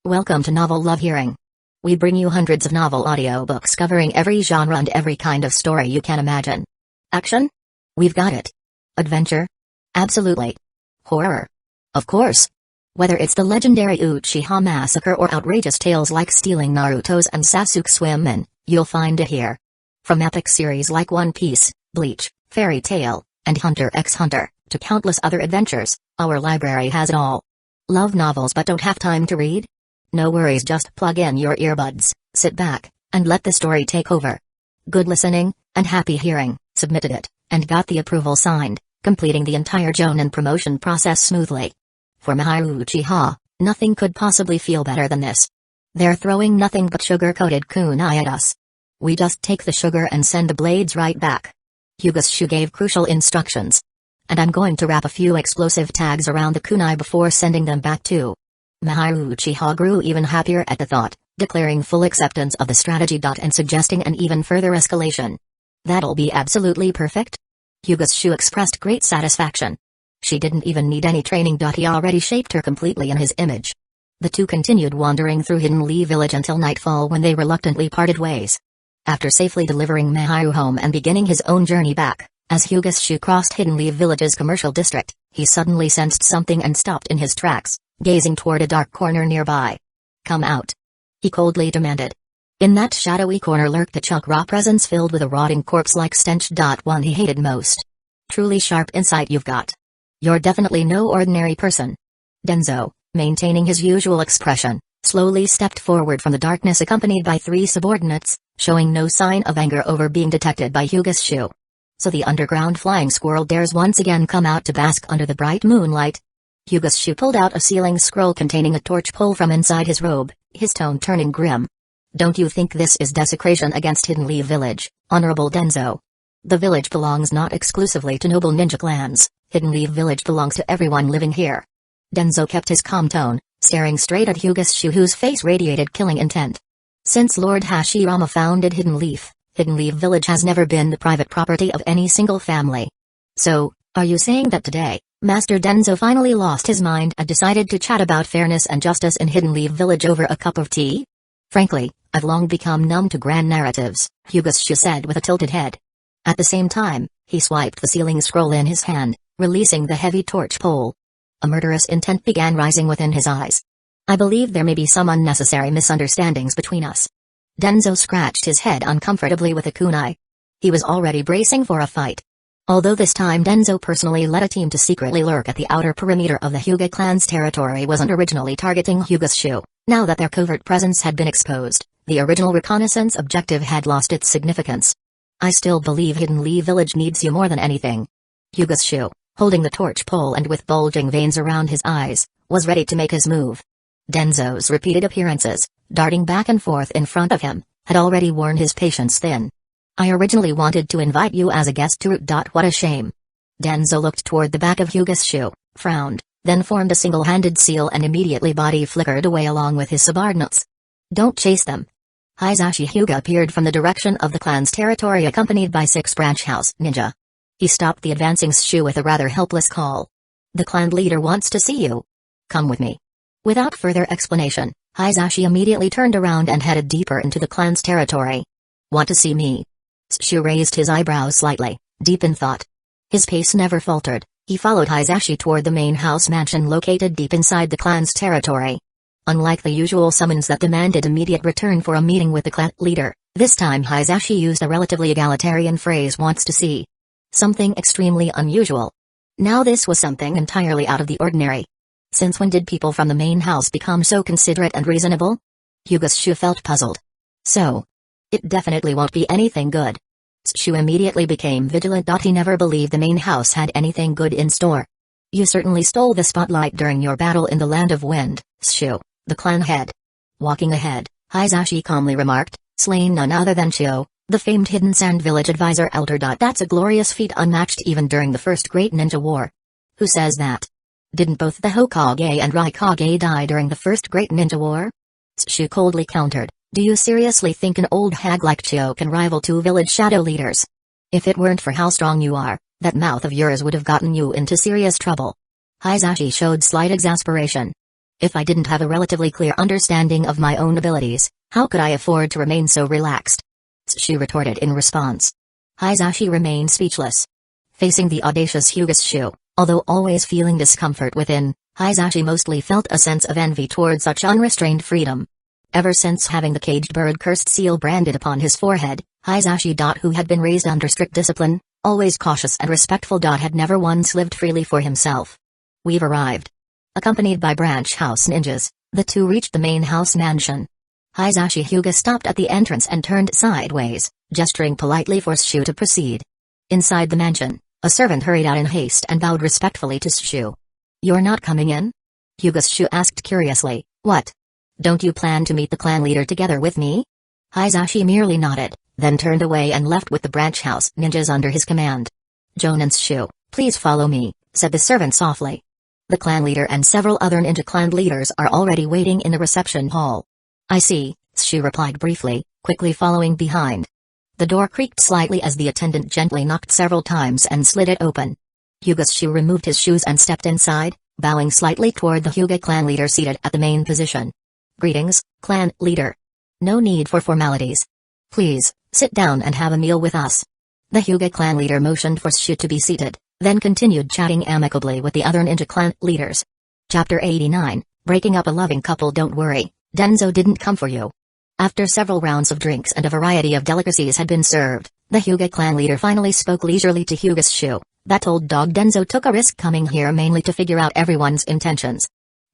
Welcome to Novel Love Hearing. We bring you hundreds of novel audiobooks covering every genre and every kind of story you can imagine. Action? We've got it. Adventure? Absolutely. Horror? Of course. Whether it's the legendary Uchiha massacre or outrageous tales like stealing Naruto's and Sasuke's women, you'll find it here. From epic series like One Piece, Bleach, Fairy Tail, and Hunter x Hunter, to countless other adventures, our library has it all. Love novels but don't have time to read? No worries, just plug in your earbuds, sit back, and let the story take over. Good listening, and happy hearing. Submitted it, and got the approval signed, completing the entire Jonin promotion process smoothly. For Mahiru Uchiha, nothing could possibly feel better than this. They're throwing nothing but sugar-coated kunai at us. We just take the sugar and send the blades right back. Hyuga gave crucial instructions. And I'm going to wrap a few explosive tags around the kunai before sending them back too. Mahiru Uchiha grew even happier at the thought, declaring full acceptance of the strategy. And suggesting an even further escalation. That'll be absolutely perfect. Hyuga expressed great satisfaction. She didn't even need any training. He already shaped her completely in his image. The two continued wandering through Hidden Leaf Village until nightfall, when they reluctantly parted ways. After safely delivering Mahiru home and beginning his own journey back, as Hyuga crossed Hidden Leaf Village's commercial district, he suddenly sensed something and stopped in his tracks, gazing toward a dark corner nearby. "Come out," he coldly demanded. In that shadowy corner lurked a Chakra presence filled with a rotting corpse-like stench. One he hated most. Truly sharp insight you've got. You're definitely no ordinary person. Denzo, maintaining his usual expression, slowly stepped forward from the darkness accompanied by three subordinates, showing no sign of anger over being detected by Hyuga. So the underground flying squirrel dares once again come out to bask under the bright moonlight. Hyuga pulled out a sealing scroll containing a torch pole from inside his robe, his tone turning grim. "Don't you think this is desecration against Hidden Leaf Village, Honorable Denzo? The village belongs not exclusively to noble ninja clans. Hidden Leaf Village belongs to everyone living here." Denzo kept his calm tone, staring straight at Hyuga, whose face radiated killing intent. Since Lord Hashirama founded Hidden Leaf Village has never been the private property of any single family. So, are you saying that today, Master Denzo finally lost his mind and decided to chat about fairness and justice in Hidden Leaf Village over a cup of tea? Frankly, I've long become numb to grand narratives, Hyuga said with a tilted head. At the same time, he swiped the sealing scroll in his hand, releasing the heavy torch pole. A murderous intent began rising within his eyes. "I believe there may be some unnecessary misunderstandings between us." Denzo scratched his head uncomfortably with a kunai. He was already bracing for a fight. Although this time Denzo personally led a team to secretly lurk at the outer perimeter of the Hyuga clan's territory, wasn't originally targeting Hyuga. Now that their covert presence had been exposed, the original reconnaissance objective had lost its significance. "I still believe Hidden Leaf Village needs you more than anything." Hyuga, holding the torch pole and with bulging veins around his eyes, was ready to make his move. Denzo's repeated appearances, darting back and forth in front of him, had already worn his patience thin. "I originally wanted to invite you as a guest to Root. What a shame." Denzo looked toward the back of Hyuga, frowned, then formed a single-handed seal and immediately body flickered away along with his subordinates. "Don't chase them." Hisashi Hyuga appeared from the direction of the clan's territory accompanied by 6 branch house ninja. He stopped the advancing Shu with a rather helpless call. "The clan leader wants to see you. Come with me." Without further explanation, Hisashi immediately turned around and headed deeper into the clan's territory. "Want to see me?" Shu raised his eyebrows slightly, deep in thought. His pace never faltered. He followed Hisashi toward the main house mansion located deep inside the clan's territory. Unlike the usual summons that demanded immediate return for a meeting with the clan leader, this time Hisashi used a relatively egalitarian phrase, "wants to see." Something extremely unusual. Now this was something entirely out of the ordinary. Since when did people from the main house become so considerate and reasonable? Hyuga felt puzzled. So, it definitely won't be anything good. Shu immediately became vigilant. He never believed the main house had anything good in store. "You certainly stole the spotlight during your battle in the Land of Wind, Shu, the clan head." Walking ahead, Hisashi calmly remarked, "Slain none other than Chio, the famed Hidden Sand Village advisor elder. That's a glorious feat unmatched even during the first Great Ninja War." "Who says that? Didn't both the Hokage and Raikage die during the first Great Ninja War?" Shu coldly countered, "Do you seriously think an old hag like Chio can rival 2 village shadow leaders? If it weren't for how strong you are, that mouth of yours would have gotten you into serious trouble." Hisashi showed slight exasperation. If I didn't have a relatively clear understanding of my own abilities, how could I afford to remain so relaxed? She retorted in response. Hisashi remained speechless. Facing the audacious Hyuga, although always feeling discomfort within, Hisashi mostly felt a sense of envy toward such unrestrained freedom. Ever since having the caged bird cursed seal branded upon his forehead, Hisashi, who had been raised under strict discipline, always cautious and respectful, had never once lived freely for himself. We've arrived. Accompanied by branch house ninjas, the two reached the main house mansion. Hisashi Hyuga stopped at the entrance and turned sideways, gesturing politely for Shu to proceed. Inside the mansion, a servant hurried out in haste and bowed respectfully to Shu. You're not coming in? Hyuga Shu asked curiously. What? Don't you plan to meet the clan leader together with me? Hisashi merely nodded, then turned away and left with the branch house ninjas under his command. Jonan and Shu, please follow me, said the servant softly. The clan leader and several other ninja clan leaders are already waiting in the reception hall. I see, Shu replied briefly, quickly following behind. The door creaked slightly as the attendant gently knocked several times and slid it open. Hyuga Shu removed his shoes and stepped inside, bowing slightly toward the Hyuga clan leader seated at the main position. Greetings, clan leader. No need for formalities. Please, sit down and have a meal with us. The Hyuga clan leader motioned for Shu to be seated, then continued chatting amicably with the other ninja clan leaders. Chapter 89, Breaking Up a Loving Couple. Don't worry, Denzo didn't come for you. After several rounds of drinks and a variety of delicacies had been served, the Hyuga clan leader finally spoke leisurely to Hyuga Shu. That old dog Denzo took a risk coming here mainly to figure out everyone's intentions.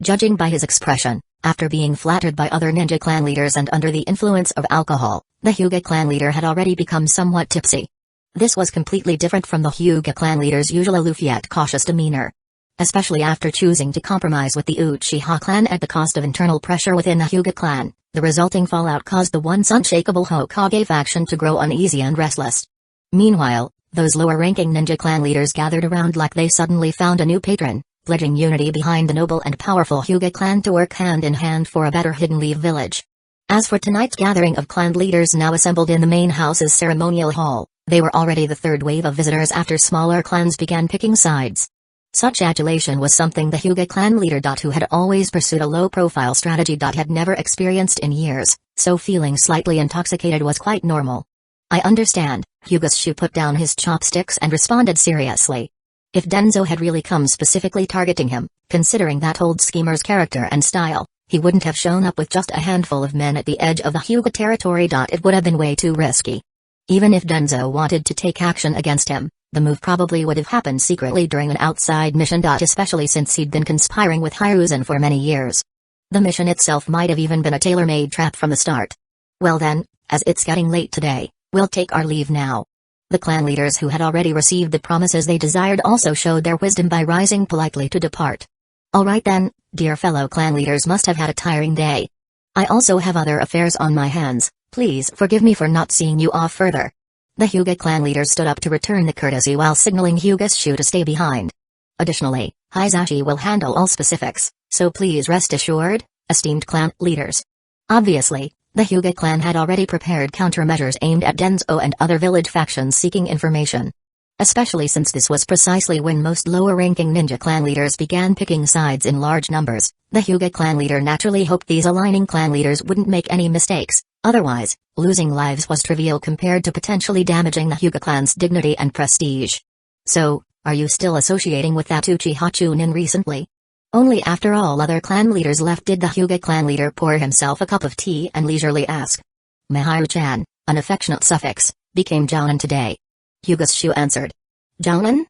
Judging by his expression, after being flattered by other ninja clan leaders and under the influence of alcohol, the Hyuga clan leader had already become somewhat tipsy. This was completely different from the Hyuga clan leader's usual aloof yet cautious demeanor. Especially after choosing to compromise with the Uchiha clan at the cost of internal pressure within the Hyuga clan, the resulting fallout caused the once unshakable Hokage faction to grow uneasy and restless. Meanwhile, those lower-ranking ninja clan leaders gathered around like they suddenly found a new patron, pledging unity behind the noble and powerful Hyuga clan to work hand in hand for a better Hidden Leaf village. As for tonight's gathering of clan leaders now assembled in the main house's ceremonial hall, they were already the third wave of visitors after smaller clans began picking sides. Such adulation was something the Hyuga clan leader who had always pursued a low-profile strategy had never experienced in years, so feeling slightly intoxicated was quite normal. I understand, Hyuga Shu put down his chopsticks and responded seriously. If Denzo had really come specifically targeting him, considering that old schemer's character and style, he wouldn't have shown up with just a handful of men at the edge of the Hyuga territory. It would have been way too risky. Even if Denzo wanted to take action against him, the move probably would have happened secretly during an outside mission. Especially since he'd been conspiring with Hiruzen for many years. The mission itself might have even been a tailor-made trap from the start. Well then, as it's getting late today, we'll take our leave now. The clan leaders who had already received the promises they desired also showed their wisdom by rising politely to depart. Alright then, dear fellow clan leaders must have had a tiring day. I also have other affairs on my hands, please forgive me for not seeing you off further. The Hyuga clan leaders stood up to return the courtesy while signaling Hyuga Shu to stay behind. Additionally, Hisashi will handle all specifics, so please rest assured, esteemed clan leaders. Obviously, the Hyuga clan had already prepared countermeasures aimed at Denzo and other village factions seeking information. Especially since this was precisely when most lower-ranking ninja clan leaders began picking sides in large numbers, the Hyuga clan leader naturally hoped these aligning clan leaders wouldn't make any mistakes, otherwise, losing lives was trivial compared to potentially damaging the Hyuga clan's dignity and prestige. So, are you still associating with that Uchiha Chunin recently? Only after all other clan leaders left did the Hyuga clan leader pour himself a cup of tea and leisurely ask. Miharu-chan, an affectionate suffix, became Jounin today. Hyuga Shu answered. Jounin?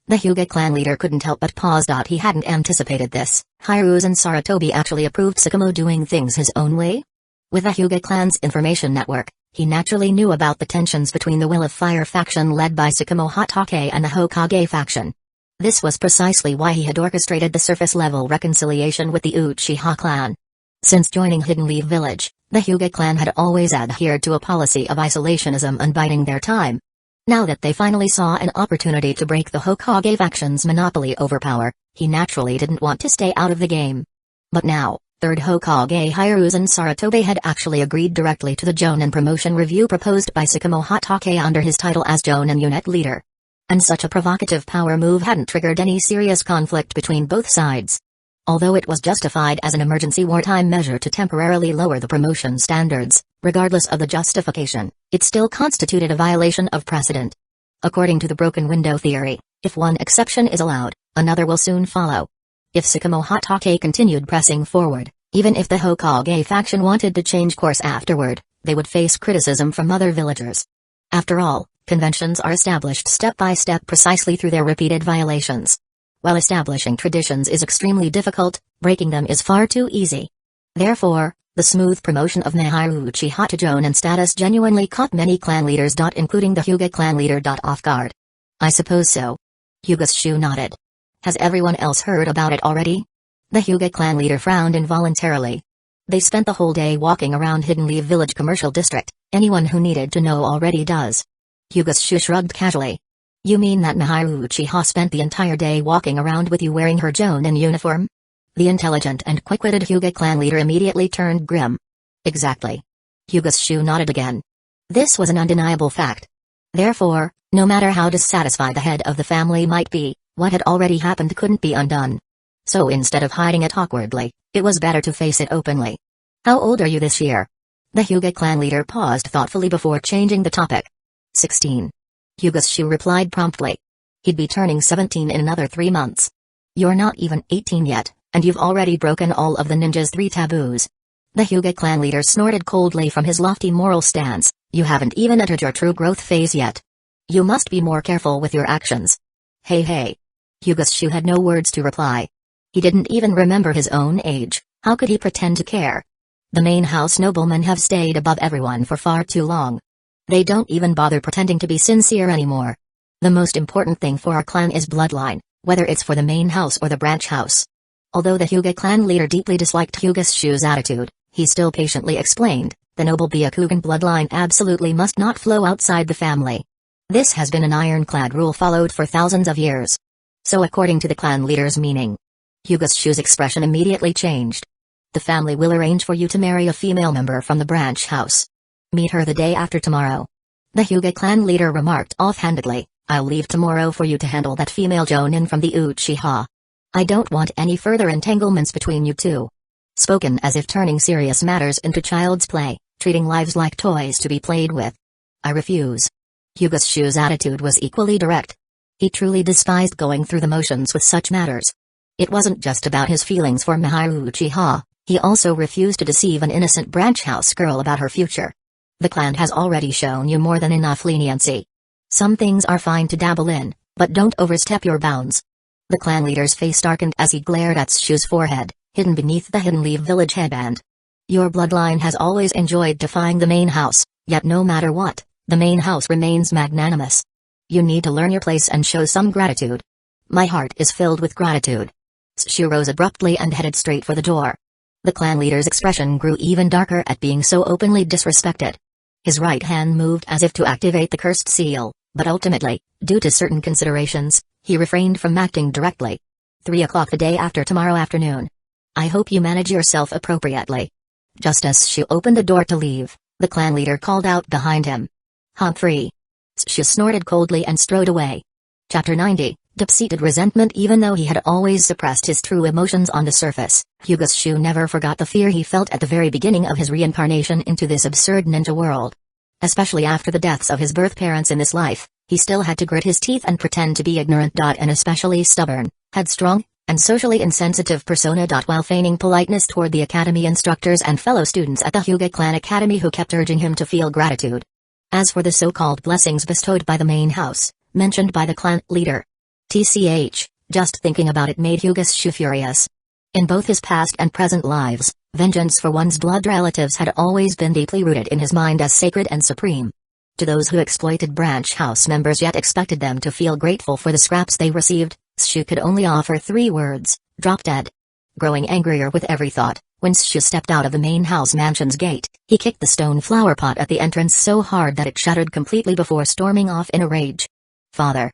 The Hyuga clan leader couldn't help but pause. He hadn't anticipated this. Hiruzen Sarutobi actually approved Sakamo doing things his own way? With the Hyuga clan's information network, he naturally knew about the tensions between the Will of Fire faction led by Sakamo Hatake and the Hokage faction. This was precisely why he had orchestrated the surface-level reconciliation with the Uchiha clan. Since joining Hidden Leaf Village, the Hyuga clan had always adhered to a policy of isolationism and biding their time. Now that they finally saw an opportunity to break the Hokage faction's monopoly over power, he naturally didn't want to stay out of the game. But now, third Hokage Hiruzen Sarutobi had actually agreed directly to the Jonin promotion review proposed by Sakamo Hatake under his title as Jonin unit leader. And such a provocative power move hadn't triggered any serious conflict between both sides. Although it was justified as an emergency wartime measure to temporarily lower the promotion standards, regardless of the justification, it still constituted a violation of precedent. According to the broken window theory, if one exception is allowed, another will soon follow. If Sakamo Hatake continued pressing forward, even if the Hokage faction wanted to change course afterward, they would face criticism from other villagers. After all, conventions are established step by step precisely through their repeated violations. While establishing traditions is extremely difficult, breaking them is far too easy. Therefore, the smooth promotion of Nahiru Uchiha to Jonin status genuinely caught many clan leaders, including the Hyuga clan leader, off guard. I suppose so. Hyuga's Shu nodded. Has everyone else heard about it already? The Hyuga clan leader frowned involuntarily. They spent the whole day walking around Hidden Leaf Village Commercial District. Anyone who needed to know already does. Hyuga's Shu shrugged casually. You mean that Nahiru Uchiha spent the entire day walking around with you wearing her Jonin uniform? The intelligent and quick-witted Hyuga clan leader immediately turned grim. Exactly. Hyuga's Shu nodded again. This was an undeniable fact. Therefore, no matter how dissatisfied the head of the family might be, what had already happened couldn't be undone. So instead of hiding it awkwardly, it was better to face it openly. How old are you this year? The Hyuga clan leader paused thoughtfully before changing the topic. 16. Hyuga's Shu replied promptly. He'd be turning 17 in another 3 months. You're not even 18 yet, and you've already broken all of the ninja's 3 taboos. The Hyuga clan leader snorted coldly from his lofty moral stance. You haven't even entered your true growth phase yet. You must be more careful with your actions. Hey. Hyuga's Shu had no words to reply. He didn't even remember his own age. How could he pretend to care? The main house noblemen have stayed above everyone for far too long. They don't even bother pretending to be sincere anymore. The most important thing for our clan is bloodline, whether it's for the main house or the branch house. Although the Hyuga clan leader deeply disliked Hyuga's Shu's attitude, he still patiently explained, the noble Byakugan bloodline absolutely must not flow outside the family. This has been an ironclad rule followed for thousands of years. So according to the clan leader's meaning, Hyuga's Shu's expression immediately changed. The family will arrange for you to marry a female member from the branch house. Meet her the day after tomorrow. The Hyuga clan leader remarked offhandedly, I'll leave tomorrow for you to handle that female Jonin from the Uchiha. I don't want any further entanglements between you two. Spoken as if turning serious matters into child's play, treating lives like toys to be played with. I refuse. Hyuga's Shu's attitude was equally direct. He truly despised going through the motions with such matters. It wasn't just about his feelings for Nahiru Uchiha, he also refused to deceive an innocent branch house girl about her future. The clan has already shown you more than enough leniency. Some things are fine to dabble in, but don't overstep your bounds. The clan leader's face darkened as he glared at Shu's forehead, hidden beneath the Hidden Leaf Village headband. Your bloodline has always enjoyed defying the main house, yet no matter what, the main house remains magnanimous. You need to learn your place and show some gratitude. My heart is filled with gratitude. Shu rose abruptly and headed straight for the door. The clan leader's expression grew even darker at being so openly disrespected. His right hand moved as if to activate the cursed seal, but ultimately, due to certain considerations, he refrained from acting directly. 3 o'clock the day after tomorrow afternoon. I hope you manage yourself appropriately. Just as Shu opened the door to leave, the clan leader called out behind him. Humphrey. Shu snorted coldly and strode away. Chapter 90. Deep-seated resentment. Even though he had always suppressed his true emotions on the surface, Hyuga's Shu never forgot the fear he felt at the very beginning of his reincarnation into this absurd ninja world. Especially after the deaths of his birth parents in this life, he still had to grit his teeth and pretend to be ignorant. An especially stubborn, headstrong, and socially insensitive persona. While feigning politeness toward the academy instructors and fellow students at the Hyuga clan academy who kept urging him to feel gratitude. As for the so-called blessings bestowed by the main house, mentioned by the clan leader, just thinking about it made Hyuga's Shu furious. In both his past and present lives, vengeance for one's blood relatives had always been deeply rooted in his mind as sacred and supreme. To those who exploited branch house members yet expected them to feel grateful for the scraps they received, Shu could only offer 3 words, drop dead. Growing angrier with every thought, when Shu stepped out of the main house mansion's gate, he kicked the stone flower pot at the entrance so hard that it shattered completely before storming off in a rage. Father.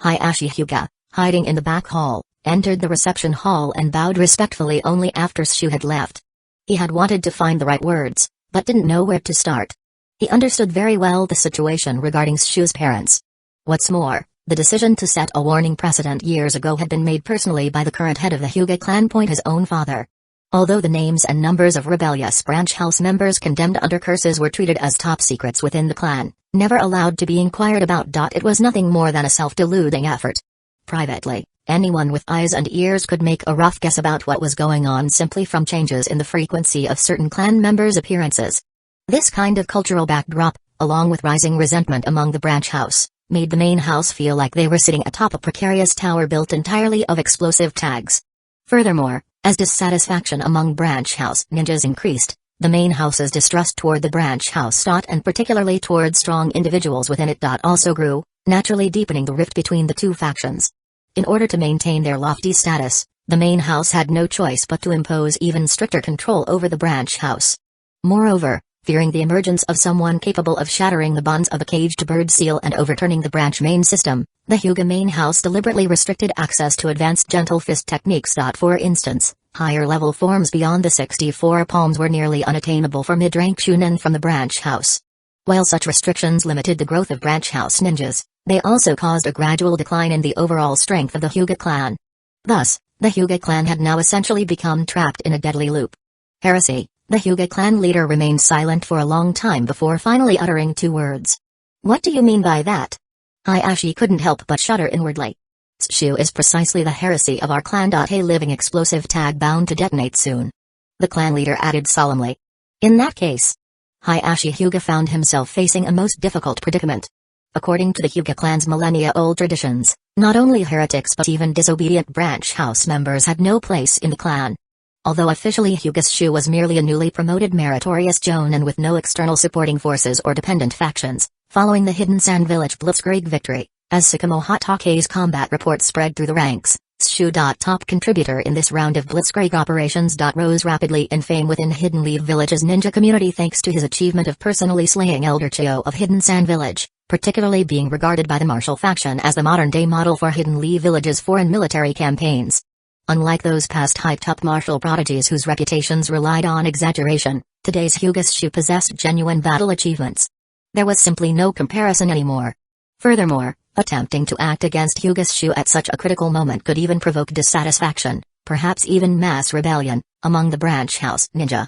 Hayashi Hyuga, hiding in the back hall, entered the reception hall and bowed respectfully only after Shu had left. He had wanted to find the right words, but didn't know where to start. He understood very well the situation regarding Shu's parents. What's more, The decision to set a warning precedent years ago had been made personally by the current head of the Hyuga clan, his own father. Although the names and numbers of rebellious branch house members condemned under curses were treated as top secrets within the clan, never allowed to be inquired about. It was nothing more than a self-deluding effort. Privately, anyone with eyes and ears could make a rough guess about what was going on simply from changes in the frequency of certain clan members' appearances. This kind of cultural backdrop, along with rising resentment among the branch house, made the main house feel like they were sitting atop a precarious tower built entirely of explosive tags. Furthermore, as dissatisfaction among branch house ninjas increased, the main house's distrust toward the branch house and particularly toward strong individuals within it also grew, naturally deepening the rift between the two factions. In order to maintain their lofty status, the main house had no choice but to impose even stricter control over the branch house. Moreover, fearing the emergence of someone capable of shattering the bonds of a caged bird seal and overturning the branch main system, the Hyuga main house deliberately restricted access to advanced gentle fist techniques. For instance, higher-level forms beyond the 64 palms were nearly unattainable for mid-rank shunin from the branch house. While such restrictions limited the growth of branch house ninjas, they also caused a gradual decline in the overall strength of the Hyuga clan. Thus, the Hyuga clan had now essentially become trapped in a deadly loop. Heresy. The Hyuga clan leader remained silent for a long time before finally uttering two words. "What do you mean by that?" Hayashi couldn't help but shudder inwardly. "Shu is precisely the heresy of our clan. A living explosive tag bound to detonate soon," the clan leader added solemnly. In that case, Hayashi Hyuga found himself facing a most difficult predicament. According to the Hyuga clan's millennia-old traditions, not only heretics but even disobedient branch house members had no place in the clan. Although officially Hyuga's Shu was merely a newly promoted meritorious jonin with no external supporting forces or dependent factions, following the Hidden Sand Village Blitzkrieg victory, as Sakamo Hatake's combat report spread through the ranks, Shu. Top contributor in this round of Blitzkrieg operations. Rose rapidly in fame within Hidden Leaf Village's ninja community thanks to his achievement of personally slaying Elder Chio of Hidden Sand Village, particularly being regarded by the martial faction as the modern-day model for Hidden Leaf Village's foreign military campaigns. Unlike those past hyped-up martial prodigies whose reputations relied on exaggeration, today's Hyuga's Shu possessed genuine battle achievements. There was simply no comparison anymore. Furthermore, attempting to act against Hyuga's Shu at such a critical moment could even provoke dissatisfaction, perhaps even mass rebellion, among the branch house ninja.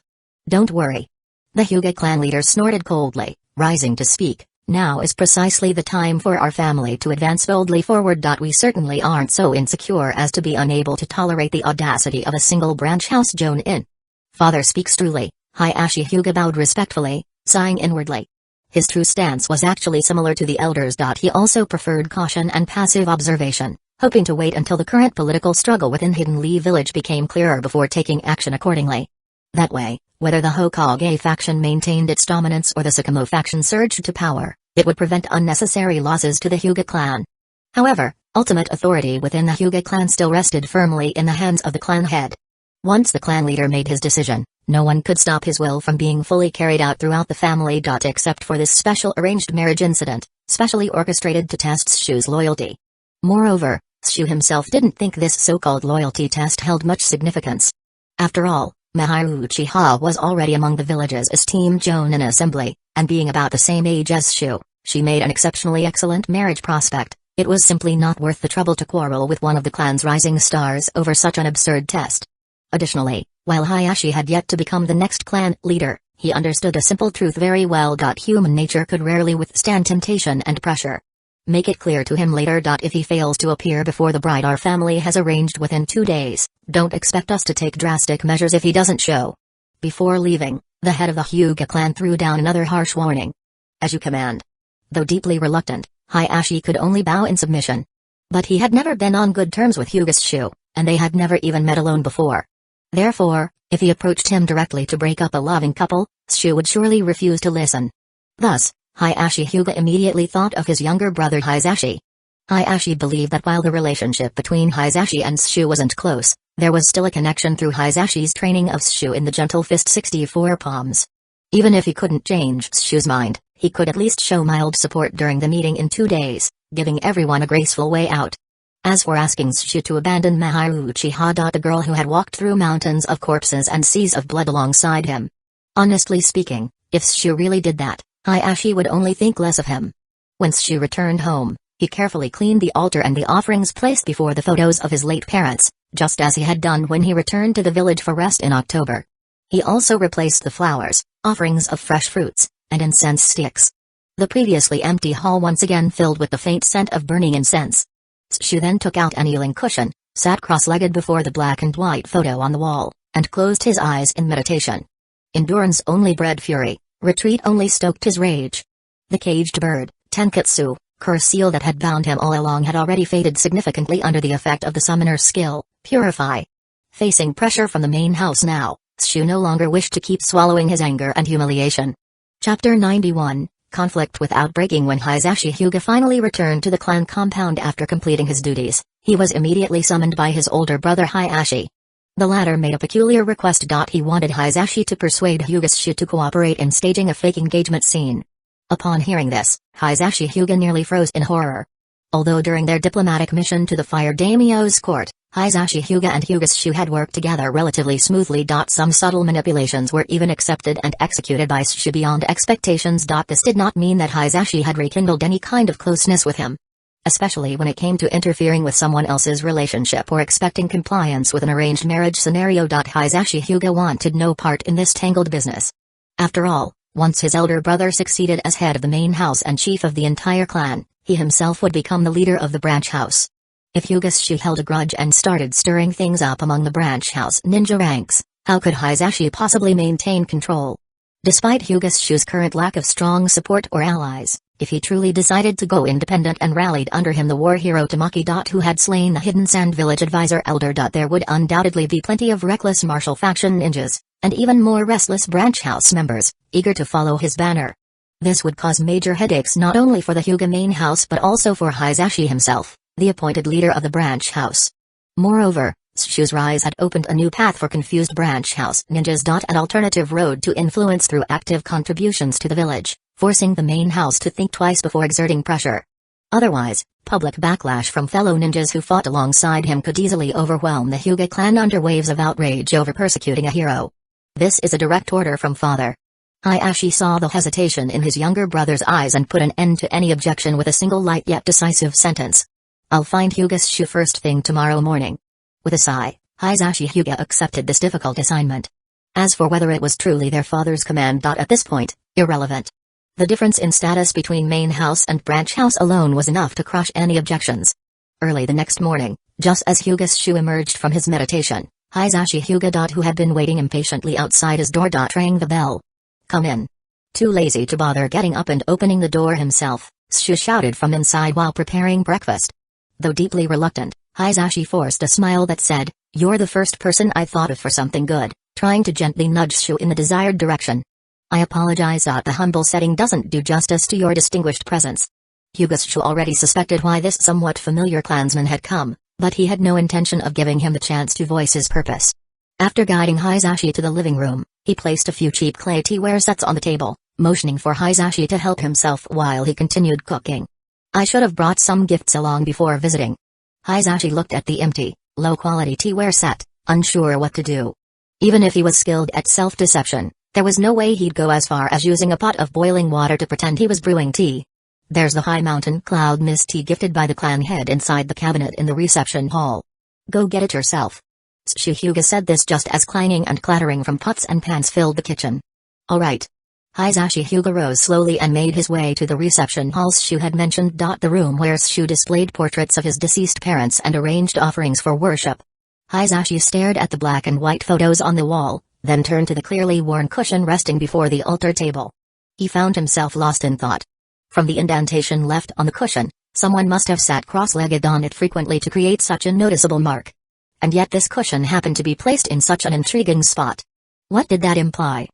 "Don't worry." The Hyuga clan leader snorted coldly, rising to speak. "Now is precisely the time for our family to advance boldly forward. We certainly aren't so insecure as to be unable to tolerate the audacity of a single branch house jonin. Father speaks truly." Hayashi Hyuga bowed respectfully, sighing inwardly. His true stance was actually similar to the elders. He also preferred caution and passive observation, hoping to wait until the current political struggle within Hidden Leaf Village became clearer before taking action accordingly. That way, whether the Hokage faction maintained its dominance or the Sakamo faction surged to power, it would prevent unnecessary losses to the Hyuga clan. However, ultimate authority within the Hyuga clan still rested firmly in the hands of the clan head. Once the clan leader made his decision, no one could stop his will from being fully carried out throughout the family. Except for this special arranged marriage incident, specially orchestrated to test Shu's loyalty. Moreover, Shu himself didn't think this so-called loyalty test held much significance. After all, Mahiru Uchiha was already among the village's esteemed jonin assembly, and being about the same age as Shu, she made an exceptionally excellent marriage prospect. It was simply not worth the trouble to quarrel with one of the clan's rising stars over such an absurd test. Additionally, while Hayashi had yet to become the next clan leader, he understood a simple truth very well. Human nature could rarely withstand temptation and pressure. Make it clear to him later. If he fails to appear before the bride our family has arranged within 2 days, don't expect us to take drastic measures if he doesn't show. Before leaving, the head of the Hyuga clan threw down another harsh warning. "As you command." Though deeply reluctant, Hayashi could only bow in submission. But he had never been on good terms with Hyuga's Shu, and they had never even met alone before. Therefore, if he approached him directly to break up a loving couple, Shu would surely refuse to listen. Thus, Hayashi Hyuga immediately thought of his younger brother Hisashi. Hayashi believed that while the relationship between Hisashi and Shu wasn't close, there was still a connection through Hisashi's training of Shu in the Gentle Fist 64 palms. Even if he couldn't change Shu's mind, he could at least show mild support during the meeting in 2 days, giving everyone a graceful way out. As for asking Shu to abandon Mahiru Uchiha, the girl who had walked through mountains of corpses and seas of blood alongside him. Honestly speaking, if Shu really did that, Hayashi would only think less of him. When Shu returned home, He carefully cleaned the altar and the offerings placed before the photos of his late parents, just as he had done when he returned to the village for rest in October. He also replaced the flowers, offerings of fresh fruits, and incense sticks. The previously empty hall once again filled with the faint scent of burning incense. Shu then took out a kneeling cushion, sat cross-legged before the black and white photo on the wall, and closed his eyes in meditation. Endurance only bred fury, retreat only stoked his rage. The caged bird, Tenketsu, curse seal that had bound him all along had already faded significantly under the effect of the summoner's skill, Purify. Facing pressure from the main house now, Shu no longer wished to keep swallowing his anger and humiliation. Chapter 91, Conflict without breaking. When Hisashi Hyuga finally returned to the clan compound after completing his duties, he was immediately summoned by his older brother Hisashi. The latter made a peculiar request. He wanted Hisashi to persuade Hyuga to cooperate in staging a fake engagement scene. Upon hearing this, Hisashi Hyuga nearly froze in horror. Although during their diplomatic mission to the Fire Daimyo's court, Hisashi Hyuga and Hyuga had worked together relatively smoothly. Some subtle manipulations were even accepted and executed by Shu beyond expectations. This did not mean that Hisashi had rekindled any kind of closeness with him. Especially when it came to interfering with someone else's relationship or expecting compliance with an arranged marriage scenario. Hisashi Hyuga wanted no part in this tangled business. After all, once his elder brother succeeded as head of the main house and chief of the entire clan, he himself would become the leader of the branch house. If Hyuga held a grudge and started stirring things up among the branch house ninja ranks, how could Hisashi possibly maintain control? Despite Hyuga's current lack of strong support or allies, if he truly decided to go independent and rallied under him the war hero Tamaki. Who had slain the hidden Sand Village advisor Elder. There would undoubtedly be plenty of reckless martial faction ninjas, and even more restless branch house members, eager to follow his banner. This would cause major headaches not only for the Hyuga main house but also for Hisashi himself, the appointed leader of the branch house. Moreover, Shu's rise had opened a new path for confused branch house ninjas. An alternative road to influence through active contributions to the village, forcing the main house to think twice before exerting pressure. Otherwise, public backlash from fellow ninjas who fought alongside him could easily overwhelm the Hyuga clan under waves of outrage over persecuting a hero. This is a direct order from father. Hisashi saw the hesitation in his younger brother's eyes and put an end to any objection with a single light yet decisive sentence. I'll find Hyuga first thing tomorrow morning. With a sigh, Hisashi Hyuga accepted this difficult assignment. As for whether it was truly their father's command. At this point, irrelevant. The difference in status between main house and branch house alone was enough to crush any objections. Early the next morning, just as Hyuga emerged from his meditation, Hisashi Hyuga. Who had been waiting impatiently outside his door. Rang the bell. Come in. Too lazy to bother getting up and opening the door himself, Shu shouted from inside while preparing breakfast. Though deeply reluctant, Hisashi forced a smile that said, "You're the first person I thought of for something good," trying to gently nudge Shu in the desired direction. I apologize. The humble setting doesn't do justice to your distinguished presence. Hyuga already suspected why this somewhat familiar clansman had come, but he had no intention of giving him the chance to voice his purpose. After guiding Hisashi to the living room, he placed a few cheap clay teaware sets on the table, motioning for Hisashi to help himself while he continued cooking. I should have brought some gifts along before visiting. Hisashi looked at the empty, low-quality teaware set, unsure what to do. Even if he was skilled at self-deception, there was no way he'd go as far as using a pot of boiling water to pretend he was brewing tea. There's the high mountain cloud mist tea gifted by the clan head inside the cabinet in the reception hall. Go get it yourself. Hyuga said this just as clanging and clattering from pots and pans filled the kitchen. All right. Hisashi Hyuga rose slowly and made his way to the reception hall Shu had mentioned. The room where Shu displayed portraits of his deceased parents and arranged offerings for worship. Hisashi stared at the black and white photos on the wall, then turned to the clearly worn cushion resting before the altar table. He found himself lost in thought. From the indentation left on the cushion, someone must have sat cross-legged on it frequently to create such a noticeable mark. And yet this cushion happened to be placed in such an intriguing spot. What did that imply?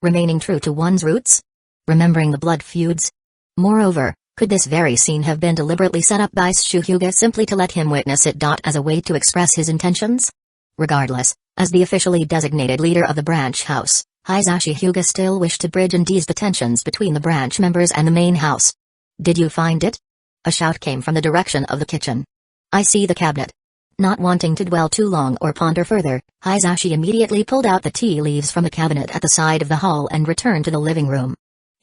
Remaining true to one's roots? Remembering the blood feuds? Moreover, could this very scene have been deliberately set up by Hyuga simply to let him witness it? As a way to express his intentions? Regardless, as the officially designated leader of the branch house, Hisashi Hyuga still wished to bridge and ease the tensions between the branch members and the main house. Did you find it? A shout came from the direction of the kitchen. I see the cabinet. Not wanting to dwell too long or ponder further, Hisashi immediately pulled out the tea leaves from the cabinet at the side of the hall and returned to the living room.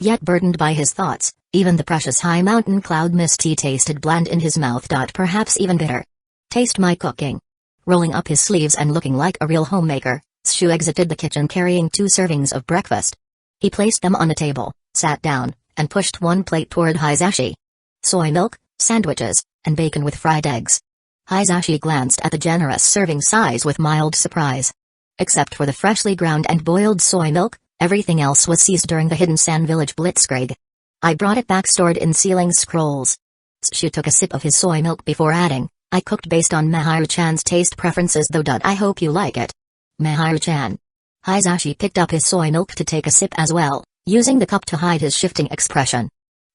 Yet burdened by his thoughts, even the precious high mountain cloud mist tea tasted bland in his mouth. Perhaps even bitter. Taste my cooking. Rolling up his sleeves and looking like a real homemaker, Shu exited the kitchen carrying 2 servings of breakfast. He placed them on a table, sat down, and pushed one plate toward Hisashi. Soy milk, sandwiches, and bacon with fried eggs. Hisashi glanced at the generous serving size with mild surprise. Except for the freshly ground and boiled soy milk, everything else was seized during the Hidden Sand Village blitzkrieg. I brought it back stored in sealing scrolls. Shu took a sip of his soy milk before adding, I cooked based on Mahiru-chan's taste preferences though. I hope you like it. Mahiru-chan. Hisashi picked up his soy milk to take a sip as well, using the cup to hide his shifting expression.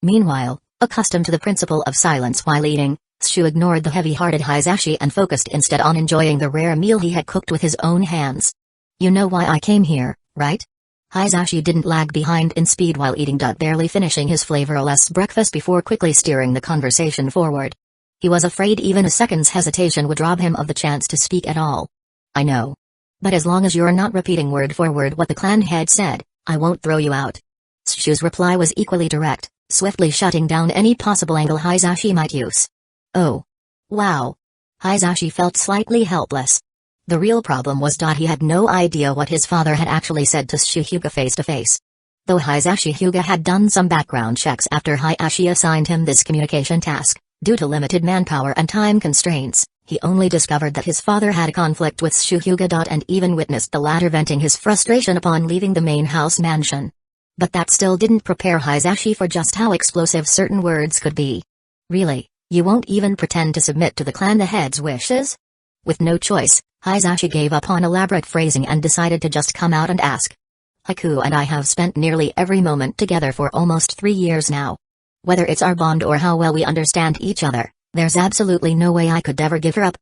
Meanwhile, accustomed to the principle of silence while eating, Shu ignored the heavy-hearted Hisashi and focused instead on enjoying the rare meal he had cooked with his own hands. You know why I came here, right? Hisashi didn't lag behind in speed while eating. Barely finishing his flavorless breakfast before quickly steering the conversation forward. He was afraid even a second's hesitation would rob him of the chance to speak at all. I know. But as long as you're not repeating word for word what the clan head said, I won't throw you out. Shu's reply was equally direct, swiftly shutting down any possible angle Hisashi might use. Oh. Wow. Hisashi felt slightly helpless. The real problem was he had no idea what his father had actually said to Hyuga face to face. Though Hyuga had done some background checks after Hisashi assigned him this communication task, due to limited manpower and time constraints, he only discovered that his father had a conflict with Hyuga. And even witnessed the latter venting his frustration upon leaving the main house mansion. But that still didn't prepare Hisashi for just how explosive certain words could be. Really, you won't even pretend to submit to the clan head's wishes? With no choice, Hisashi gave up on elaborate phrasing and decided to just come out and ask. Haku and I have spent nearly every moment together for almost 3 years now. Whether it's our bond or how well we understand each other, there's absolutely no way I could ever give her up.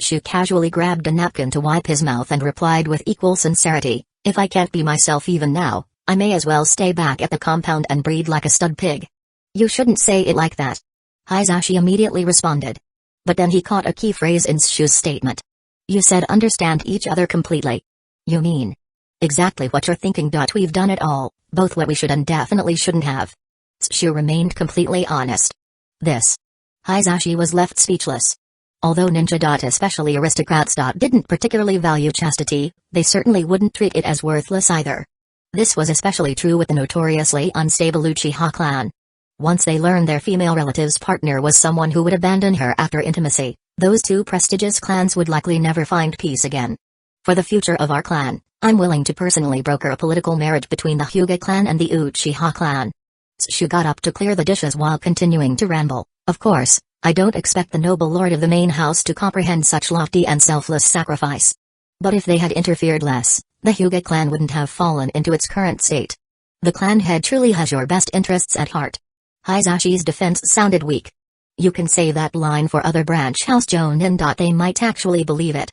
Shu casually grabbed a napkin to wipe his mouth and replied with equal sincerity, if I can't be myself even now, I may as well stay back at the compound and breed like a stud pig. You shouldn't say it like that. Hisashi immediately responded. But then he caught a key phrase in Shu's statement. You said understand each other completely. You mean? Exactly what you're thinking. We've done it all, both what we should and definitely shouldn't have. Shu remained completely honest. This. Hisashi was left speechless. Although ninja. Especially aristocrats. Didn't particularly value chastity, they certainly wouldn't treat it as worthless either. This was especially true with the notoriously unstable Uchiha clan. Once they learned their female relative's partner was someone who would abandon her after intimacy, those 2 prestigious clans would likely never find peace again. For the future of our clan, I'm willing to personally broker a political marriage between the Hyuga clan and the Uchiha clan. Shu got up to clear the dishes while continuing to ramble. Of course, I don't expect the noble lord of the main house to comprehend such lofty and selfless sacrifice. But if they had interfered less, the Hyuga clan wouldn't have fallen into its current state. The clan head truly has your best interests at heart. Hisashi's defense sounded weak. You can say that line for other branch house jonin. They might actually believe it.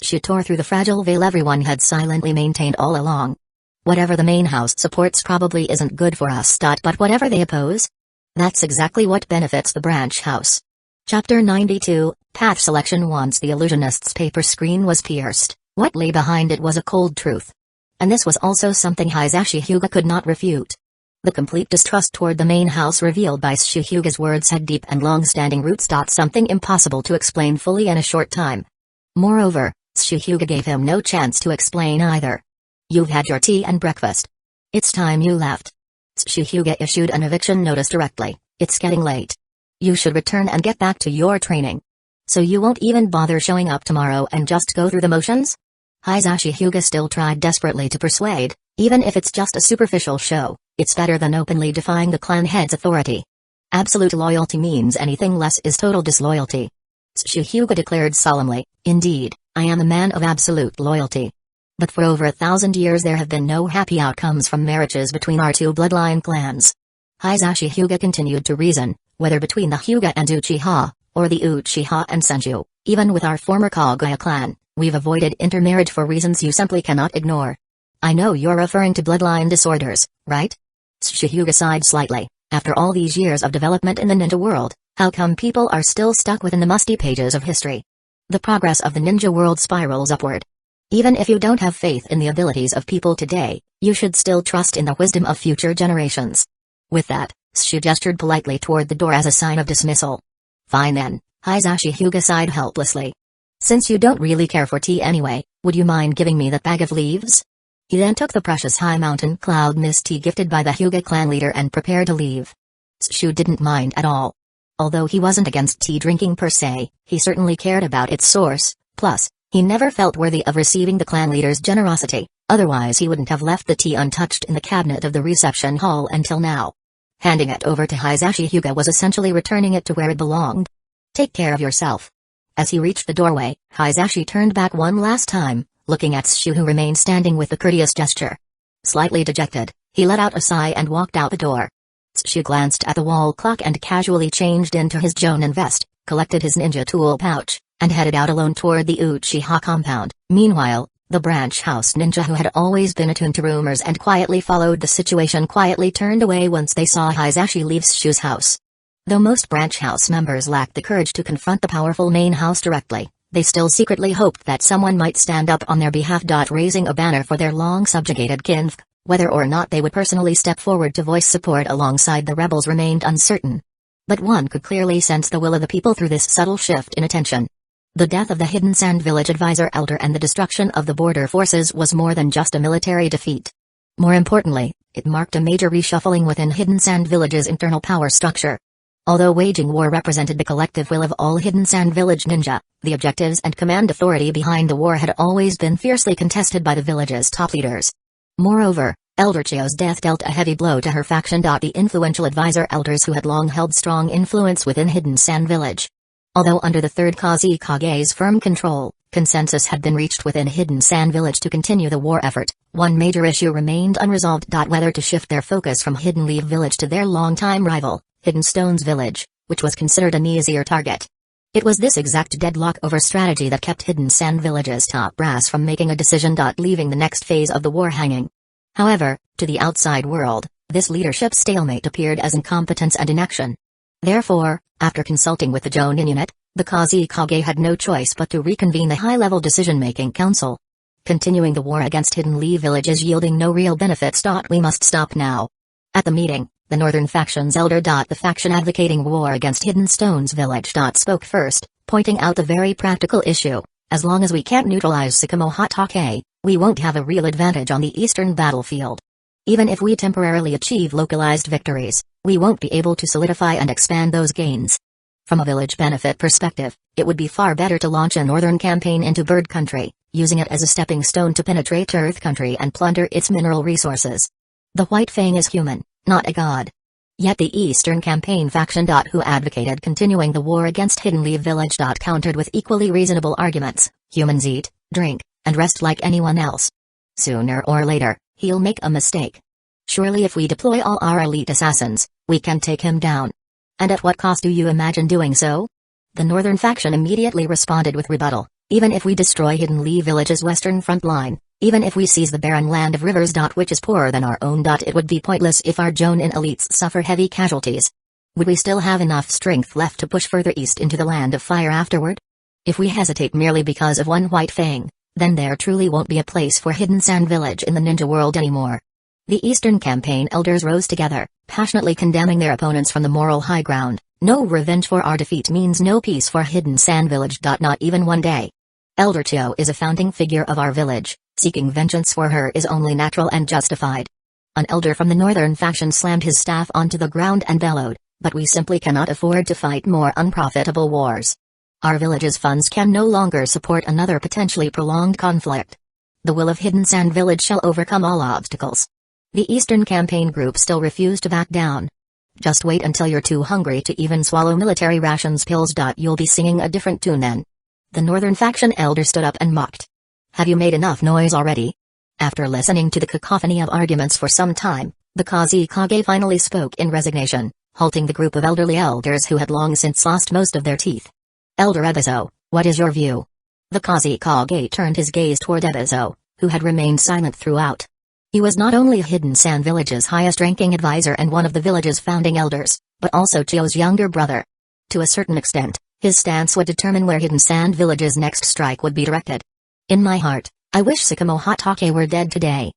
Shu tore through the fragile veil everyone had silently maintained all along. Whatever the main house supports probably isn't good for us. But whatever they oppose? That's exactly what benefits the branch house. Chapter 92, Path Selection. Once the illusionist's paper screen was pierced, what lay behind it was a cold truth. And this was also something Hisashi Hyuga could not refute. The complete distrust toward the main house revealed by Shu Hyuga's words had deep and long-standing roots. Something impossible to explain fully in a short time. Moreover, Shu Hyuga gave him no chance to explain either. You've had your tea and breakfast. It's time you left. Shu Hyuga issued an eviction notice directly. It's getting late. You should return and get back to your training. So you won't even bother showing up tomorrow and just go through the motions? Hisashi Hyuga still tried desperately to persuade, even if it's just a superficial show, it's better than openly defying the clan head's authority. Absolute loyalty means anything less is total disloyalty. Shu Hyuga declared solemnly, indeed, I am a man of absolute loyalty. But for over 1,000 years there have been no happy outcomes from marriages between our 2 bloodline clans. Hisashi Hyuga continued to reason, whether between the Hyuga and Uchiha, or the Uchiha and Senju, even with our former Kaguya clan, we've avoided intermarriage for reasons you simply cannot ignore. I know you're referring to bloodline disorders, right? Shu Hyuga sighed slightly. After all these years of development in the ninja world, how come people are still stuck within the musty pages of history? The progress of the ninja world spirals upward. Even if you don't have faith in the abilities of people today, You should still trust in the wisdom of future generations. With that, Shu gestured politely toward the door as a sign of dismissal. Fine then, Hisashi Hyuga sighed helplessly. Since you don't really care for tea anyway, would you mind giving me that bag of leaves? He then took the precious high mountain cloud mist tea gifted by the Hyuga clan leader and prepared to leave. Shu didn't mind at all. Although he wasn't against tea drinking per se, he certainly cared about its source, plus, he never felt worthy of receiving the clan leader's generosity, otherwise he wouldn't have left the tea untouched in the cabinet of the reception hall until now. Handing it over to Hisashi Hyuga was essentially returning it to where it belonged. Take care of yourself. As he reached the doorway, Hisashi turned back one last time, looking at Shu who remained standing with a courteous gesture. Slightly dejected, he let out a sigh and walked out the door. Shu glanced at the wall clock and casually changed into his Jonin vest, collected his ninja tool pouch, and headed out alone toward the Uchiha compound. Meanwhile, the branch house ninja who had always been attuned to rumors and quietly followed the situation quietly turned away once they saw Hisashi leave Shu's house. Though most branch house members lacked the courage to confront the powerful main house directly, they still secretly hoped that someone might stand up on their behalf. Raising a banner for their long subjugated kinfolk, whether or not they would personally step forward to voice support alongside the rebels remained uncertain. But one could clearly sense the will of the people through this subtle shift in attention. The death of the Hidden Sand Village advisor elder and the destruction of the border forces was more than just a military defeat. More importantly, it marked a major reshuffling within Hidden Sand Village's internal power structure. Although waging war represented the collective will of all Hidden Sand Village ninja, the objectives and command authority behind the war had always been fiercely contested by the village's top leaders. Moreover, Elder Chio's death dealt a heavy blow to her faction. The influential advisor elders who had long held strong influence within Hidden Sand Village. Although under the third Kazekage's firm control, consensus had been reached within Hidden Sand Village to continue the war effort, one major issue remained unresolved. Whether to shift their focus from Hidden Leaf Village to their longtime rival, Hidden Stones Village, which was considered an easier target. It was this exact deadlock over strategy that kept Hidden Sand Village's top brass from making a decision. Leaving the next phase of the war hanging. However, to the outside world, this leadership stalemate appeared as incompetence and inaction. Therefore, after consulting with the Jonin unit, the Kazekage had no choice but to reconvene the high-level decision-making council. Continuing the war against Hidden Leaf Village is yielding no real benefits. We must stop now. At the meeting, the northern faction's elder. The faction advocating war against Hidden Stones Village. Spoke first, pointing out a very practical issue. As long as we can't neutralize Sakamo Hatake, we won't have a real advantage on the eastern battlefield. Even if we temporarily achieve localized victories, we won't be able to solidify and expand those gains. From a village benefit perspective, it would be far better to launch a northern campaign into Bird Country, using it as a stepping stone to penetrate Earth Country and plunder its mineral resources. The White Fang is human, not a god. Yet the Eastern Campaign faction. Who advocated continuing the war against Hidden Leaf Village. Countered with equally reasonable arguments: humans eat, drink, and rest like anyone else. Sooner or later, he'll make a mistake. Surely if we deploy all our elite assassins, we can take him down. And at what cost do you imagine doing so? The northern faction immediately responded with rebuttal: even if we destroy Hidden Leaf Village's western front line, even if we seize the barren land of rivers. Which is poorer than our own. It would be pointless if our Jonin elites suffer heavy casualties. Would we still have enough strength left to push further east into the Land of Fire afterward? If we hesitate merely because of one White Fang, then there truly won't be a place for Hidden Sand Village in the ninja world anymore. The Eastern Campaign elders rose together, passionately condemning their opponents from the moral high ground. No revenge for our defeat means no peace for Hidden Sand Village. Not even one day. Elder Chio is a founding figure of our village. Seeking vengeance for her is only natural and justified. An elder from the northern faction slammed his staff onto the ground and bellowed, but we simply cannot afford to fight more unprofitable wars. Our village's funds can no longer support another potentially prolonged conflict. The will of Hidden Sand Village shall overcome all obstacles. The Eastern Campaign group still refused to back down. Just wait until you're too hungry to even swallow military rations pills. You'll be singing a different tune then. The northern faction elder stood up and mocked. Have you made enough noise already? After listening to the cacophony of arguments for some time, the Kazekage finally spoke in resignation, halting the group of elderly elders who had long since lost most of their teeth. Elder Ebizo, what is your view? The Kazekage turned his gaze toward Ebizo, who had remained silent throughout. He was not only Hidden Sand Village's highest-ranking advisor and one of the village's founding elders, but also Chio's younger brother. To a certain extent, his stance would determine where Hidden Sand Village's next strike would be directed. In my heart, I wish Sakamo Hatake were dead today.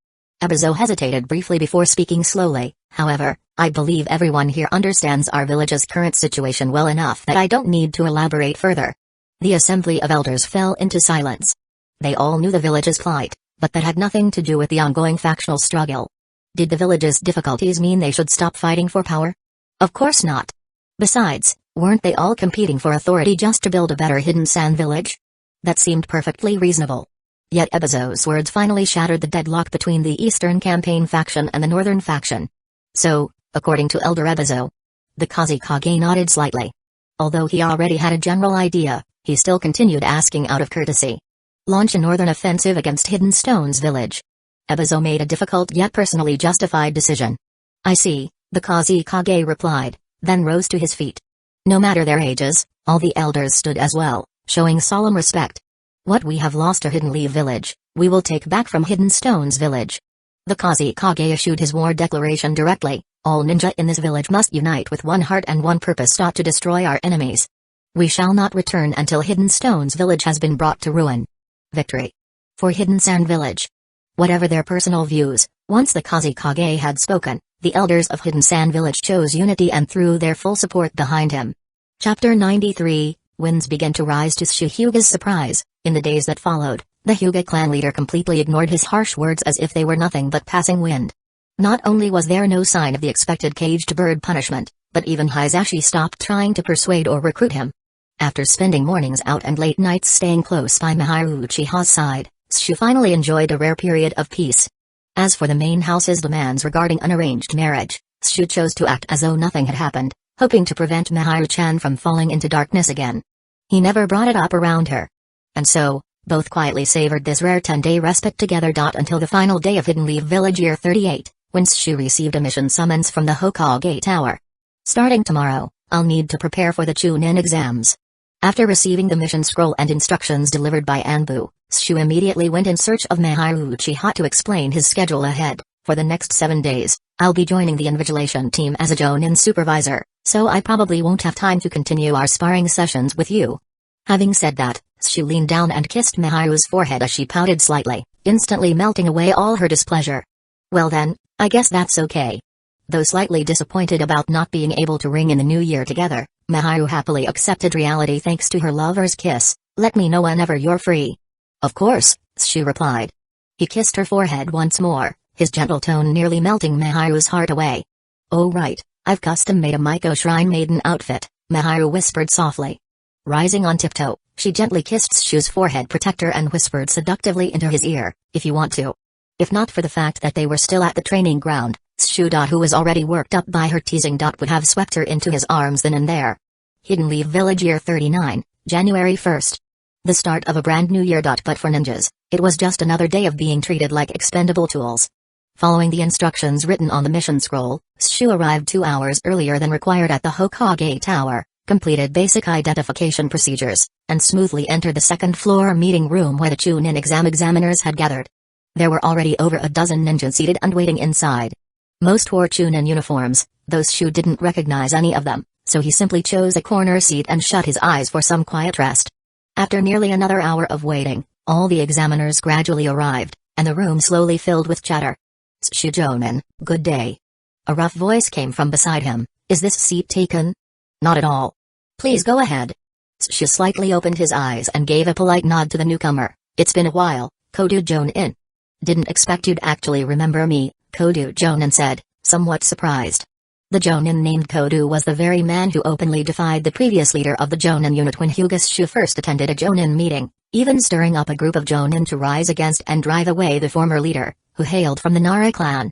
Ebizo hesitated briefly before speaking slowly. However, I believe everyone here understands our village's current situation well enough that I don't need to elaborate further. The assembly of elders fell into silence. They all knew the village's plight, but that had nothing to do with the ongoing factional struggle. Did the village's difficulties mean they should stop fighting for power? Of course not. Besides, weren't they all competing for authority just to build a better hidden sand village? That seemed perfectly reasonable. Yet Ebizo's words finally shattered the deadlock between the Eastern Campaign faction and the Northern faction. So, according to Elder Ebizo. The Kazekage nodded slightly. Although he already had a general idea, he still continued asking out of courtesy. Launch a northern offensive against Hidden Stone's village. Ebizo made a difficult yet personally justified decision. I see, the Kazekage replied, then rose to his feet. No matter their ages, all the elders stood as well, showing solemn respect. What we have lost to Hidden Leaf village, we will take back from Hidden Stone's village. The Kazekage issued his war declaration directly. All ninja in this village must unite with one heart and one purpose: to destroy our enemies. We shall not return until Hidden Stone's village has been brought to ruin. Victory. For Hidden Sand Village. Whatever their personal views, once the Kazekage had spoken, the elders of Hidden Sand Village chose unity and threw their full support behind him. Chapter 93, Winds began to rise to Hyuga's surprise. In the days that followed, the Hyuga clan leader completely ignored his harsh words as if they were nothing but passing wind. Not only was there no sign of the expected caged bird punishment, but even Hizashi stopped trying to persuade or recruit him. After spending mornings out and late nights staying close by Miharu Uchiha's side, Shu finally enjoyed a rare period of peace. As for the main house's demands regarding unarranged marriage, Shu chose to act as though nothing had happened, hoping to prevent Miharu-chan from falling into darkness again. He never brought it up around her. And so, both quietly savored this rare 10-day respite together. Until the final day of Hidden Leaf Village Year 38, when Shu received a mission summons from the Hokage Tower. Starting tomorrow, I'll need to prepare for the Chunin exams. After receiving the mission scroll and instructions delivered by Anbu, Shu immediately went in search of Miharu Uchiha to explain his schedule ahead. For the next 7 days, I'll be joining the invigilation team as a Jonin supervisor, so I probably won't have time to continue our sparring sessions with you. Having said that, Shu leaned down and kissed Miharu's forehead as she pouted slightly, instantly melting away all her displeasure. Well then, I guess that's okay. Though slightly disappointed about not being able to ring in the new year together, Miharu happily accepted reality thanks to her lover's kiss. Let me know whenever you're free. Of course, Shu replied. He kissed her forehead once more, his gentle tone nearly melting Miharu's heart away. Oh right, I've custom made a Maiko Shrine Maiden outfit, Miharu whispered softly. Rising on tiptoe, she gently kissed Shu's forehead protector and whispered seductively into his ear, if you want to. If not for the fact that they were still at the training ground, Shu, who was already worked up by her teasing, would have swept her into his arms then and there. Hidden Leaf Village Year 39, January 1st. The start of a brand new year. But for ninjas, it was just another day of being treated like expendable tools. Following the instructions written on the mission scroll, Shu arrived 2 hours earlier than required at the Hokage Tower, completed basic identification procedures, and smoothly entered the second-floor meeting room where the Chunin examiners had gathered. There were already over a dozen ninjas seated and waiting inside. Most wore Chunin uniforms, though Shu didn't recognize any of them, so he simply chose a corner seat and shut his eyes for some quiet rest. After nearly another hour of waiting, all the examiners gradually arrived, and the room slowly filled with chatter. Shu Jonin, good day. A rough voice came from beside him. Is this seat taken? Not at all. Please go ahead. Shu slightly opened his eyes and gave a polite nod to the newcomer. It's been a while, Kodu Jonin. Didn't expect you'd actually remember me, Kodu Jonin said, somewhat surprised. The Jonin named Kodu was the very man who openly defied the previous leader of the Jonin unit when Hyuga Shu first attended a Jonin meeting, even stirring up a group of Jonin to rise against and drive away the former leader, who hailed from the Nara clan.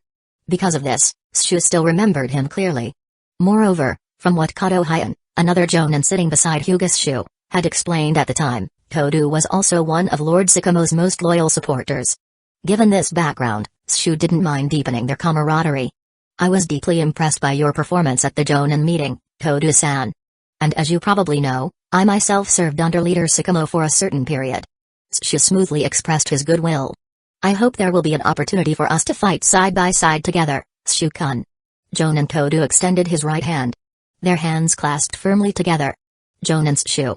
Because of this, Shu still remembered him clearly. Moreover, from what Kato Hyan, another Jonin sitting beside Hyuga Shu, had explained at the time, Kodu was also one of Lord Sakamo's most loyal supporters. Given this background, Shu didn't mind deepening their camaraderie. I was deeply impressed by your performance at the Jonin meeting, Kodu-san. And as you probably know, I myself served under Leader Sakamo for a certain period. Shu smoothly expressed his goodwill. I hope there will be an opportunity for us to fight side by side together, Shu-kun. Jonin Kodu extended his right hand. Their hands clasped firmly together. Jonin's Shu.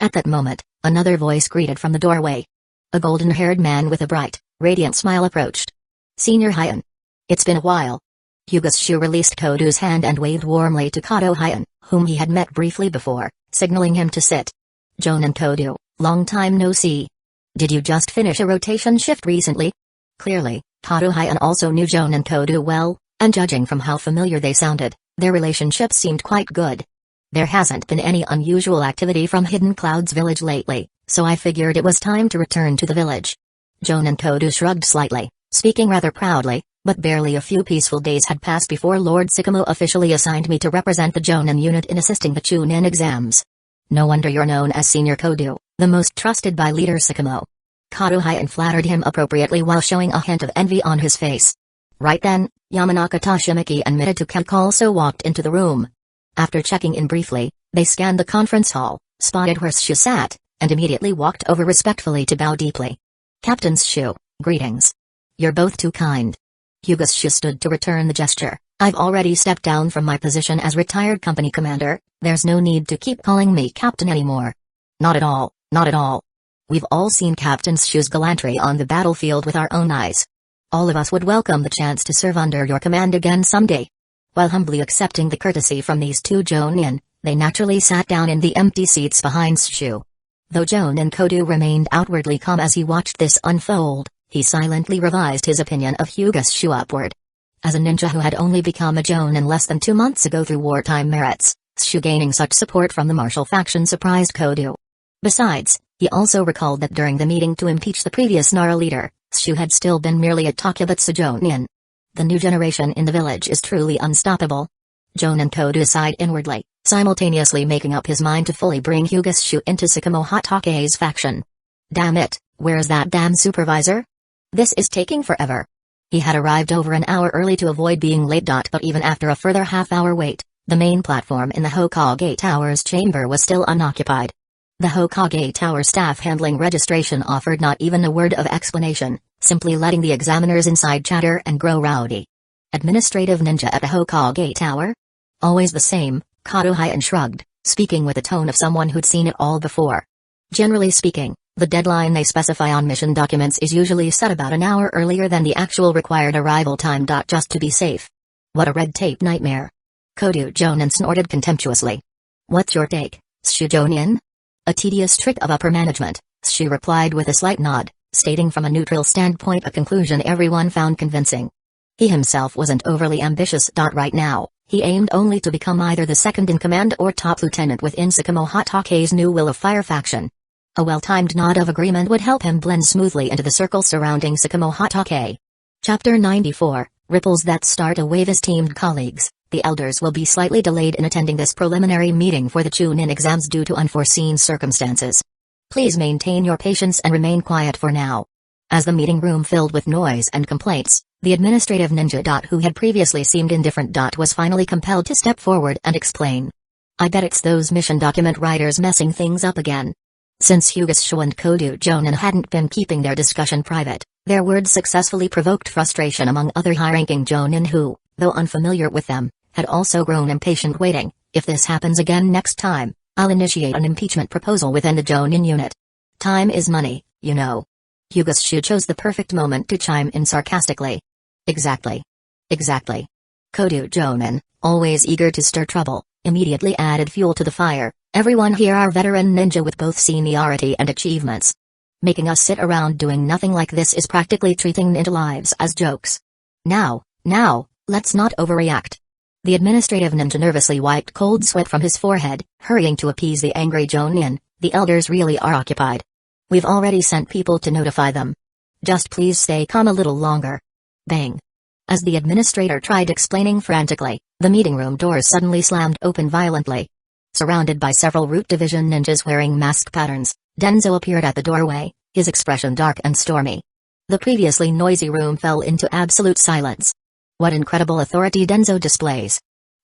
At that moment, another voice greeted from the doorway. A golden-haired man with a bright, radiant smile approached. Senior Hyun. It's been a while. Hyuga released Kodu's hand and waved warmly to Kato Hyun, whom he had met briefly before, signaling him to sit. Jonan Kodu, long time no see. Did you just finish a rotation shift recently? Clearly, Kato Hyun also knew Jonan Kodu well, and judging from how familiar they sounded, their relationship seemed quite good. There hasn't been any unusual activity from Hidden Cloud's village lately, so I figured it was time to return to the village. Jonan Kodu shrugged slightly, speaking rather proudly, but barely a few peaceful days had passed before Lord Sycamore officially assigned me to represent the Jonan unit in assisting the Chunin exams. No wonder you're known as Senior Kodu, the most trusted by leader Sycamore. Kato Hyun flattered him appropriately while showing a hint of envy on his face. Right then, Yamanaka Toshimiki and Mitsuki also walked into the room. After checking in briefly, they scanned the conference hall, spotted where Shu sat, and immediately walked over respectfully to bow deeply. Captain Shu, greetings. You're both too kind. Hyuga stood to return the gesture. I've already stepped down from my position as retired company commander, there's no need to keep calling me captain anymore. Not at all, not at all. We've all seen Captain Shu's gallantry on the battlefield with our own eyes. All of us would welcome the chance to serve under your command again someday. While humbly accepting the courtesy from these two Jonin, they naturally sat down in the empty seats behind Shu. Though Jonan Kodu remained outwardly calm as he watched this unfold, he silently revised his opinion of Hyuga Shu upward. As a ninja who had only become a Jonin less than 2 months ago through wartime merits, Shu gaining such support from the martial faction surprised Kodu. Besides, he also recalled that during the meeting to impeach the previous Nara leader, Shu had still been merely a Takubutsu Jonin. The new generation in the village is truly unstoppable. Jonan Kodu sighed inwardly, simultaneously making up his mind to fully bring Hyuga Shu into Sycamore Hatake's faction. Damn it, where's that damn supervisor? This is taking forever. He had arrived over an hour early to avoid being late. But even after a further half-hour wait, the main platform in the Hokage Tower's chamber was still unoccupied. The Hokage Tower staff handling registration offered not even a word of explanation, simply letting the examiners inside chatter and grow rowdy. Administrative ninja at the Hokage Tower? Always the same, Kato Hyun shrugged, speaking with the tone of someone who'd seen it all before. Generally speaking, the deadline they specify on mission documents is usually set about an hour earlier than the actual required arrival time. Just to be safe. What a red tape nightmare. Kodu Jonan snorted contemptuously. What's your take, Shu Jonin? A tedious trick of upper management, Shu replied with a slight nod, stating from a neutral standpoint a conclusion everyone found convincing. He himself wasn't overly ambitious. Right now, he aimed only to become either the second-in-command or top lieutenant within Sycamore Hatake's new Will of Fire faction. A well-timed nod of agreement would help him blend smoothly into the circle surrounding Sycamore Hatake. Chapter 94, Ripples That Start a Wave. Esteemed colleagues, the elders will be slightly delayed in attending this preliminary meeting for the Chunin exams due to unforeseen circumstances. Please maintain your patience and remain quiet for now. As the meeting room filled with noise and complaints, the administrative ninja. Who had previously seemed indifferent. Was finally compelled to step forward and explain. I bet it's those mission document writers messing things up again. Since Hyuga Shu and Kodu Jonan hadn't been keeping their discussion private, their words successfully provoked frustration among other high-ranking Jonin who, though unfamiliar with them, had also grown impatient waiting. If this happens again next time, I'll initiate an impeachment proposal within the Jonin unit. Time is money, you know. Hyuga Shu chose the perfect moment to chime in sarcastically. Exactly. Exactly. Kodu Jonan, always eager to stir trouble, immediately added fuel to the fire. Everyone here are veteran ninja with both seniority and achievements. Making us sit around doing nothing like this is practically treating ninja lives as jokes. Now, let's not overreact. The administrative ninja nervously wiped cold sweat from his forehead, hurrying to appease the angry Jonin. The elders really are occupied. We've already sent people to notify them. Just please stay calm a little longer. Bang. As the administrator tried explaining frantically, the meeting room doors suddenly slammed open violently. Surrounded by several Root Division ninjas wearing mask patterns, Denzo appeared at the doorway, his expression dark and stormy. The previously noisy room fell into absolute silence. What incredible authority Denzo displays.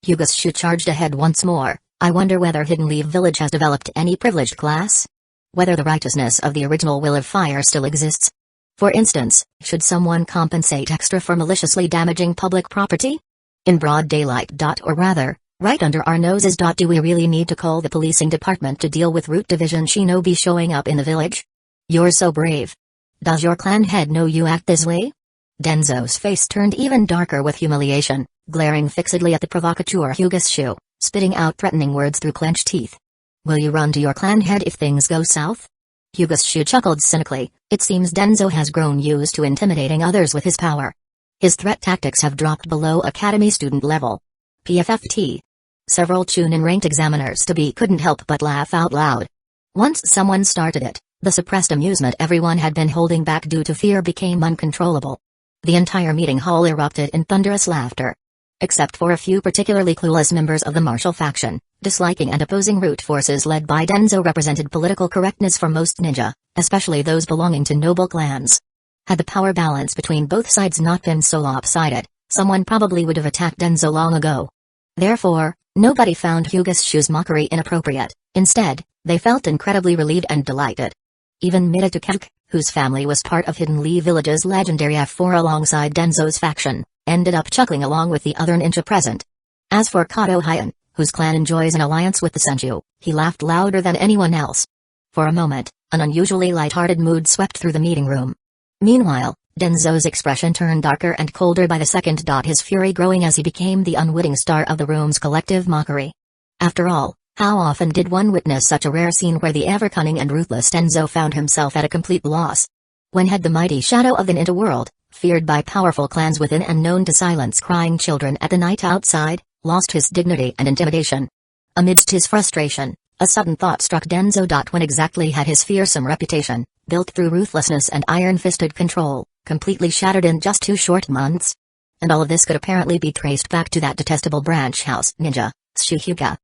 Hyuga Shu charged ahead once more. I wonder whether Hidden Leaf Village has developed any privileged class? Whether the righteousness of the original Will of Fire still exists? For instance, should someone compensate extra for maliciously damaging public property? In broad daylight. Or rather, right under our noses. Do we really need to call the policing department to deal with Root Division shinobi showing up in the village? You're so brave. Does your clan head know you act this way? Denzo's face turned even darker with humiliation, glaring fixedly at the provocateur Hyuga's shoe, spitting out threatening words through clenched teeth. Will you run to your clan head if things go south? Hyuga's shoe chuckled cynically. It seems Denzo has grown used to intimidating others with his power. His threat tactics have dropped below academy student level. PFFT. Several Chunin ranked examiners to be couldn't help but laugh out loud. Once someone started it, the suppressed amusement everyone had been holding back due to fear became uncontrollable. The entire meeting hall erupted in thunderous laughter. Except for a few particularly clueless members of the martial faction, disliking and opposing root forces led by Denzo represented political correctness for most ninja, especially those belonging to noble clans. Had the power balance between both sides not been so lopsided, someone probably would have attacked Denzo long ago. Therefore, nobody found Hyuga's shoe's mockery inappropriate. Instead, they felt incredibly relieved and delighted. Even Midatuke, whose family was part of Hidden Lee Village's legendary F4 alongside Denzo's faction, ended up chuckling along with the other ninja present. As for Kato Heian, whose clan enjoys an alliance with the Senju, he laughed louder than anyone else. For a moment, an unusually light-hearted mood swept through the meeting room. Meanwhile, Denzo's expression turned darker and colder by the second. His fury growing as he became the unwitting star of the room's collective mockery. After all, how often did one witness such a rare scene where the ever-cunning and ruthless Denzo found himself at a complete loss? When had the mighty shadow of the ninja world, feared by powerful clans within and known to silence crying children at the night outside, lost his dignity and intimidation? Amidst his frustration, a sudden thought struck Denzo. When exactly had his fearsome reputation, built through ruthlessness and iron-fisted control, completely shattered in just 2 short months? And all of this could apparently be traced back to that detestable branch house ninja, Hyuga.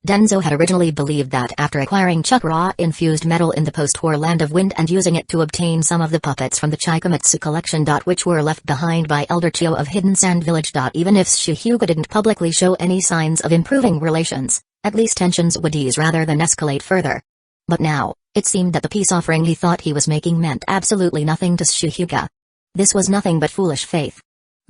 Denzo had originally believed that after acquiring chakra-infused metal in the post-war Land of Wind and using it to obtain some of the puppets from the Chikamatsu collection. Which were left behind by Elder Chio of Hidden Sand Village. Even if Hyuga didn't publicly show any signs of improving relations, at least tensions would ease rather than escalate further. But now, it seemed that the peace offering he thought he was making meant absolutely nothing to Hyuga. This was nothing but foolish faith.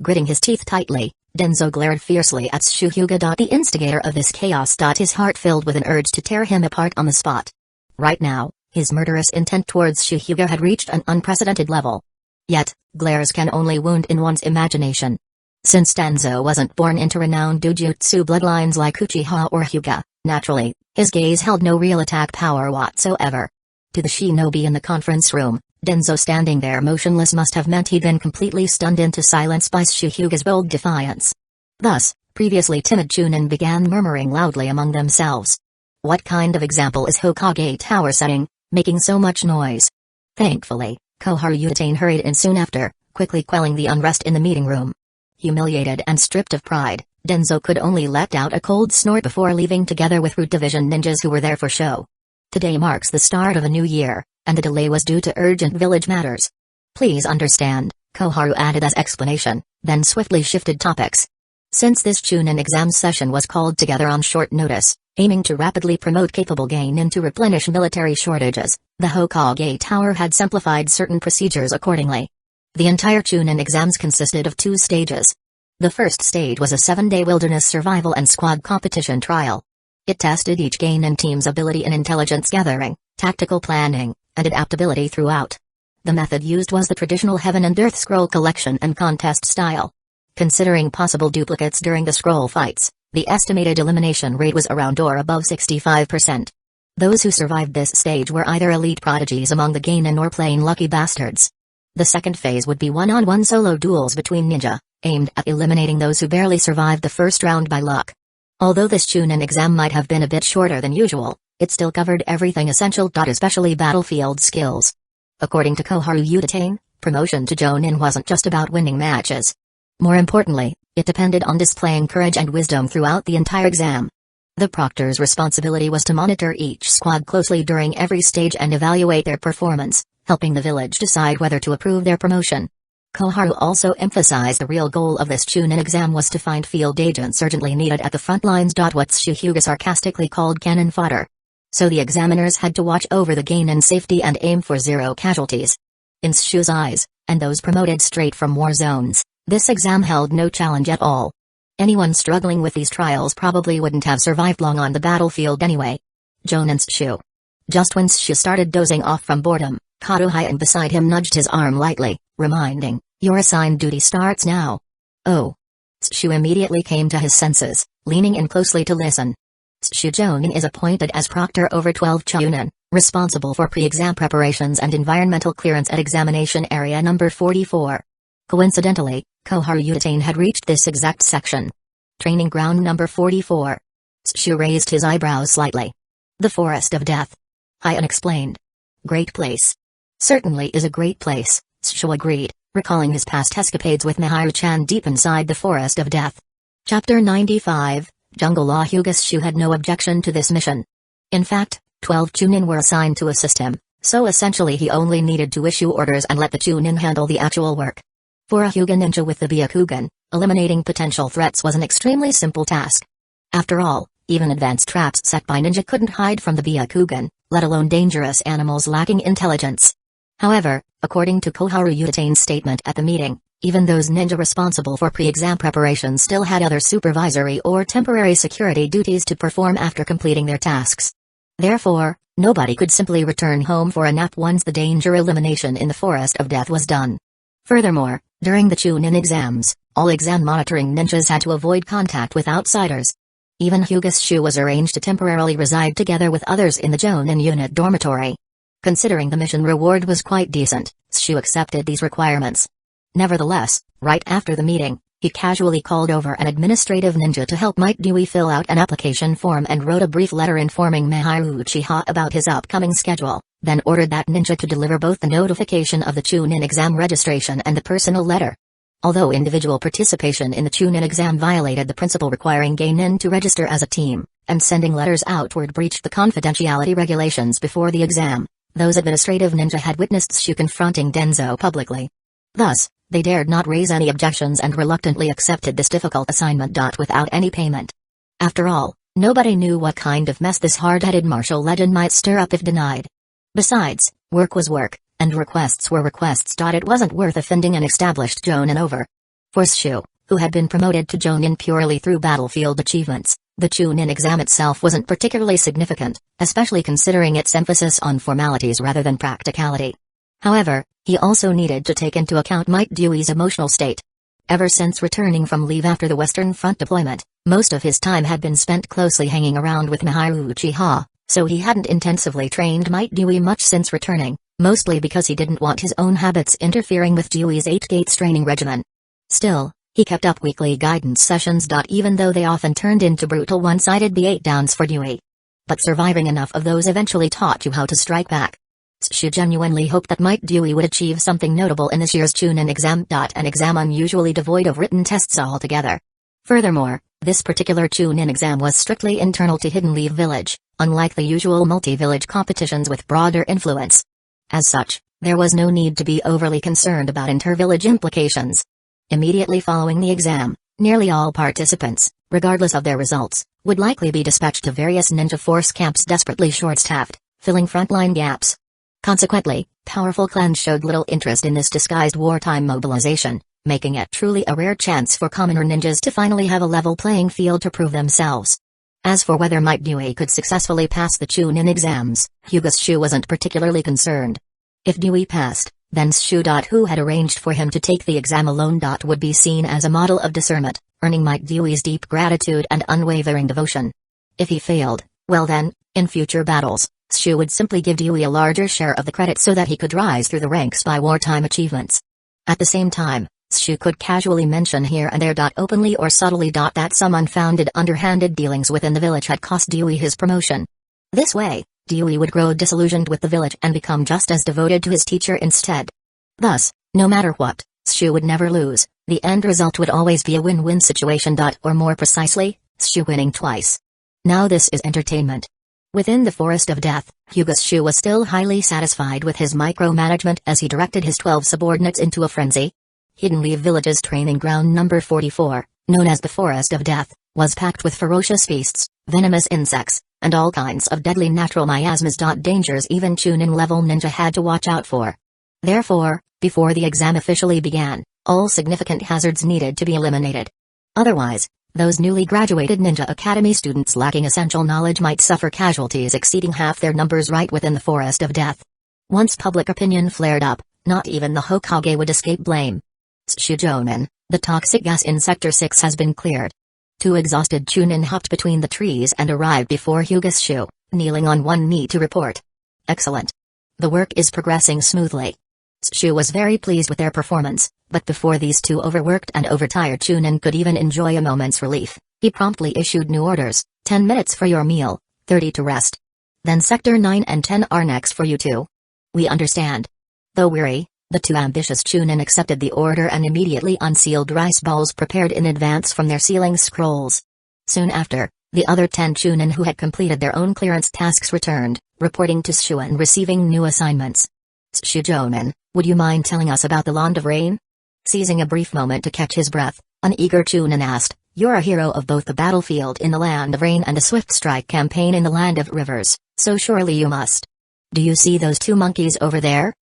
Gritting his teeth tightly, Denzo glared fiercely at Hyuga, the instigator of this chaos. His heart filled with an urge to tear him apart on the spot. Right now, his murderous intent towards Hyuga had reached an unprecedented level. Yet, glares can only wound in one's imagination. Since Denzo wasn't born into renowned Dojutsu bloodlines like Uchiha or Hyuga, naturally, his gaze held no real attack power whatsoever. To the shinobi in the conference room, Denzo standing there motionless must have meant he'd been completely stunned into silence by Hyuga's bold defiance. Thus, previously timid Chunin began murmuring loudly among themselves. What kind of example is Hokage Tower setting, making so much noise? Thankfully, Koharu Udatane hurried in soon after, quickly quelling the unrest in the meeting room. Humiliated and stripped of pride, Denzo could only let out a cold snort before leaving together with Root Division ninjas who were there for show. Today marks the start of a new year, and the delay was due to urgent village matters. Please understand, Koharu added as explanation, then swiftly shifted topics. Since this Chunin exam session was called together on short notice, aiming to rapidly promote capable gain and to replenish military shortages, the Hokage Tower had simplified certain procedures accordingly. The entire Chunin exams consisted of 2 stages. The first stage was a 7-day wilderness survival and squad competition trial. It tested each Genin team's ability in intelligence gathering, tactical planning, and adaptability throughout. The method used was the traditional Heaven and Earth scroll collection and contest style. Considering possible duplicates during the scroll fights, the estimated elimination rate was around or above 65%. Those who survived this stage were either elite prodigies among the Genin or plain lucky bastards. The second phase would be one-on-one solo duels between ninja, aimed at eliminating those who barely survived the first round by luck. Although this Chunin exam might have been a bit shorter than usual, it still covered everything essential, especially battlefield skills. According to Koharu Udatane, promotion to Jonin wasn't just about winning matches. More importantly, it depended on displaying courage and wisdom throughout the entire exam. The proctor's responsibility was to monitor each squad closely during every stage and evaluate their performance, helping the village decide whether to approve their promotion. Koharu also emphasized the real goal of this Chunin exam was to find field agents urgently needed at the front lines. What's Hyuga sarcastically called cannon fodder. So the examiners had to watch over the Genin safety and aim for 0 casualties. In Shu's eyes, and those promoted straight from war zones, this exam held no challenge at all. Anyone struggling with these trials probably wouldn't have survived long on the battlefield anyway. Jonin's Shu. Just when Shu started dozing off from boredom, Kato Heian beside him nudged his arm lightly, reminding Your assigned duty starts now. Oh. Shu immediately came to his senses, leaning in closely to listen. Shu Jonin is appointed as proctor over 12 Chunin, responsible for pre-exam preparations and environmental clearance at examination area number 44. Coincidentally, Koharu Yutain had reached this exact section. Training ground number 44. Shu raised his eyebrows slightly. The Forest of Death. Hyun explained. Great place. Certainly is a great place, Shu agreed, recalling his past escapades with Miharu-chan deep inside the Forest of Death. Chapter 95, Jungle Law. Hyuga Shu had no objection to this mission. In fact, 12 Chunin were assigned to assist him, so essentially he only needed to issue orders and let the Chunin handle the actual work. For a Hyuga ninja with the Byakugan, eliminating potential threats was an extremely simple task. After all, even advanced traps set by ninja couldn't hide from the Byakugan, let alone dangerous animals lacking intelligence. However, according to Koharu Yutain's statement at the meeting, even those ninja responsible for pre-exam preparation still had other supervisory or temporary security duties to perform after completing their tasks. Therefore, nobody could simply return home for a nap once the danger elimination in the Forest of Death was done. Furthermore, during the Chunin exams, all exam monitoring ninjas had to avoid contact with outsiders. Even Hyuga Shu was arranged to temporarily reside together with others in the Jonin unit dormitory. Considering the mission reward was quite decent, Shu accepted these requirements. Nevertheless, right after the meeting, he casually called over an administrative ninja to help Might Dewey fill out an application form and wrote a brief letter informing Miharu Uchiha about his upcoming schedule, then ordered that ninja to deliver both the notification of the Chunin exam registration and the personal letter. Although individual participation in the Chunin exam violated the principle requiring geinin to register as a team, and sending letters outward breached the confidentiality regulations before the exam, those administrative ninja had witnessed Shu confronting Denzo publicly. Thus, they dared not raise any objections and reluctantly accepted this difficult assignment. Without any payment. After all, nobody knew what kind of mess this hard-headed martial legend might stir up if denied. Besides, work was work, and requests were requests. It wasn't worth offending an established Jonin over. For Shu, who had been promoted to Jonin purely through battlefield achievements, the Chunin exam itself wasn't particularly significant, especially considering its emphasis on formalities rather than practicality. However, he also needed to take into account Might Dewey's emotional state. Ever since returning from leave after the Western Front deployment, most of his time had been spent closely hanging around with Miharu Uchiha, so he hadn't intensively trained Might Dewey much since returning, mostly because he didn't want his own habits interfering with Dewey's 8-gates training regimen. Still, he kept up weekly guidance sessions. Even though they often turned into brutal one-sided beatdowns for Dewey. But surviving enough of those eventually taught you how to strike back. Shu genuinely hoped that Might Dewey would achieve something notable in this year's Chunin exam. An exam unusually devoid of written tests altogether. Furthermore, this particular Chunin exam was strictly internal to Hidden Leaf Village, unlike the usual multi-village competitions with broader influence. As such, there was no need to be overly concerned about inter-village implications. Immediately following the exam, nearly all participants, regardless of their results, would likely be dispatched to various ninja force camps desperately short-staffed, filling frontline gaps. Consequently, powerful clans showed little interest in this disguised wartime mobilization, making it truly a rare chance for commoner ninjas to finally have a level playing field to prove themselves. As for whether Might Dewey could successfully pass the Chunin exams, Hyuga Shu wasn't particularly concerned. If Dewey passed, then Shu, who had arranged for him to take the exam alone, would be seen as a model of discernment, earning Might Dewey's deep gratitude and unwavering devotion. If he failed, well then, in future battles, Shu would simply give Dewey a larger share of the credit so that he could rise through the ranks by wartime achievements. At the same time, Shu could casually mention here and there, openly or subtly, that some unfounded underhanded dealings within the village had cost Dewey his promotion. This way, Dewey would grow disillusioned with the village and become just as devoted to his teacher instead. Thus, no matter what, Shu would never lose, the end result would always be a win-win situation. Or more precisely, Shu winning twice. Now this is entertainment. Within the Forest of Death, Hyuga Shu was still highly satisfied with his micromanagement as he directed his 12 subordinates into a frenzy. Hidden Leaf Village's training ground number 44, known as the Forest of Death, was packed with ferocious beasts, venomous insects, and all kinds of deadly natural miasmas. Dangers even Chunin-level ninja had to watch out for. Therefore, before the exam officially began, all significant hazards needed to be eliminated. Otherwise, those newly graduated Ninja Academy students lacking essential knowledge might suffer casualties exceeding half their numbers right within the Forest of Death. Once public opinion flared up, not even the Hokage would escape blame. Shujonen, the toxic gas in Sector 6 has been cleared. Two exhausted Chunin hopped between the trees and arrived before Hyuga, kneeling on one knee to report. Excellent. The work is progressing smoothly. Shu was very pleased with their performance, but before these two overworked and overtired Chunin could even enjoy a moment's relief, he promptly issued new orders: 10 minutes for your meal, 30 to rest. Then Sector 9 and 10 are next for you two. We understand. Though weary, the two ambitious Chunin accepted the order and immediately unsealed rice balls prepared in advance from their sealing scrolls. Soon after, the other 10 Chunin who had completed their own clearance tasks returned, reporting to Shu and receiving new assignments. Shujonen, would you mind telling us about the Land of Rain? Seizing a brief moment to catch his breath, an eager Chunin asked. You're a hero of both the battlefield in the Land of Rain and the Swift Strike campaign in the Land of Rivers, so surely you must. Do you see those two monkeys over there?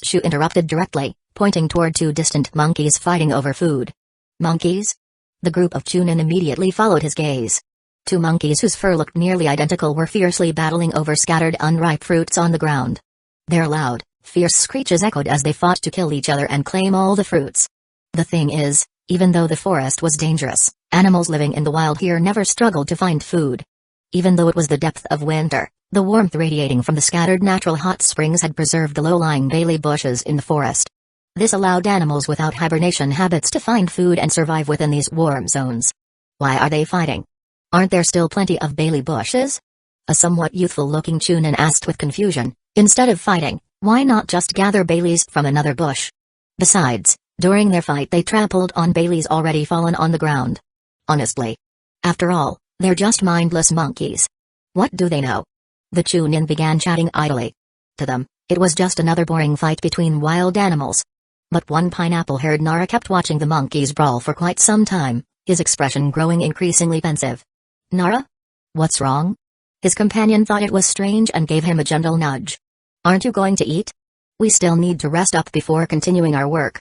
Shu interrupted directly, pointing toward two distant monkeys fighting over food. Monkeys? The group of Chunin immediately followed his gaze. Two monkeys whose fur looked nearly identical were fiercely battling over scattered unripe fruits on the ground. Their loud, fierce screeches echoed as they fought to kill each other and claim all the fruits. The thing is, even though the forest was dangerous, animals living in the wild here never struggled to find food. Even though it was the depth of winter, the warmth radiating from the scattered natural hot springs had preserved the low-lying bailey bushes in the forest. This allowed animals without hibernation habits to find food and survive within these warm zones. Why are they fighting? Aren't there still plenty of bailey bushes? A somewhat youthful-looking Chunin asked with confusion. Instead of fighting, why not just gather baileys from another bush? Besides, during their fight they trampled on baileys already fallen on the ground. Honestly. After all, they're just mindless monkeys. What do they know? The Chunin began chatting idly. To them, it was just another boring fight between wild animals. But one pineapple-haired Nara kept watching the monkeys brawl for quite some time, his expression growing increasingly pensive. Nara? What's wrong? His companion thought it was strange and gave him a gentle nudge. Aren't you going to eat? We still need to rest up before continuing our work.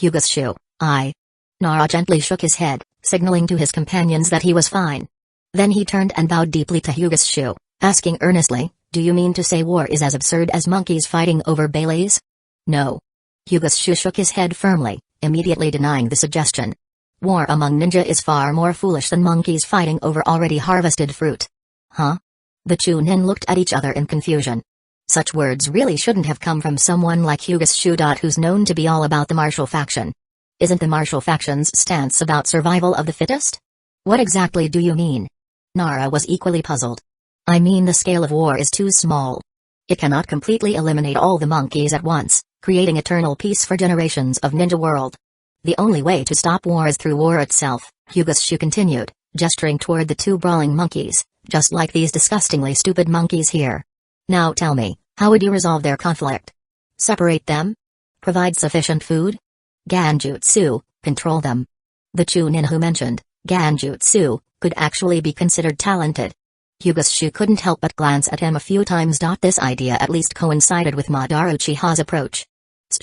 Hyuga, Nara gently shook his head, signaling to his companions that he was fine. Then he turned and bowed deeply to Hyuga, asking earnestly, do you mean to say war is as absurd as monkeys fighting over baileys? No. Hyuga shook his head firmly, immediately denying the suggestion. War among ninja is far more foolish than monkeys fighting over already harvested fruit. Huh? The Chunin looked at each other in confusion. Such words really shouldn't have come from someone like Hyuga, who's known to be all about the martial faction. Isn't the martial faction's stance about survival of the fittest? What exactly do you mean? Nara was equally puzzled. I mean the scale of war is too small. It cannot completely eliminate all the monkeys at once, creating eternal peace for generations of ninja world. The only way to stop war is through war itself, Hyuga continued, gesturing toward the two brawling monkeys, just like these disgustingly stupid monkeys here. Now tell me, how would you resolve their conflict? Separate them? Provide sufficient food? Ganjutsu, control them. The Chunin who mentioned Ganjutsu could actually be considered talented. Hyuga couldn't help but glance at him a few times. This idea at least coincided with Madara Uchiha's approach.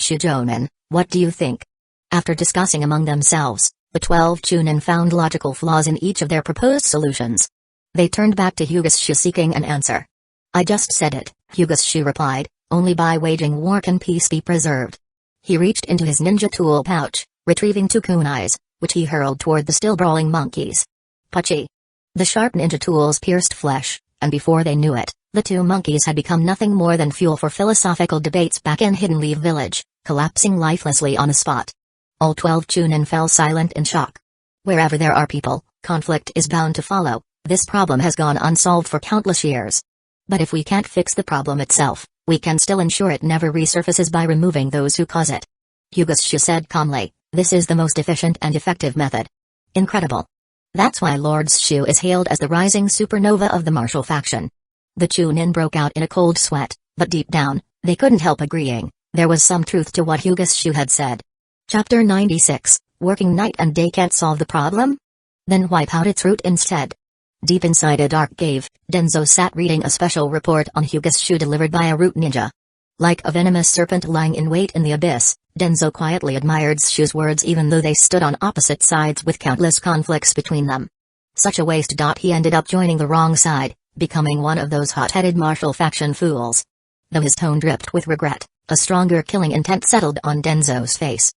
Shujonen, what do you think? After discussing among themselves, the 12 Chunin found logical flaws in each of their proposed solutions. They turned back to Hyuga seeking an answer. I just said it, Hyuga replied, only by waging war can peace be preserved. He reached into his ninja tool pouch, retrieving two kunais, which he hurled toward the still brawling monkeys. Puchy! The sharp ninja tools pierced flesh, and before they knew it, the two monkeys had become nothing more than fuel for philosophical debates back in Hidden Leaf Village, collapsing lifelessly on the spot. All 12 Chunin fell silent in shock. Wherever there are people, conflict is bound to follow. This problem has gone unsolved for countless years. But if we can't fix the problem itself, we can still ensure it never resurfaces by removing those who cause it. Hyuga said calmly, this is the most efficient and effective method. Incredible. That's why Lord Shu is hailed as the rising supernova of the martial faction. The Chunin broke out in a cold sweat, but deep down, they couldn't help agreeing. There was some truth to what Hyuga had said. Chapter 96, Working night and day can't solve the problem? Then wipe out its root instead. Deep inside a dark cave, Denzo sat reading a special report on Hyuga delivered by a root ninja. Like a venomous serpent lying in wait in the abyss, Denzo quietly admired Shu's words even though they stood on opposite sides with countless conflicts between them. Such a waste. He ended up joining the wrong side, becoming one of those hot-headed martial faction fools. Though his tone dripped with regret, a stronger killing intent settled on Denzo's face.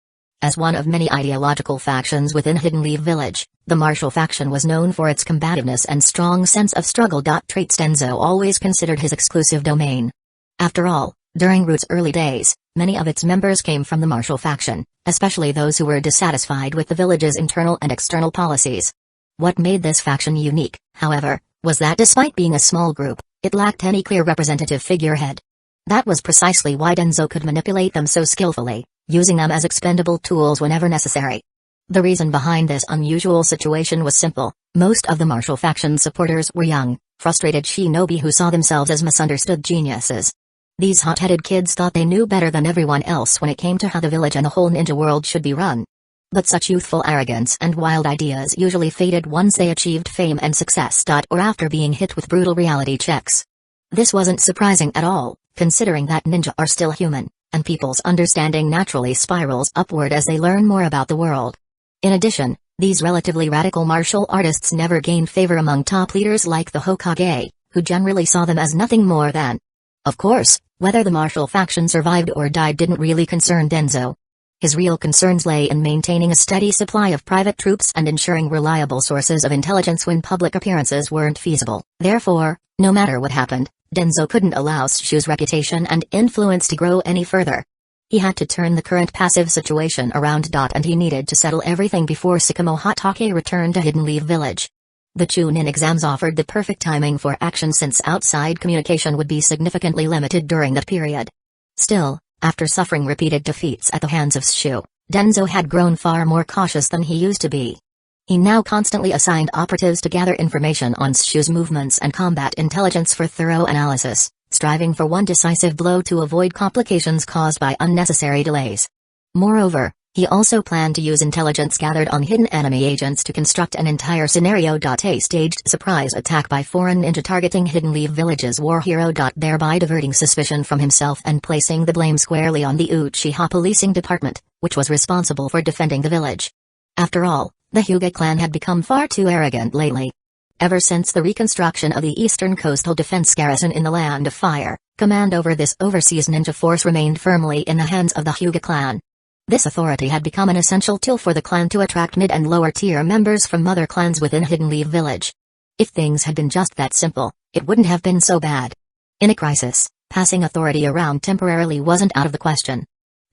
As one of many ideological factions within Hidden Leaf Village, the martial faction was known for its combativeness and strong sense of struggle. Traits Denzo always considered his exclusive domain. After all, during Root's early days, many of its members came from the martial faction, especially those who were dissatisfied with the village's internal and external policies. What made this faction unique, however, was that despite being a small group, it lacked any clear representative figurehead. That was precisely why Denzo could manipulate them so skillfully, using them as expendable tools whenever necessary. The reason behind this unusual situation was simple: most of the martial faction supporters were young, frustrated shinobi who saw themselves as misunderstood geniuses. These hot-headed kids thought they knew better than everyone else when it came to how the village and the whole ninja world should be run. But such youthful arrogance and wild ideas usually faded once they achieved fame and success. Or after being hit with brutal reality checks. This wasn't surprising at all, considering that ninja are still human, and people's understanding naturally spirals upward as they learn more about the world. In addition, these relatively radical martial artists never gained favor among top leaders like the Hokage, who generally saw them as nothing more than. Of course, whether the martial faction survived or died didn't really concern Denzo. His real concerns lay in maintaining a steady supply of private troops and ensuring reliable sources of intelligence when public appearances weren't feasible. Therefore, no matter what happened, Denzo couldn't allow Shu's reputation and influence to grow any further. He had to turn the current passive situation around. And he needed to settle everything before Sakamo Hatake returned to Hidden Leaf Village. The Chunin exams offered the perfect timing for action since outside communication would be significantly limited during that period. Still, after suffering repeated defeats at the hands of Shu, Denzo had grown far more cautious than he used to be. He now constantly assigned operatives to gather information on Shu's movements and combat intelligence for thorough analysis, striving for one decisive blow to avoid complications caused by unnecessary delays. Moreover, he also planned to use intelligence gathered on hidden enemy agents to construct an entire scenario. A staged surprise attack by foreign ninja targeting Hidden Leaf Village's war hero. Thereby diverting suspicion from himself and placing the blame squarely on the Uchiha Policing Department, which was responsible for defending the village. After all, the Hyuga clan had become far too arrogant lately. Ever since the reconstruction of the Eastern Coastal Defense Garrison in the Land of Fire, command over this overseas ninja force remained firmly in the hands of the Hyuga clan. This authority had become an essential tool for the clan to attract mid- and lower-tier members from other clans within Hidden Leaf Village. If things had been just that simple, it wouldn't have been so bad. In a crisis, passing authority around temporarily wasn't out of the question.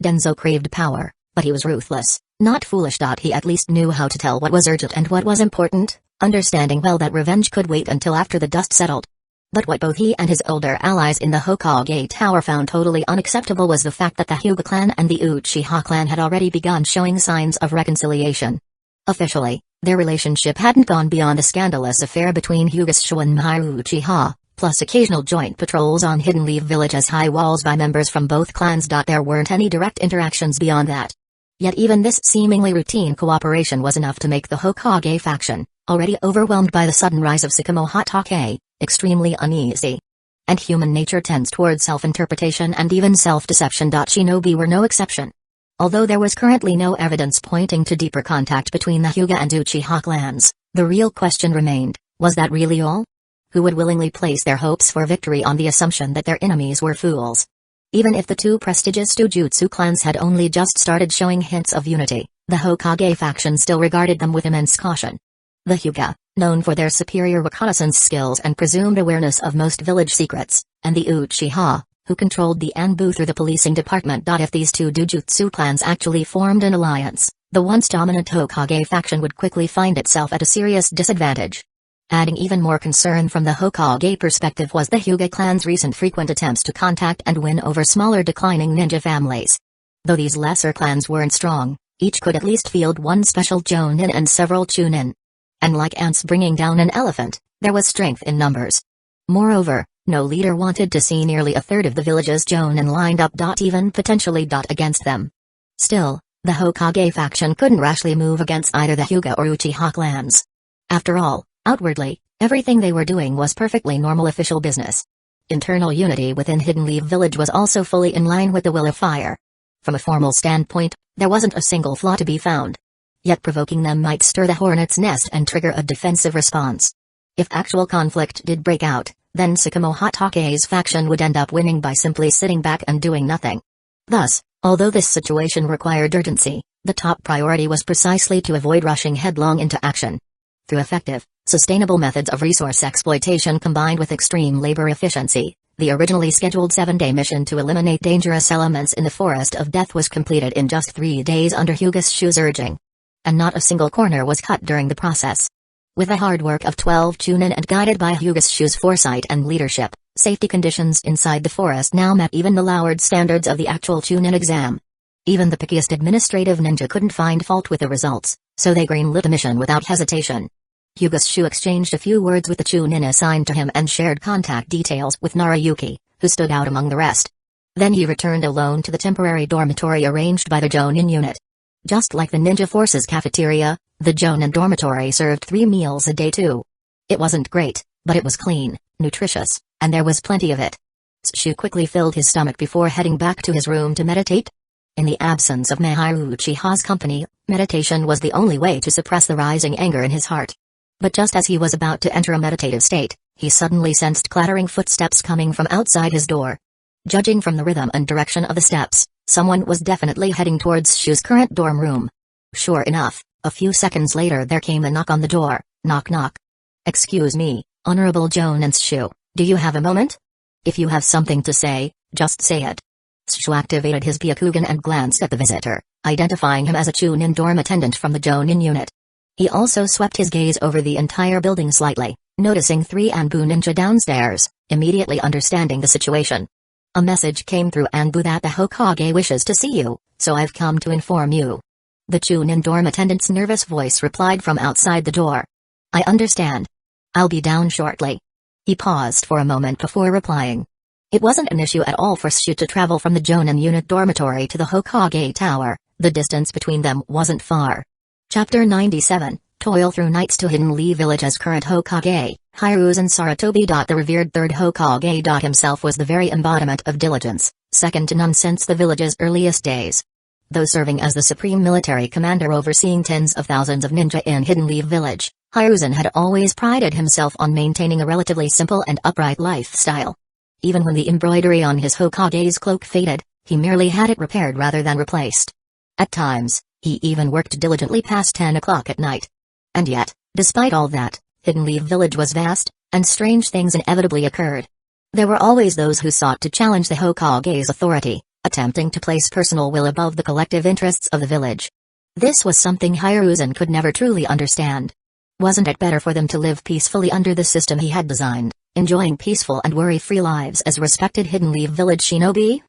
Denzo craved power, but he was ruthless, not foolish. He at least knew how to tell what was urgent and what was important, understanding well that revenge could wait until after the dust settled. But what both he and his older allies in the Hokage Tower found totally unacceptable was the fact that the Hyuga clan and the Uchiha clan had already begun showing signs of reconciliation. Officially, their relationship hadn't gone beyond a scandalous affair between Hyuga's Shu and Miru Uchiha, plus occasional joint patrols on Hidden Leaf Village as high walls by members from both clans. There weren't any direct interactions beyond that. Yet even this seemingly routine cooperation was enough to make the Hokage faction, already overwhelmed by the sudden rise of Sakamo Hatake, extremely uneasy. And human nature tends toward self-interpretation and even self-deception. Shinobi were no exception. Although there was currently no evidence pointing to deeper contact between the Hyuga and Uchiha clans, the real question remained, was that really all? Who would willingly place their hopes for victory on the assumption that their enemies were fools? Even if the two prestigious Jujutsu clans had only just started showing hints of unity, the Hokage faction still regarded them with immense caution. The Hyuga, known for their superior reconnaissance skills and presumed awareness of most village secrets, and the Uchiha, who controlled the Anbu through the policing department. If these two Jujutsu clans actually formed an alliance, the once dominant Hokage faction would quickly find itself at a serious disadvantage. Adding even more concern from the Hokage perspective was the Hyuga clan's recent frequent attempts to contact and win over smaller declining ninja families. Though these lesser clans weren't strong, each could at least field one special Jonin and several Chunin. And like ants bringing down an elephant, there was strength in numbers. Moreover, no leader wanted to see nearly a third of the village's Jonin lined up. Even potentially against them. Still, the Hokage faction couldn't rashly move against either the Hyuga or Uchiha clans. After all, outwardly, everything they were doing was perfectly normal official business. Internal unity within Hidden Leaf Village was also fully in line with the will of fire. From a formal standpoint, there wasn't a single flaw to be found. Yet provoking them might stir the hornet's nest and trigger a defensive response. If actual conflict did break out, then Sakamo Hatake's faction would end up winning by simply sitting back and doing nothing. Thus, although this situation required urgency, The top priority was precisely to avoid rushing headlong into action. Through effective, sustainable methods of resource exploitation combined with extreme labor efficiency, the originally scheduled 7-day mission to eliminate dangerous elements in the Forest of Death was completed in just 3 days under Hyuga's shoe's urging. And not a single corner was cut during the process. With the hard work of 12 chunin and guided by Hyuga's shoe's foresight and leadership, safety conditions inside the forest now met even the lowered standards of the actual chunin exam. Even the pickiest administrative ninja couldn't find fault with the results, so they greenlit the mission without hesitation. Hyuga's shoe exchanged a few words with the chunin assigned to him and shared contact details with Narayuki, who stood out among the rest. Then he returned alone to the temporary dormitory arranged by the Jonin unit. Just like the ninja force's cafeteria, the Jonin dormitory served 3 meals a day too. It wasn't great, but it was clean, nutritious, and there was plenty of it. Shu quickly filled his stomach before heading back to his room to meditate. In the absence of Miharu Uchiha's company, meditation was the only way to suppress the rising anger in his heart. But just as he was about to enter a meditative state, he suddenly sensed clattering footsteps coming from outside his door. Judging from the rhythm and direction of the steps, someone was definitely heading towards Shu's current dorm room. Sure enough, a few seconds later there came a knock on the door. Knock knock. Excuse me, Honorable Jonin Shu, do you have a moment? If you have something to say, just say it. Shu activated his Byakugan and glanced at the visitor, identifying him as a Chunin dorm attendant from the Jonin unit. He also swept his gaze over the entire building slightly, noticing 3 Anbu ninja downstairs, immediately understanding the situation. A message came through Anbu that the Hokage wishes to see you, so I've come to inform you. The Chunin dorm attendant's nervous voice replied from outside the door. I understand. I'll be down shortly. He paused for a moment before replying. It wasn't an issue at all for Shu to travel from the Jonin unit dormitory to the Hokage tower, the distance between them wasn't far. Chapter 97, Toil Through Nights to Hidden Lee Village. As current Hokage, Hiruzen Sarutobi. The revered third Hokage. Himself was the very embodiment of diligence, second to none since the village's earliest days. Though serving as the supreme military commander overseeing tens of thousands of ninja in Hidden Lee Village, Hiruzen had always prided himself on maintaining a relatively simple and upright lifestyle. Even when the embroidery on his Hokage's cloak faded, he merely had it repaired rather than replaced. At times, he even worked diligently past 10 o'clock at night. And yet, despite all that, Hidden Lee Village was vast, and strange things inevitably occurred. There were always those who sought to challenge the Hokage's authority, attempting to place personal will above the collective interests of the village. This was something Hiruzen could never truly understand. Wasn't it better for them to live peacefully under the system he had designed, enjoying peaceful and worry-free lives as respected Hidden Lee Village shinobi?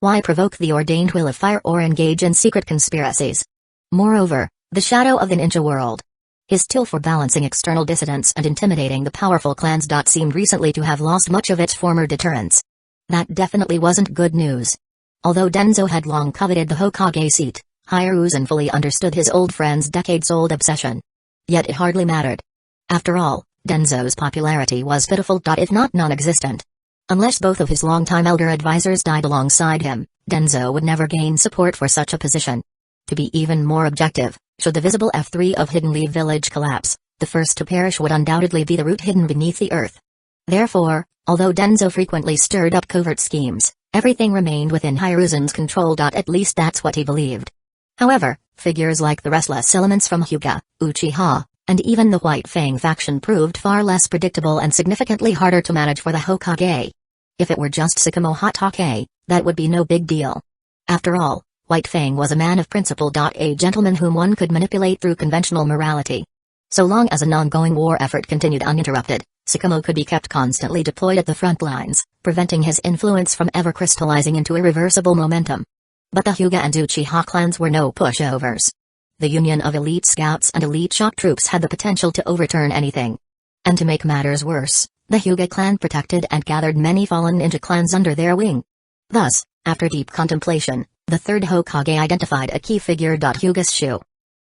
Why provoke the ordained will of fire or engage in secret conspiracies? Moreover, the shadow of the ninja world, his tool for balancing external dissidents and intimidating the powerful clans. Seemed recently to have lost much of its former deterrence. That definitely wasn't good news. Although Denzo had long coveted the Hokage seat, Hiruzen fully understood his old friend's decades-old obsession. Yet it hardly mattered. After all, Denzo's popularity was pitiful, if not non-existent. Unless both of his longtime elder advisors died alongside him, Denzo would never gain support for such a position. To be even more objective, should the visible F3 of Hidden Lee Village collapse, the first to perish would undoubtedly be the root hidden beneath the earth. Therefore, although Denzo frequently stirred up covert schemes, everything remained within Hiruzen's control. At least that's what he believed. However, figures like the restless elements from Hyuga, Uchiha, and even the White Fang faction proved far less predictable and significantly harder to manage for the Hokage. If it were just Sakamo Hatake, that would be no big deal. After all, White Fang was a man of principle. A gentleman whom one could manipulate through conventional morality. So long as an ongoing war effort continued uninterrupted, Sakamo could be kept constantly deployed at the front lines, preventing his influence from ever crystallizing into irreversible momentum. But the Hyuga and Uchiha clans were no pushovers. The union of elite scouts and elite shock troops had the potential to overturn anything. And to make matters worse, the Hyuga clan protected and gathered many fallen ninja clans under their wing. Thus, after deep contemplation, the third Hokage identified a key figure. Hyuga's Shu.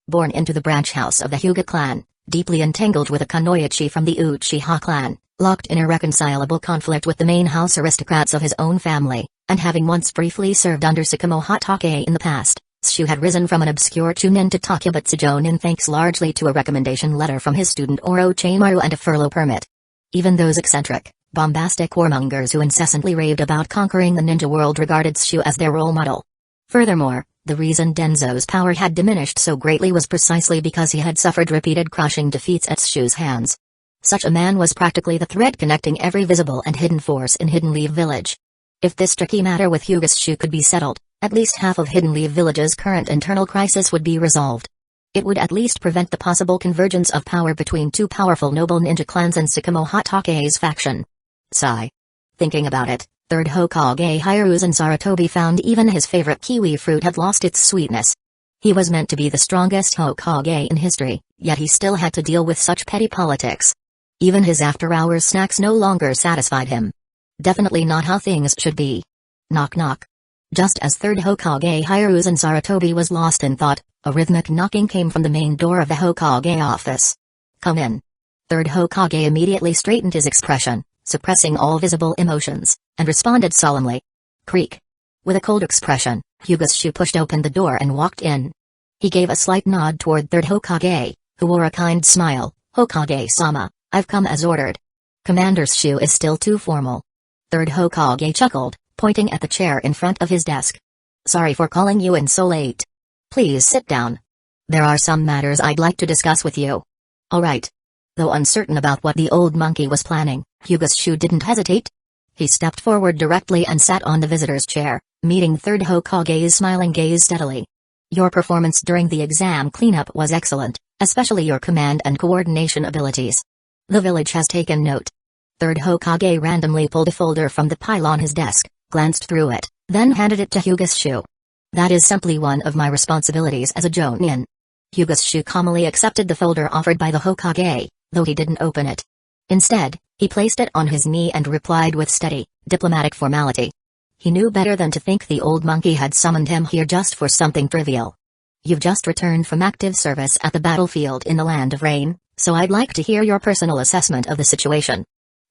Born into the branch house of the Hyuga clan, deeply entangled with a Kunoichi from the Uchiha clan, locked in irreconcilable conflict with the main house aristocrats of his own family, and having once briefly served under Sakamo Hatake in the past, Shu had risen from an obscure chunin to Takubatsu Jonin thanks largely to a recommendation letter from his student Orochimaru and a furlough permit. Even those eccentric, bombastic warmongers who incessantly raved about conquering the ninja world regarded Shu as their role model. Furthermore, The reason Denzo's power had diminished so greatly was precisely because he had suffered repeated crushing defeats at Shu's hands. Such a man was practically the thread connecting every visible and hidden force in Hidden Leaf Village. If this tricky matter with Hyuga's Shu could be settled, at least half of Hidden Leaf Village's current internal crisis would be resolved. It would at least prevent the possible convergence of power between two powerful noble ninja clans and Tsukumo Hatake's faction. Sigh. Thinking about it, third Hokage Hiruzen Sarutobi found even his favorite kiwi fruit had lost its sweetness. He was meant to be the strongest Hokage in history, yet he still had to deal with such petty politics. Even his after-hours snacks no longer satisfied him. Definitely not how things should be. Knock knock. Just as third Hokage Hiruzen Sarutobi was lost in thought, a rhythmic knocking came from the main door of the Hokage office. Come in. Third Hokage immediately straightened his expression, suppressing all visible emotions, and responded solemnly. Creak. With a cold expression, Hyuga's Shu pushed open the door and walked in. He gave a slight nod toward third Hokage, who wore a kind smile. Hokage-sama, I've come as ordered. Commander's Shu is still too formal. Third Hokage chuckled, pointing at the chair in front of his desk. Sorry for calling you in so late. Please sit down. There are some matters I'd like to discuss with you. All right. Though uncertain about what the old monkey was planning, Hyuga's Shu didn't hesitate. He stepped forward directly and sat on the visitor's chair, meeting third Hokage's smiling gaze steadily. Your performance during the exam cleanup was excellent, especially your command and coordination abilities. The village has taken note. Third Hokage randomly pulled a folder from the pile on his desk, glanced through it, then handed it to Hyuga's Shu. That is simply one of my responsibilities as a Jonin. Hyuga's Shu calmly accepted the folder offered by the Hokage, though he didn't open it. Instead, he placed it on his knee and replied with steady, diplomatic formality. He knew better than to think the old monkey had summoned him here just for something trivial. You've just returned from active service at the battlefield in the Land of Rain, so I'd like to hear your personal assessment of the situation.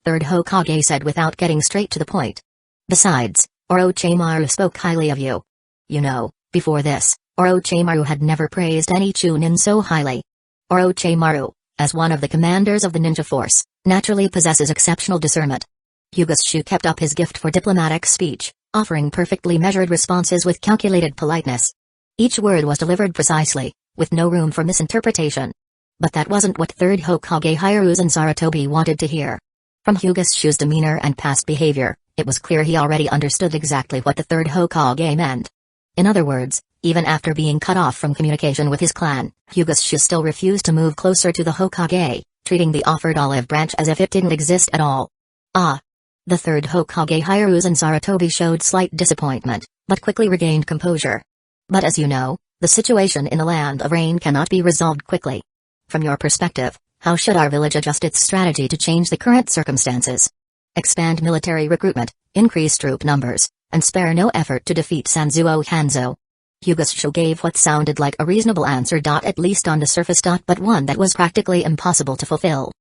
Third Hokage said without getting straight to the point. Besides, Orochimaru spoke highly of you. You know, before this, Orochimaru had never praised any Chunin so highly. Orochimaru, as one of the commanders of the ninja force, naturally possesses exceptional discernment. Hyuga's Shu kept up his gift for diplomatic speech, offering perfectly measured responses with calculated politeness. Each word was delivered precisely, with no room for misinterpretation. But that wasn't what third Hokage Hiruzen Sarutobi wanted to hear. From Hyuga's Shu's demeanor and past behavior, it was clear he already understood exactly what the third Hokage meant. In other words, even after being cut off from communication with his clan, Hyuga's Shu still refused to move closer to the Hokage, treating the offered olive branch as if it didn't exist at all. Ah! The third Hokage Hiruzen Sarutobi showed slight disappointment, but quickly regained composure. But as you know, the situation in the Land of Rain cannot be resolved quickly. From your perspective, how should our village adjust its strategy to change the current circumstances? Expand military recruitment, increase troop numbers, and spare no effort to defeat Sanzuo Hanzo. Hyuga's Shu gave what sounded like a reasonable answer. At least on the surface. But one that was practically impossible to fulfill.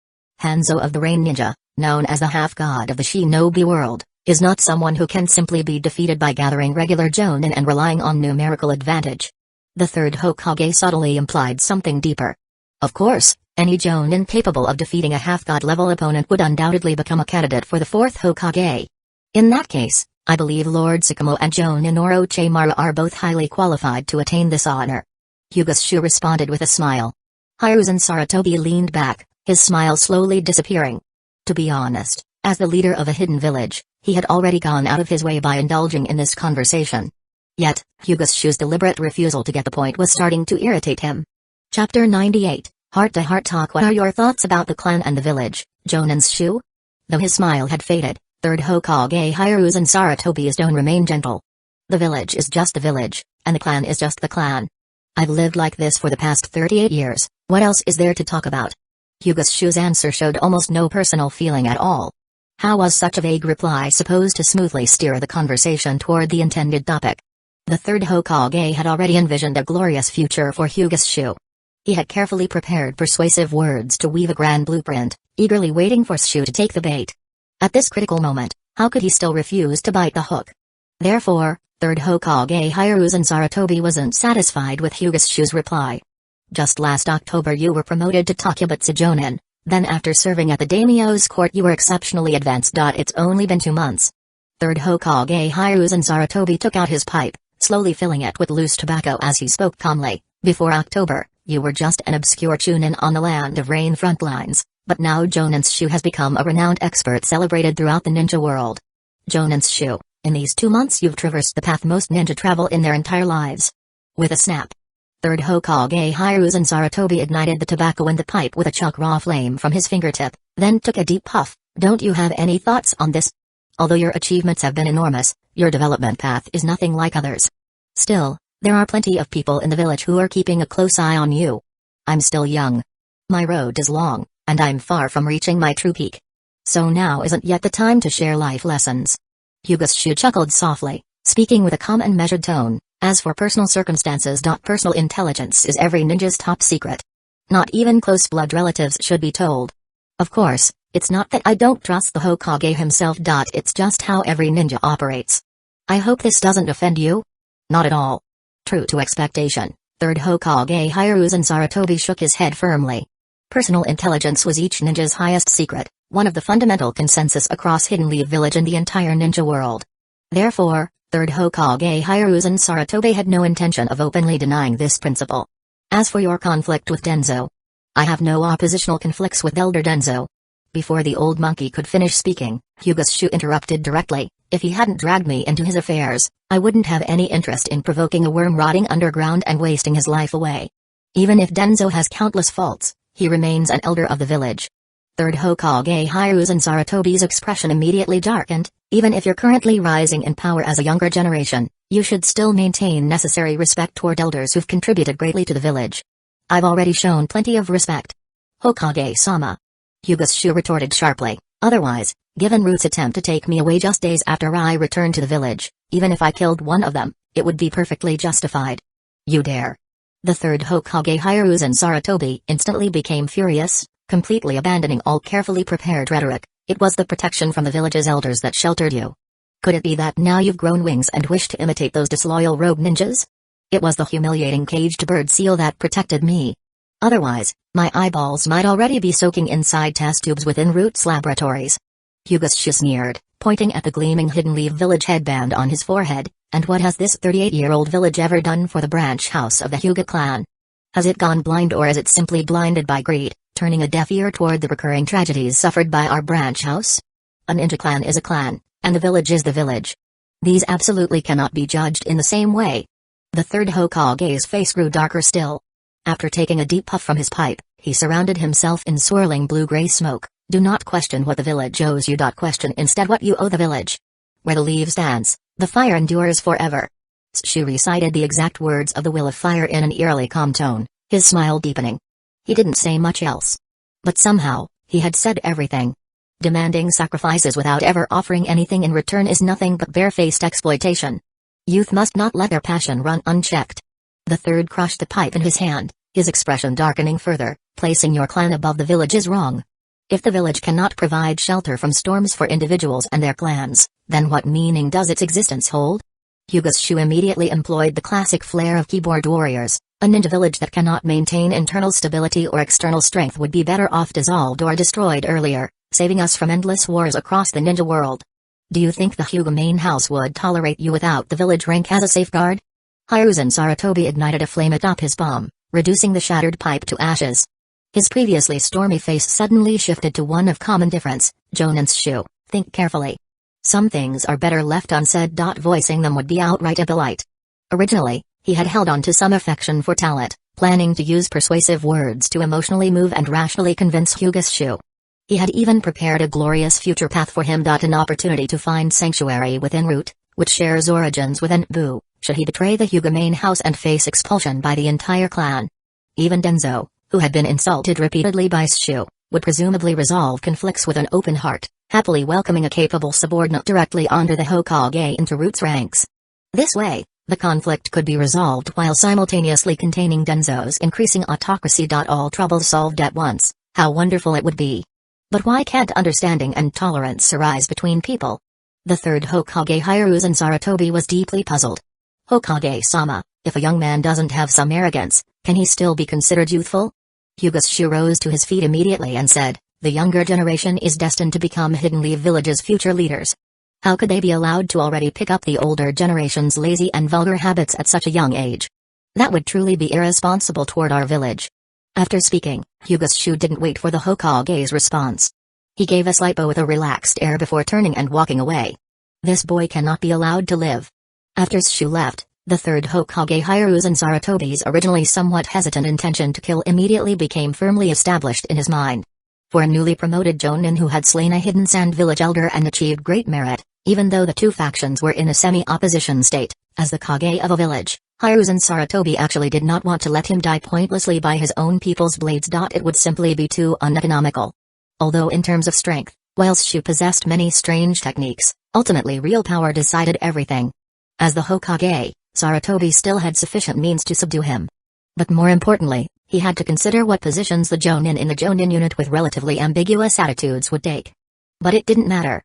Hanzo of the Rain Ninja, known as the half-god of the shinobi world, is not someone who can simply be defeated by gathering regular Jonin and relying on numerical advantage. The third Hokage subtly implied something deeper. Of course, any Jonin capable of defeating a half-god level opponent would undoubtedly become a candidate for the fourth Hokage. In that case, I believe Lord Tsukumo and Jonin Orochimaru are both highly qualified to attain this honor. Hyuga's Shu responded with a smile. Hiruzen Sarutobi leaned back, his smile slowly disappearing. To be honest, as the leader of a hidden village, he had already gone out of his way by indulging in this conversation. Yet, Hyuga's Shu's deliberate refusal to get the point was starting to irritate him. Chapter 98, Heart-to-Heart Talk. What are your thoughts about the clan and the village, Jonin's Shu? Though his smile had faded, third Hokage Hiruzen Sarutobi's tone remained gentle. The village is just the village, and the clan is just the clan. I've lived like this for the past 38 years, what else is there to talk about? Hyuga's Shu's answer showed almost no personal feeling at all. How was such a vague reply supposed to smoothly steer the conversation toward the intended topic? The third Hokage had already envisioned a glorious future for Hyuga's Shu. He had carefully prepared persuasive words to weave a grand blueprint, eagerly waiting for Shu to take the bait. At this critical moment, how could he still refuse to bite the hook? Therefore, third Hokage Hiruzen Sarutobi wasn't satisfied with Hyuga's Shu's reply. Just last October you were promoted to Takebutsu Jonin, then after serving at the daimyo's court you were exceptionally advanced. It's only been 2 months. Third Hokage Hiruzen Sarutobi took out his pipe, slowly filling it with loose tobacco as he spoke calmly. Before October, you were just an obscure chunin on the land of rain front lines, but now Jonanshu has become a renowned expert celebrated throughout the ninja world. Jonanshu, in these 2 months you've traversed the path most ninja travel in their entire lives. With a snap, Third Hokage Hiruzen Sarutobi ignited the tobacco in the pipe with a chuck raw flame from his fingertip, then took a deep puff. Don't you have any thoughts on this? Although your achievements have been enormous, your development path is nothing like others. Still, there are plenty of people in the village who are keeping a close eye on you. I'm still young. My road is long, and I'm far from reaching my true peak. So now isn't yet the time to share life lessons. Hyuga chuckled softly, speaking with a calm and measured tone. As for personal circumstances, personal intelligence is every ninja's top secret. Not even close blood relatives should be told. Of course, it's not that I don't trust the Hokage himself. It's just how every ninja operates. I hope this doesn't offend you? Not at all. True to expectation, Third Hokage Hiruzen Sarutobi shook his head firmly. Personal intelligence was each ninja's highest secret, one of the fundamental consensus across Hidden Leaf Village and the entire ninja world. Therefore, Third Hokage Hiruzen Sarutobi had no intention of openly denying this principle. As for your conflict with Denzo, I have no oppositional conflicts with Elder Denzo. Before the old monkey could finish speaking, Hyuga interrupted directly. If he hadn't dragged me into his affairs, I wouldn't have any interest in provoking a worm rotting underground and wasting his life away. Even if Denzo has countless faults, he remains an elder of the village. Third Hokage Hiruzen Sarutobi's expression immediately darkened. Even if you're currently rising in power as a younger generation, you should still maintain necessary respect toward elders who've contributed greatly to the village. I've already shown plenty of respect. Hokage-sama. Hyuga retorted sharply. Otherwise, given Root's attempt to take me away just days after I returned to the village, even if I killed one of them, it would be perfectly justified. You dare. The third Hokage Hiruzen Sarutobi instantly became furious, completely abandoning all carefully prepared rhetoric. It was the protection from the village's elders that sheltered you. Could it be that now you've grown wings and wish to imitate those disloyal rogue ninjas? It was the humiliating caged bird seal that protected me. Otherwise, my eyeballs might already be soaking inside test tubes within Root's laboratories. Hyuga sneered, pointing at the gleaming Hidden Leaf Village headband on his forehead. And what has this 38-year-old village ever done for the branch house of the Hyuga clan? Has it gone blind, or is it simply blinded by greed, turning a deaf ear toward the recurring tragedies suffered by our branch house? A ninja clan is a clan, and the village is the village. These absolutely cannot be judged in the same way. The third Hokage's face grew darker still. After taking a deep puff from his pipe, he surrounded himself in swirling blue-gray smoke. Do not question what the village owes you. Question instead what you owe the village. Where the leaves dance, the fire endures forever. Shu recited the exact words of the Will of Fire in an eerily calm tone, his smile deepening. He didn't say much else. But somehow, he had said everything. Demanding sacrifices without ever offering anything in return is nothing but barefaced exploitation. Youth must not let their passion run unchecked. The third crushed the pipe in his hand, his expression darkening further. Placing your clan above the village is wrong. If the village cannot provide shelter from storms for individuals and their clans, then what meaning does its existence hold? Hyuga immediately employed the classic flair of keyboard warriors. A ninja village that cannot maintain internal stability or external strength would be better off dissolved or destroyed earlier, saving us from endless wars across the ninja world. Do you think the Hyuga main house would tolerate you without the village rank as a safeguard? Hiruzen Sarutobi ignited a flame atop his palm, reducing the shattered pipe to ashes. His previously stormy face suddenly shifted to one of calm indifference. Jonanshu, think carefully. Some things are better left unsaid. Voicing them would be outright a delight. Originally, he had held on to some affection for talent, planning to use persuasive words to emotionally move and rationally convince Hyuga. He had even prepared a glorious future path for him. An opportunity to find sanctuary within Root, which shares origins with Enbu, should he betray the Hyuga main house and face expulsion by the entire clan. Even Denzo, who had been insulted repeatedly by Shu, would presumably resolve conflicts with an open heart, happily welcoming a capable subordinate directly under the Hokage into Root's ranks. This way, the conflict could be resolved while simultaneously containing Denzo's increasing autocracy. All troubles solved at once, how wonderful it would be. But why can't understanding and tolerance arise between people? The third Hokage Hiruzen Sarutobi was deeply puzzled. Hokage-sama, if a young man doesn't have some arrogance, can he still be considered youthful? Hyuga rose to his feet immediately and said, the younger generation is destined to become Hidden Leaf Village's future leaders. How could they be allowed to already pick up the older generation's lazy and vulgar habits at such a young age? That would truly be irresponsible toward our village. After speaking, Hyuga's Shu didn't wait for the Hokage's response. He gave a slight bow with a relaxed air before turning and walking away. This boy cannot be allowed to live. After Shu left, the third Hokage Hyruzen Sarutobi's originally somewhat hesitant intention to kill immediately became firmly established in his mind. For a newly promoted Jonin who had slain a hidden sand village elder and achieved great merit, even though the two factions were in a semi-opposition state, as the Kage of a village, Hyruzen Sarutobi actually did not want to let him die pointlessly by his own people's blades. It would simply be too uneconomical. Although in terms of strength, whilst Shu possessed many strange techniques, ultimately real power decided everything. As the Hokage, Sarutobi still had sufficient means to subdue him. But more importantly, he had to consider what positions the Jonin in the Jonin unit with relatively ambiguous attitudes would take. But it didn't matter.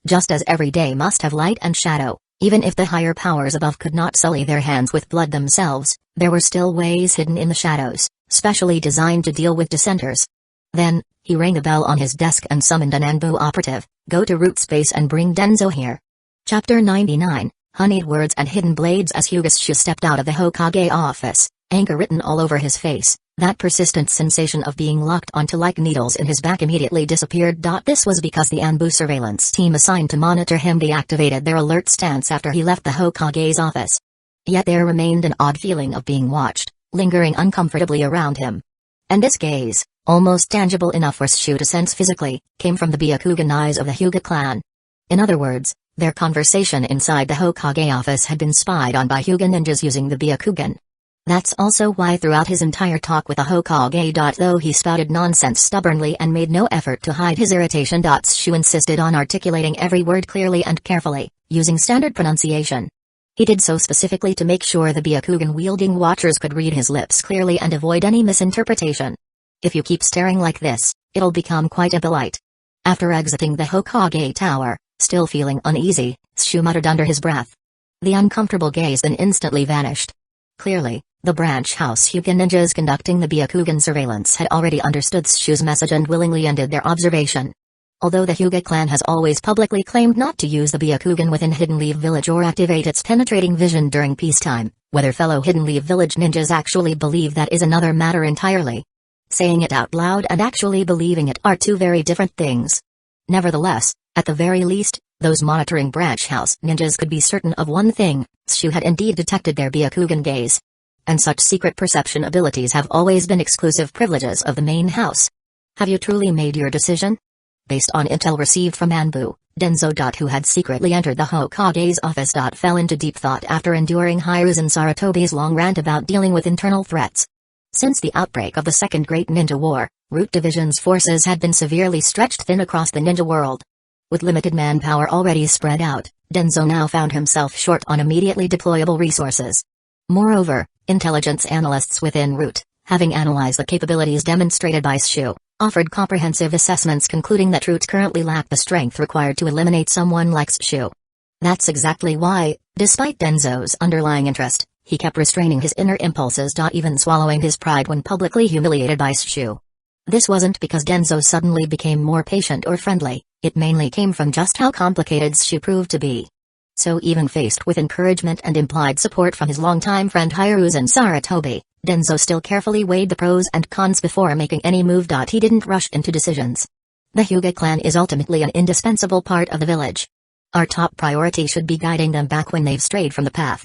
Just as every day must have light and shadow, even if the higher powers above could not sully their hands with blood themselves, there were still ways hidden in the shadows, specially designed to deal with dissenters. Then, he rang a bell on his desk and summoned an Anbu operative. Go to root space and bring Denzo here. Chapter 99, Honeyed Words and Hidden Blades. As Hyuga Shu stepped out of the Hokage office, anger written all over his face, that persistent sensation of being locked onto like needles in his back immediately disappeared. This was because the Anbu surveillance team assigned to monitor him deactivated their alert stance after he left the Hokage's office. Yet there remained an odd feeling of being watched, lingering uncomfortably around him. And this gaze, almost tangible enough for Shu to sense physically, came from the Byakugan eyes of the Hyuga clan. In other words, their conversation inside the Hokage office had been spied on by Hyuga ninjas using the Byakugan. That's also why throughout his entire talk with the Hokage, though he spouted nonsense stubbornly and made no effort to hide his irritation, Shu insisted on articulating every word clearly and carefully, using standard pronunciation. He did so specifically to make sure the Byakugan-wielding watchers could read his lips clearly and avoid any misinterpretation. If you keep staring like this, it'll become quite a delight. After exiting the Hokage tower, still feeling uneasy, Shu muttered under his breath. The uncomfortable gaze then instantly vanished. Clearly, the branch house Hyuga ninjas conducting the Byakugan surveillance had already understood Shu's message and willingly ended their observation. Although the Hyuga clan has always publicly claimed not to use the Byakugan within Hidden Leaf Village or activate its penetrating vision during peacetime, whether fellow Hidden Leaf Village ninjas actually believe that is another matter entirely. Saying it out loud and actually believing it are two very different things. Nevertheless, at the very least, those monitoring branch house ninjas could be certain of one thing: Shu had indeed detected their Byakugan gaze. And such secret perception abilities have always been exclusive privileges of the main house. Have you truly made your decision? Based on intel received from Anbu, Denzo. Who had secretly entered the Hokage's office. Fell into deep thought after enduring Hyruzen Sarutobi's long rant about dealing with internal threats. Since the outbreak of the Second Great Ninja War, Root Division's forces had been severely stretched thin across the ninja world. With limited manpower already spread out, Denzo now found himself short on immediately deployable resources. Moreover, intelligence analysts within Root, having analyzed the capabilities demonstrated by Shu, offered comprehensive assessments concluding that Root currently lacked the strength required to eliminate someone like Shu. That's exactly why, despite Denzo's underlying interest, he kept restraining his inner impulses. Even swallowing his pride when publicly humiliated by Shu. This wasn't because Denzo suddenly became more patient or friendly, it mainly came from just how complicated Shu proved to be. So even faced with encouragement and implied support from his longtime friend Hyruzen Sarutobi, Denzo still carefully weighed the pros and cons before making any move. He didn't rush into decisions. The Hyuga clan is ultimately an indispensable part of the village. Our top priority should be guiding them back when they've strayed from the path.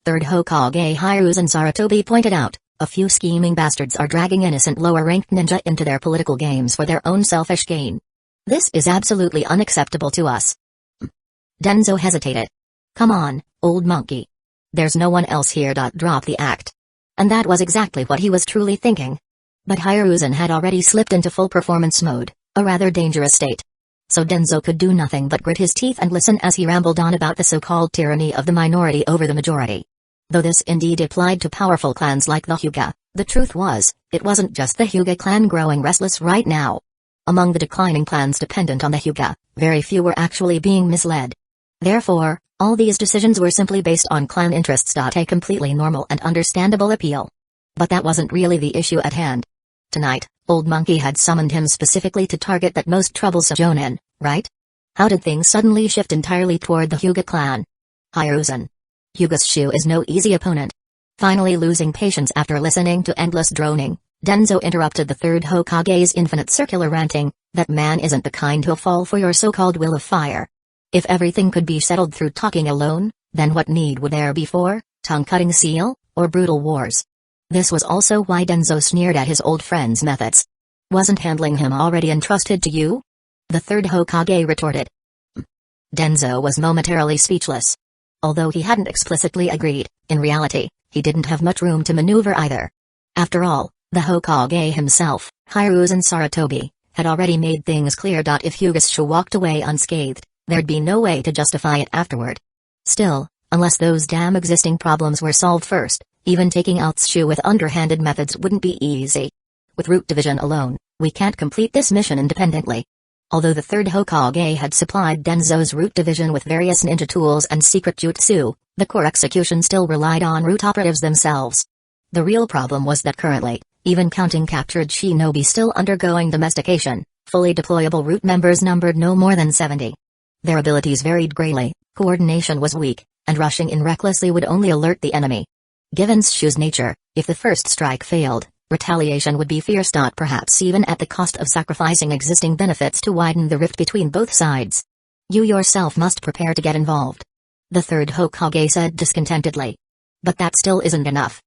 Third Hokage Hyruzen Sarutobi pointed out, a few scheming bastards are dragging innocent lower-ranked ninja into their political games for their own selfish gain. This is absolutely unacceptable to us. Denzo hesitated. Come on, old monkey. There's no one else here. Drop the act. And that was exactly what he was truly thinking. But Hyruzen had already slipped into full performance mode, a rather dangerous state. So Denzo could do nothing but grit his teeth and listen as he rambled on about the so-called tyranny of the minority over the majority. Though this indeed applied to powerful clans like the Hyuga, the truth was, it wasn't just the Hyuga clan growing restless right now. Among the declining clans dependent on the Hyuga, very few were actually being misled. Therefore, all these decisions were simply based on clan interests. A completely normal and understandable appeal. But that wasn't really the issue at hand. Tonight, Old Monkey had summoned him specifically to target that most troublesome Jonin, right? How did things suddenly shift entirely toward the Hyuga clan? Hiruzen. Hyuga's Shu is no easy opponent. Finally losing patience after listening to endless droning, Denzo interrupted the third Hokage's infinite circular ranting. That man isn't the kind who'll fall for your so-called will of fire. If everything could be settled through talking alone, then what need would there be for tongue-cutting seal, or brutal wars? This was also why Denzo sneered at his old friend's methods. Wasn't handling him already entrusted to you? The third Hokage retorted. Denzo was momentarily speechless. Although he hadn't explicitly agreed, in reality, he didn't have much room to maneuver either. After all, the Hokage himself, Hiruzen Sarutobi, had already made things clear. If Hyuga's Shu walked away unscathed, there'd be no way to justify it afterward. Still, unless those damn existing problems were solved first, even taking out Shu with underhanded methods wouldn't be easy. With root division alone, we can't complete this mission independently. Although the third Hokage had supplied Denzo's root division with various ninja tools and secret jutsu, the core execution still relied on root operatives themselves. The real problem was that currently, even counting captured shinobi still undergoing domestication, fully deployable root members numbered no more than 70. Their abilities varied greatly, coordination was weak, and rushing in recklessly would only alert the enemy. Given Shu's nature, if the first strike failed, retaliation would be fierce. Perhaps even at the cost of sacrificing existing benefits to widen the rift between both sides. You yourself must prepare to get involved. The third Hokage said discontentedly. But that still isn't enough.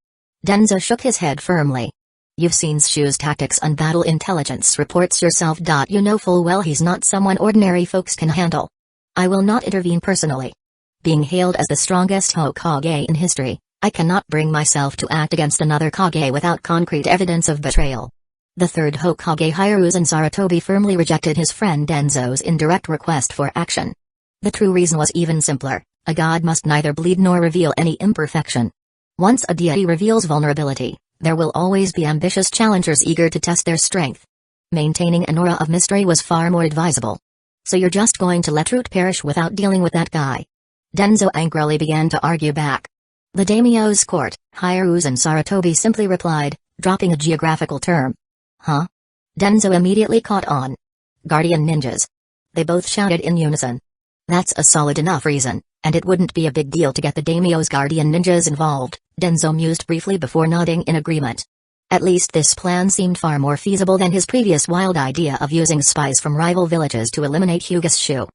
Denzo shook his head firmly. You've seen Shu's tactics and battle intelligence reports yourself. You know full well he's not someone ordinary folks can handle. I will not intervene personally. Being hailed as the strongest Hokage in history, I cannot bring myself to act against another Kage without concrete evidence of betrayal. The third Hokage Hiruzen Sarutobi firmly rejected his friend Denzo's indirect request for action. The true reason was even simpler: a god must neither bleed nor reveal any imperfection. Once a deity reveals vulnerability, there will always be ambitious challengers eager to test their strength. Maintaining an aura of mystery was far more advisable. So you're just going to let Root perish without dealing with that guy? Denzo angrily began to argue back. The daimyo's court, Hiruzen Sarutobi simply replied, dropping a geographical term. Huh? Denzo immediately caught on. Guardian ninjas. They both shouted in unison. That's a solid enough reason, and it wouldn't be a big deal to get the daimyo's guardian ninjas involved, Denzo mused briefly before nodding in agreement. At least this plan seemed far more feasible than his previous wild idea of using spies from rival villages to eliminate Hyuga's Shu.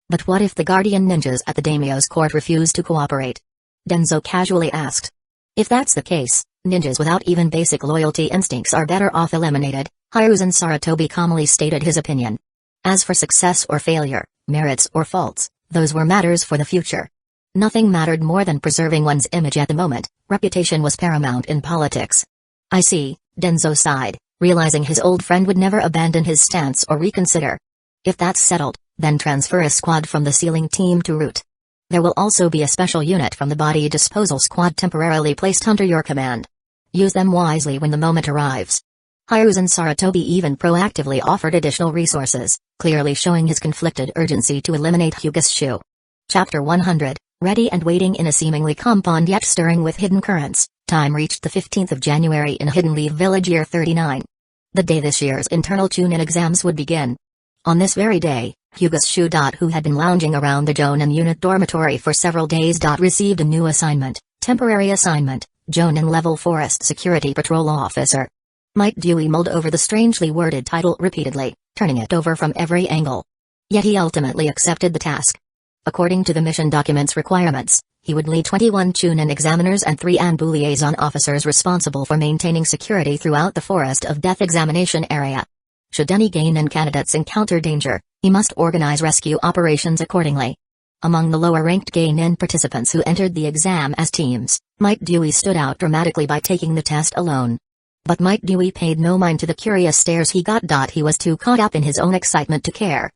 But what if the guardian ninjas at the daimyo's court refused to cooperate? Denzo casually asked. If that's the case, ninjas without even basic loyalty instincts are better off eliminated, Hiruzen Sarutobi calmly stated his opinion. As for success or failure, merits or faults, those were matters for the future. Nothing mattered more than preserving one's image at the moment. Reputation was paramount in politics. I see, Denzo sighed, realizing his old friend would never abandon his stance or reconsider. If that's settled, then transfer a squad from the sealing team to Root. There will also be a special unit from the body disposal squad temporarily placed under your command. Use them wisely when the moment arrives. Hiruzen Sarutobi even proactively offered additional resources, clearly showing his conflicted urgency to eliminate Hyuga's Shu. Chapter 100, Ready and waiting in a seemingly calm pond yet stirring with hidden currents. Time reached the 15th of January in Hidden Leaf Village year 39. The day this year's internal Chunin exams would begin. On this very day, Hyuga's Shu. Who had been lounging around the Jonin unit dormitory for several days. Received a new assignment, temporary assignment, Jonin level Forest Security Patrol Officer. Might Dewey mulled over the strangely worded title repeatedly, turning it over from every angle. Yet he ultimately accepted the task. According to the mission document's requirements, he would lead 21 Chunin examiners and 3 ANBU liaison officers responsible for maintaining security throughout the Forest of Death examination area. Should any Geinin candidates encounter danger, he must organize rescue operations accordingly. Among the lower-ranked Geinin participants who entered the exam as teams, Might Dewey stood out dramatically by taking the test alone. But Might Dewey paid no mind to the curious stares he got. He was too caught up in his own excitement to care.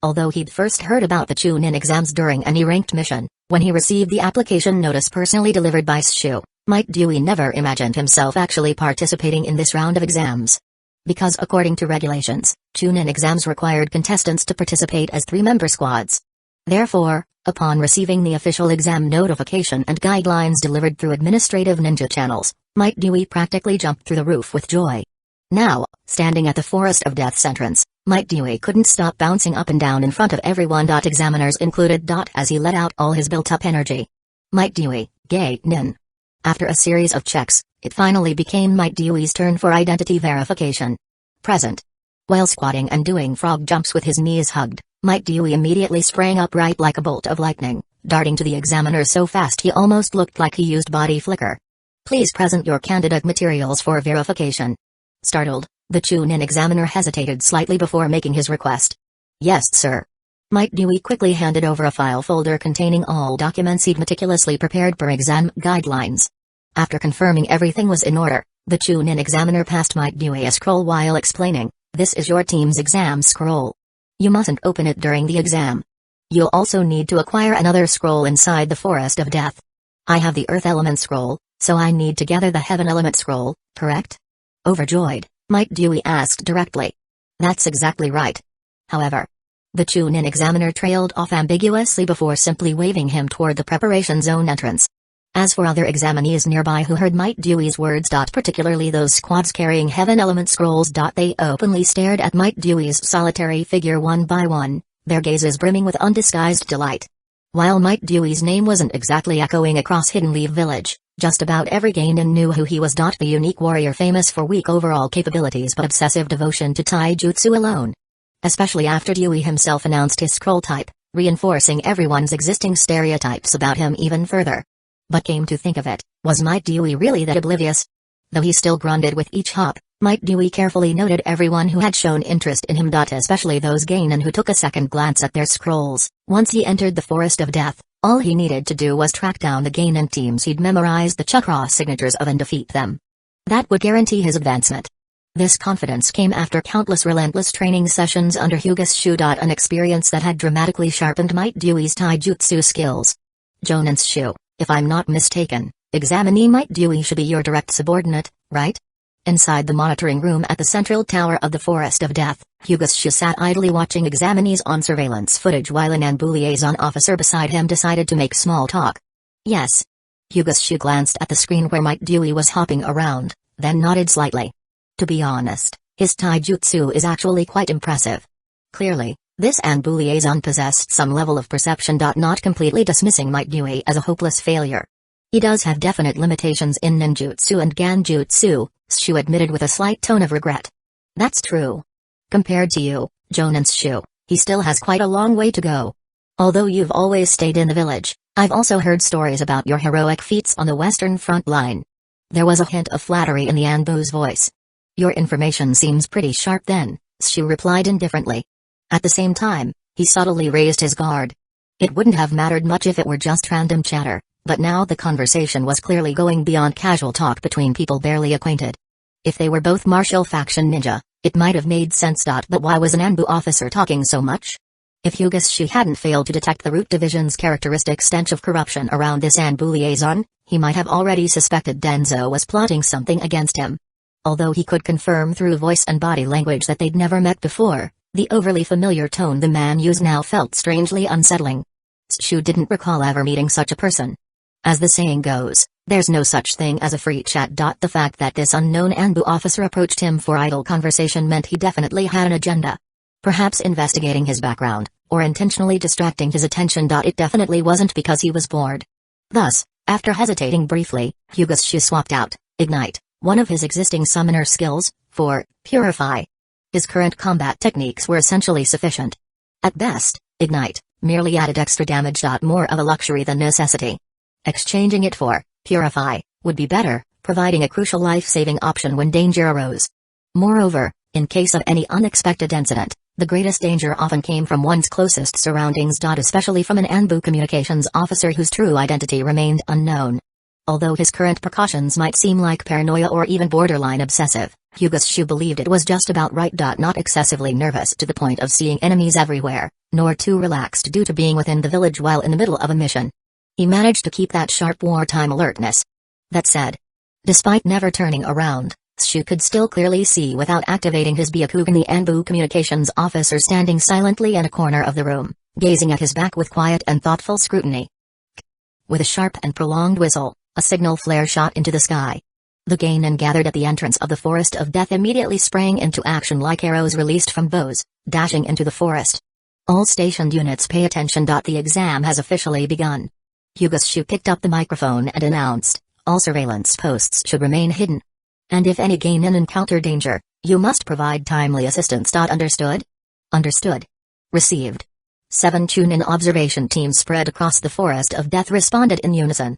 Although he'd first heard about the Chunin exams during an E-ranked mission, when he received the application notice personally delivered by Shu, Might Dewey never imagined himself actually participating in this round of exams. Because according to regulations, Chunin exams required contestants to participate as 3-member squads. Therefore, upon receiving the official exam notification and guidelines delivered through administrative ninja channels, Might Dewey practically jumped through the roof with joy. Now, standing at the Forest of Death's entrance, Might Dewey couldn't stop bouncing up and down in front of everyone. Examiners included. As he let out all his built-up energy. Might Dewey, gay nin. After a series of checks, it finally became Might Dewey's turn for identity verification. Present. While squatting and doing frog jumps with his knees hugged, Might Dewey immediately sprang upright like a bolt of lightning, darting to the examiner so fast he almost looked like he used body flicker. Please present your candidate materials for verification. Startled, the Chunin examiner hesitated slightly before making his request. Yes, sir. Might Dewey quickly handed over a file folder containing all documents he'd meticulously prepared per exam guidelines. After confirming everything was in order, the Chunin examiner passed Might Dewey a scroll while explaining, "This is your team's exam scroll. You mustn't open it during the exam. You'll also need to acquire another scroll inside the Forest of Death. I have the Earth Element scroll, so I need to gather the Heaven Element scroll, correct?" Overjoyed, Might Dewey asked directly. "That's exactly right." However, the Chunin examiner trailed off ambiguously before simply waving him toward the preparation zone entrance. As for other examinees nearby who heard Might Dewey's words, particularly those squads carrying Heaven Element scrolls, they openly stared at Might Dewey's solitary figure one by one, their gazes brimming with undisguised delight. While Might Dewey's name wasn't exactly echoing across Hidden Leaf Village, just about every Geinin knew who he was. The unique warrior famous for weak overall capabilities but obsessive devotion to taijutsu alone. Especially after Dewey himself announced his scroll type, reinforcing everyone's existing stereotypes about him even further. But came to think of it, was Might Dewey really that oblivious? Though he still grunted with each hop, Might Dewey carefully noted everyone who had shown interest in him. Especially those Geinin who took a second glance at their scrolls. Once he entered the Forest of Death, all he needed to do was track down the Geinin teams he'd memorized the chakra signatures of and defeat them. That would guarantee his advancement. This confidence came after countless relentless training sessions under Hyuga's Shu. An experience that had dramatically sharpened Might Dewey's taijutsu skills. Jonan's Shu, if I'm not mistaken, examinee Might Dewey should be your direct subordinate, right? Inside the monitoring room at the central tower of the Forest of Death, Hyuga's Shu sat idly watching examinees on surveillance footage while an Anbu liaison officer beside him decided to make small talk. Yes. Hyuga's Shu glanced at the screen where Might Dewey was hopping around, then nodded slightly. To be honest, his taijutsu is actually quite impressive. Clearly, this Anbu liaison possessed some level of perception. Not completely dismissing Might Dewey as a hopeless failure. He does have definite limitations in ninjutsu and ganjutsu, Shu admitted with a slight tone of regret. That's true. Compared to you, Jonan's Shu, he still has quite a long way to go. Although you've always stayed in the village, I've also heard stories about your heroic feats on the western front line. There was a hint of flattery in the Anbu's voice. Your information seems pretty sharp then, Shu replied indifferently. At the same time, he subtly raised his guard. It wouldn't have mattered much if it were just random chatter, but now the conversation was clearly going beyond casual talk between people barely acquainted. If they were both martial faction ninja, it might have made sense. But why was an Anbu officer talking so much? If Hyuga's Shu hadn't failed to detect the Root Division's characteristic stench of corruption around this Anbu liaison, he might have already suspected Denzo was plotting something against him. Although he could confirm through voice and body language that they'd never met before, the overly familiar tone the man used now felt strangely unsettling. Shu didn't recall ever meeting such a person. As the saying goes, there's no such thing as a free chat. The fact that this unknown Anbu officer approached him for idle conversation meant he definitely had an agenda. Perhaps investigating his background, or intentionally distracting his attention. It definitely wasn't because he was bored. Thus, after hesitating briefly, Hyuga's Shu swapped out Ignite, one of his existing summoner skills, for Purify. His current combat techniques were essentially sufficient. At best, Ignite merely added extra damage. More of a luxury than necessity. Exchanging it for Purify would be better, providing a crucial life-saving option when danger arose. Moreover, in case of any unexpected incident, the greatest danger often came from one's closest surroundings. Especially from an Anbu communications officer whose true identity remained unknown. Although his current precautions might seem like paranoia or even borderline obsessive, Hyuga's Shu believed it was just about right. Not excessively nervous to the point of seeing enemies everywhere, nor too relaxed due to being within the village while in the middle of a mission. He managed to keep that sharp wartime alertness. That said, despite never turning around, Shu could still clearly see without activating his Byakugan the Anbu communications officer standing silently in a corner of the room, gazing at his back with quiet and thoughtful scrutiny. With a sharp and prolonged whistle, a signal flare shot into the sky. The Gainin gathered at the entrance of the Forest of Death immediately sprang into action like arrows released from bows, dashing into the forest. All stationed units pay attention. The exam has officially begun. Hyuga picked up the microphone and announced, all surveillance posts should remain hidden. And if any Gainin encounter danger, you must provide timely assistance. Understood? Understood. Received. 7 Chunin observation teams spread across the Forest of Death responded in unison.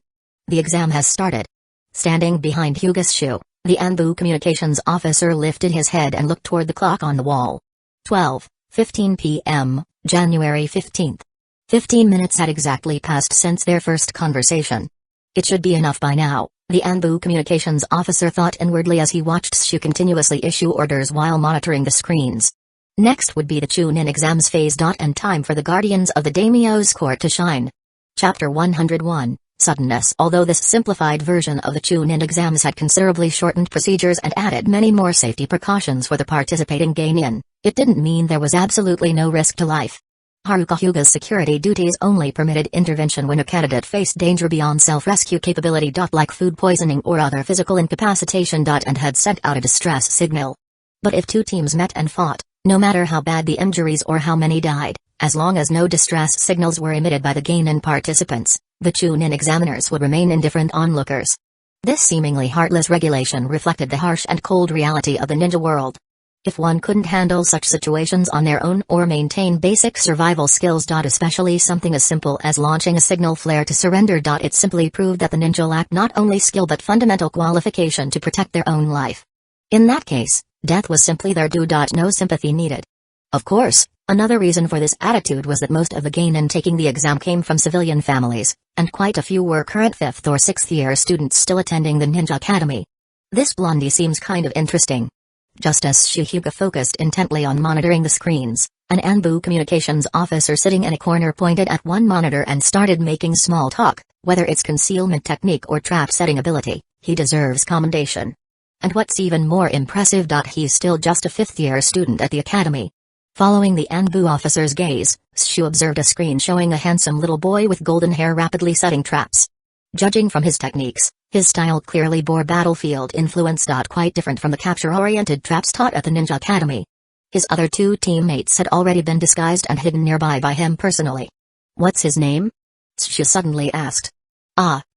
The exam has started. Standing behind Hyuga, the Anbu communications officer lifted his head and looked toward the clock on the wall. 12:15 p.m., January 15th. 15 minutes had exactly passed since their first conversation. It should be enough by now, the Anbu communications officer thought inwardly as he watched Shu continuously issue orders while monitoring the screens. Next would be the Chunin exams phase. And time for the Guardians of the Daimyo's court to shine. Chapter 101, Suddenness. Although this simplified version of the Chunin exams had considerably shortened procedures and added many more safety precautions for the participating Gainin, it didn't mean there was absolutely no risk to life. Hyuga's security duties only permitted intervention when a candidate faced danger beyond self-rescue capability. Like food poisoning or other physical incapacitation. And had sent out a distress signal. But if 2 teams met and fought, no matter how bad the injuries or how many died, as long as no distress signals were emitted by the Gainin participants, the Chunin examiners would remain indifferent onlookers. This seemingly heartless regulation reflected the harsh and cold reality of the ninja world. If one couldn't handle such situations on their own or maintain basic survival skills. Especially something as simple as launching a signal flare to surrender. It simply proved that the ninja lacked not only skill but fundamental qualification to protect their own life. In that case, death was simply their due. No sympathy needed. Of course, another reason for this attitude was that most of the Gainin taking the exam came from civilian families, and quite a few were current 5th or 6th year students still attending the Ninja Academy. This blondie seems kind of interesting. Just as Hyuga focused intently on monitoring the screens, an Anbu communications officer sitting in a corner pointed at one monitor and started making small talk. Whether it's concealment technique or trap setting ability, he deserves commendation. And what's even more impressive, he's still just a 5th year student at the academy. Following the Anbu officer's gaze, Shu observed a screen showing a handsome little boy with golden hair rapidly setting traps. Judging from his techniques, his style clearly bore battlefield influence. Quite different from the capture-oriented traps taught at the Ninja Academy. His other 2 teammates had already been disguised and hidden nearby by him personally. What's his name? Shu suddenly asked.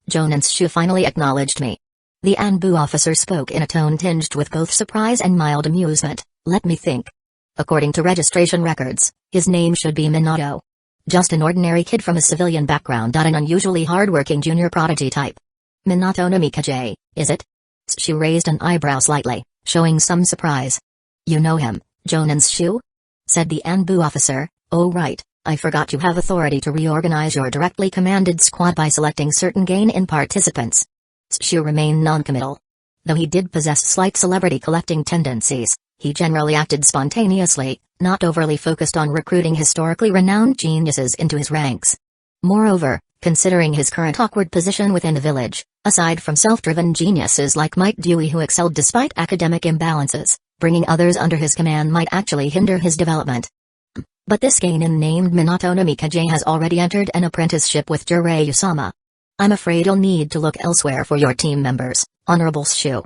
Jonan. Shu finally acknowledged me. The Anbu officer spoke in a tone tinged with both surprise and mild amusement. Let me think. According to registration records, his name should be Minato. Just an ordinary kid from a civilian background. An unusually hardworking junior prodigy type. Minato Namikaze, is it? Shu raised an eyebrow slightly, showing some surprise. You know him, Jonan Shu? Said the Anbu officer. Oh right, I forgot you have authority to reorganize your directly commanded squad by selecting certain Gainin participants. Shu remained noncommittal. Though he did possess slight celebrity collecting tendencies, he generally acted spontaneously, not overly focused on recruiting historically renowned geniuses into his ranks. Moreover, considering his current awkward position within the village, aside from self-driven geniuses like Mike Dewey who excelled despite academic imbalances, bringing others under his command might actually hinder his development. But this Gainin named Minato Namikaze has already entered an apprenticeship with Jiraiya-sama. I'm afraid you'll need to look elsewhere for your team members, Honorable Shu.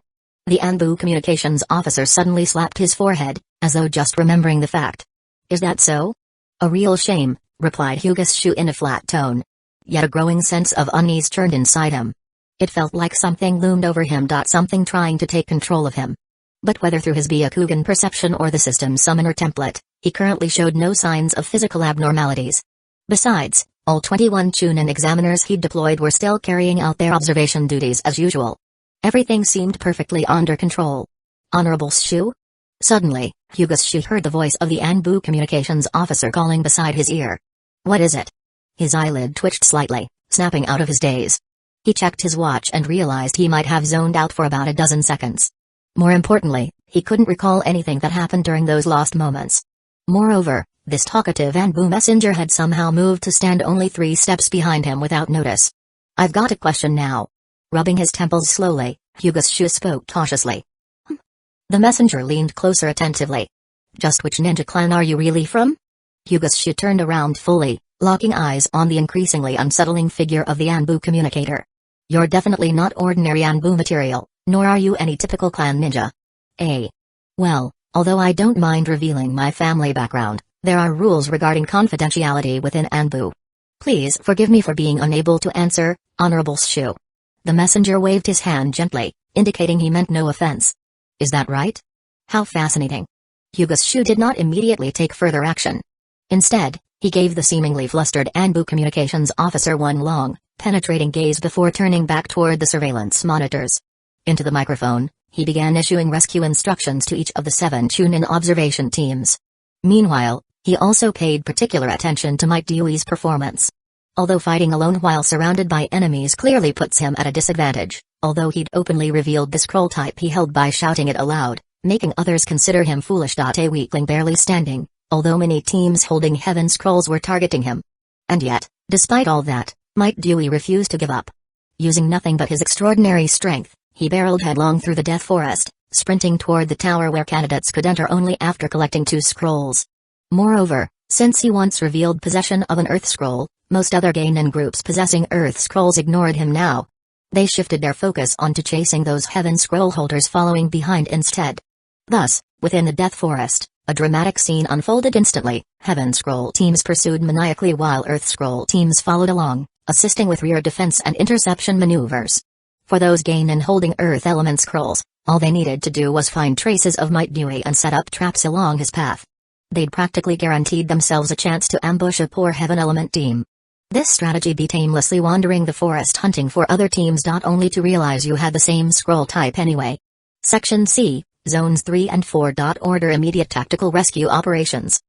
The Anbu communications officer suddenly slapped his forehead, as though just remembering the fact. Is that so? A real shame, replied Hyuga Shu in a flat tone. Yet a growing sense of unease churned inside him. It felt like something loomed over him. Something trying to take control of him. But whether through his Byakugan perception or the system's summoner template, he currently showed no signs of physical abnormalities. Besides, all 21 Chunin examiners he'd deployed were still carrying out their observation duties as usual. Everything seemed perfectly under control. Honorable Shu? Suddenly, Hyuga Shu heard the voice of the Anbu communications officer calling beside his ear. What is it? His eyelid twitched slightly, snapping out of his daze. He checked his watch and realized he might have zoned out for about a dozen seconds. More importantly, he couldn't recall anything that happened during those lost moments. Moreover, this talkative Anbu messenger had somehow moved to stand only 3 steps behind him without notice. I've got a question now. Rubbing his temples slowly, Hyuga Shu spoke cautiously. The messenger leaned closer attentively. Just which ninja clan are you really from? Hyuga Shu turned around fully, locking eyes on the increasingly unsettling figure of the Anbu communicator. You're definitely not ordinary Anbu material, Nor are you any typical clan ninja. Well, although I don't mind revealing my family background, there are rules regarding confidentiality within Anbu. Please forgive me for being unable to answer, Honorable Shu. The messenger waved his hand gently, indicating he meant no offense. Is that right? How fascinating. Hyuga Shu did not immediately take further action. Instead, he gave the seemingly flustered Anbu communications officer one long, penetrating gaze before turning back toward the surveillance monitors. Into the microphone, he began issuing rescue instructions to each of the 7 Chunin observation teams. Meanwhile, he also paid particular attention to Might Dewey's performance. Although fighting alone while surrounded by enemies clearly puts him at a disadvantage, although he'd openly revealed the scroll type he held by shouting it aloud, making others consider him foolish. A weakling barely standing, although many teams holding heaven scrolls were targeting him. And yet, despite all that, Might Dewey refused to give up. Using nothing but his extraordinary strength, he barreled headlong through the death forest, sprinting toward the tower where candidates could enter only after collecting 2 scrolls. Moreover, since he once revealed possession of an Earth Scroll, most other Geinin groups possessing Earth Scrolls ignored him now. They shifted their focus onto chasing those Heaven Scroll holders following behind instead. Thus, within the Death Forest, a dramatic scene unfolded instantly. Heaven Scroll teams pursued maniacally while Earth Scroll teams followed along, assisting with rear defense and interception maneuvers. For those Geinin holding Earth Element Scrolls, all they needed to do was find traces of Might Dewey and set up traps along his path. They'd practically guaranteed themselves a chance to ambush a poor Heaven Element team. This strategy beat aimlessly wandering the forest hunting for other teams. Only to realize you had the same scroll type anyway. Section C, Zones 3 and 4. Order immediate tactical rescue operations.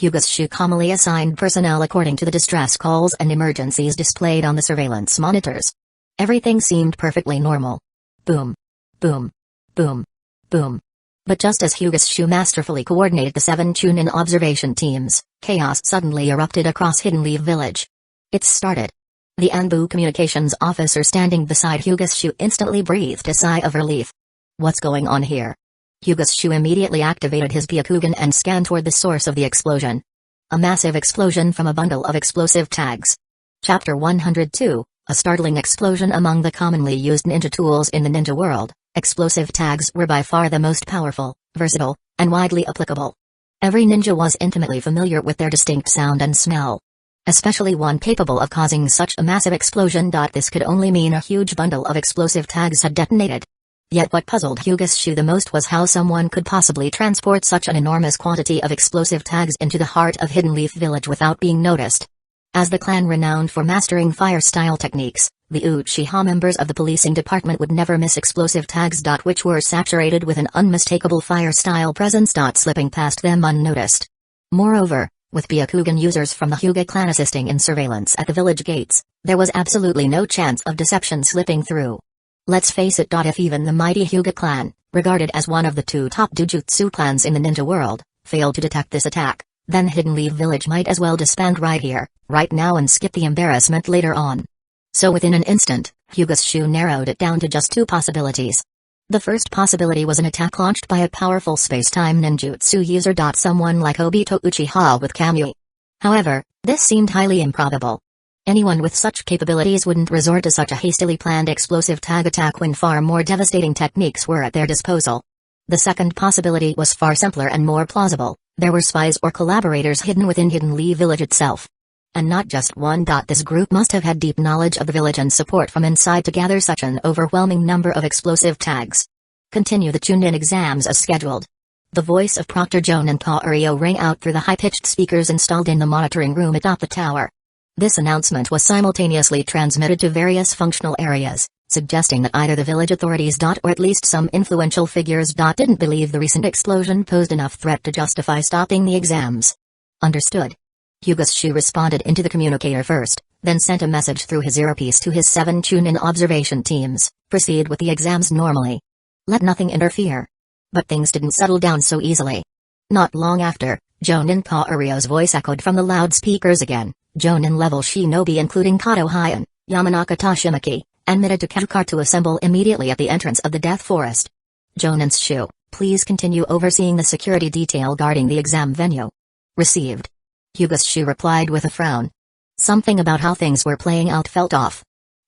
Hyuga Shu calmly assigned personnel according to the distress calls and emergencies displayed on the surveillance monitors. Everything seemed perfectly normal. Boom. Boom. Boom. Boom. But just as Hyuga Shu masterfully coordinated the 7 Chunin observation teams, chaos suddenly erupted across Hidden Leaf Village. It started. The Anbu communications officer standing beside Hyuga Shu instantly breathed a sigh of relief. What's going on here? Hyuga Shu immediately activated his Byakugan and scanned toward the source of the explosion. A massive explosion from a bundle of explosive tags. Chapter 102, a startling explosion among the commonly used ninja tools in the ninja world. Explosive tags were by far the most powerful, versatile, and widely applicable. Every ninja was intimately familiar with their distinct sound and smell. Especially one capable of causing such a massive explosion. This could only mean a huge bundle of explosive tags had detonated. Yet what puzzled Hyuga Shu the most was how someone could possibly transport such an enormous quantity of explosive tags into the heart of Hidden Leaf Village without being noticed. As the clan renowned for mastering fire-style techniques, the Uchiha members of the policing department would never miss explosive tags. Which were saturated with an unmistakable fire-style presence. Slipping past them unnoticed. Moreover, with Byakugan users from the Hyuga clan assisting in surveillance at the village gates, there was absolutely no chance of deception slipping through. Let's face it. If even the mighty Hyuga clan, regarded as one of the 2 top Jujutsu clans in the ninja world, failed to detect this attack, then Hidden Leaf Village might as well disband right here, right now and skip the embarrassment later on. So within an instant, Hyuga Shu narrowed it down to just 2 possibilities. The first possibility was an attack launched by a powerful space-time ninjutsu user. Someone like Obito Uchiha with Kamui. However, this seemed highly improbable. Anyone with such capabilities wouldn't resort to such a hastily planned explosive tag attack when far more devastating techniques were at their disposal. The second possibility was far simpler and more plausible. There were spies or collaborators hidden within Hidden Leaf Village itself. And not just one. This group must have had deep knowledge of the village and support from inside to gather such an overwhelming number of explosive tags. Continue the Chunin exams as scheduled. The voice of Proctor Jonin Kaorio rang out through the high-pitched speakers installed in the monitoring room atop the tower. This announcement was simultaneously transmitted to various functional areas, suggesting that either the village authorities or at least some influential figures didn't believe the recent explosion posed enough threat to justify stopping the exams. Understood. Hyuga Shu responded into the communicator first, then sent a message through his earpiece to his 7 Chunin observation teams. Proceed with the exams normally. Let nothing interfere. But things didn't settle down so easily. Not long after, Jonin Kaorio's voice echoed from the loudspeakers again. Jonin level shinobi including Kato Heian, Yamanaka Toshimaki, and Minato Kazukar to assemble immediately at the entrance of the Death Forest. Jonin Shu, please continue overseeing the security detail guarding the exam venue. Received. Hyuga Shu replied with a frown. Something about how things were playing out felt off.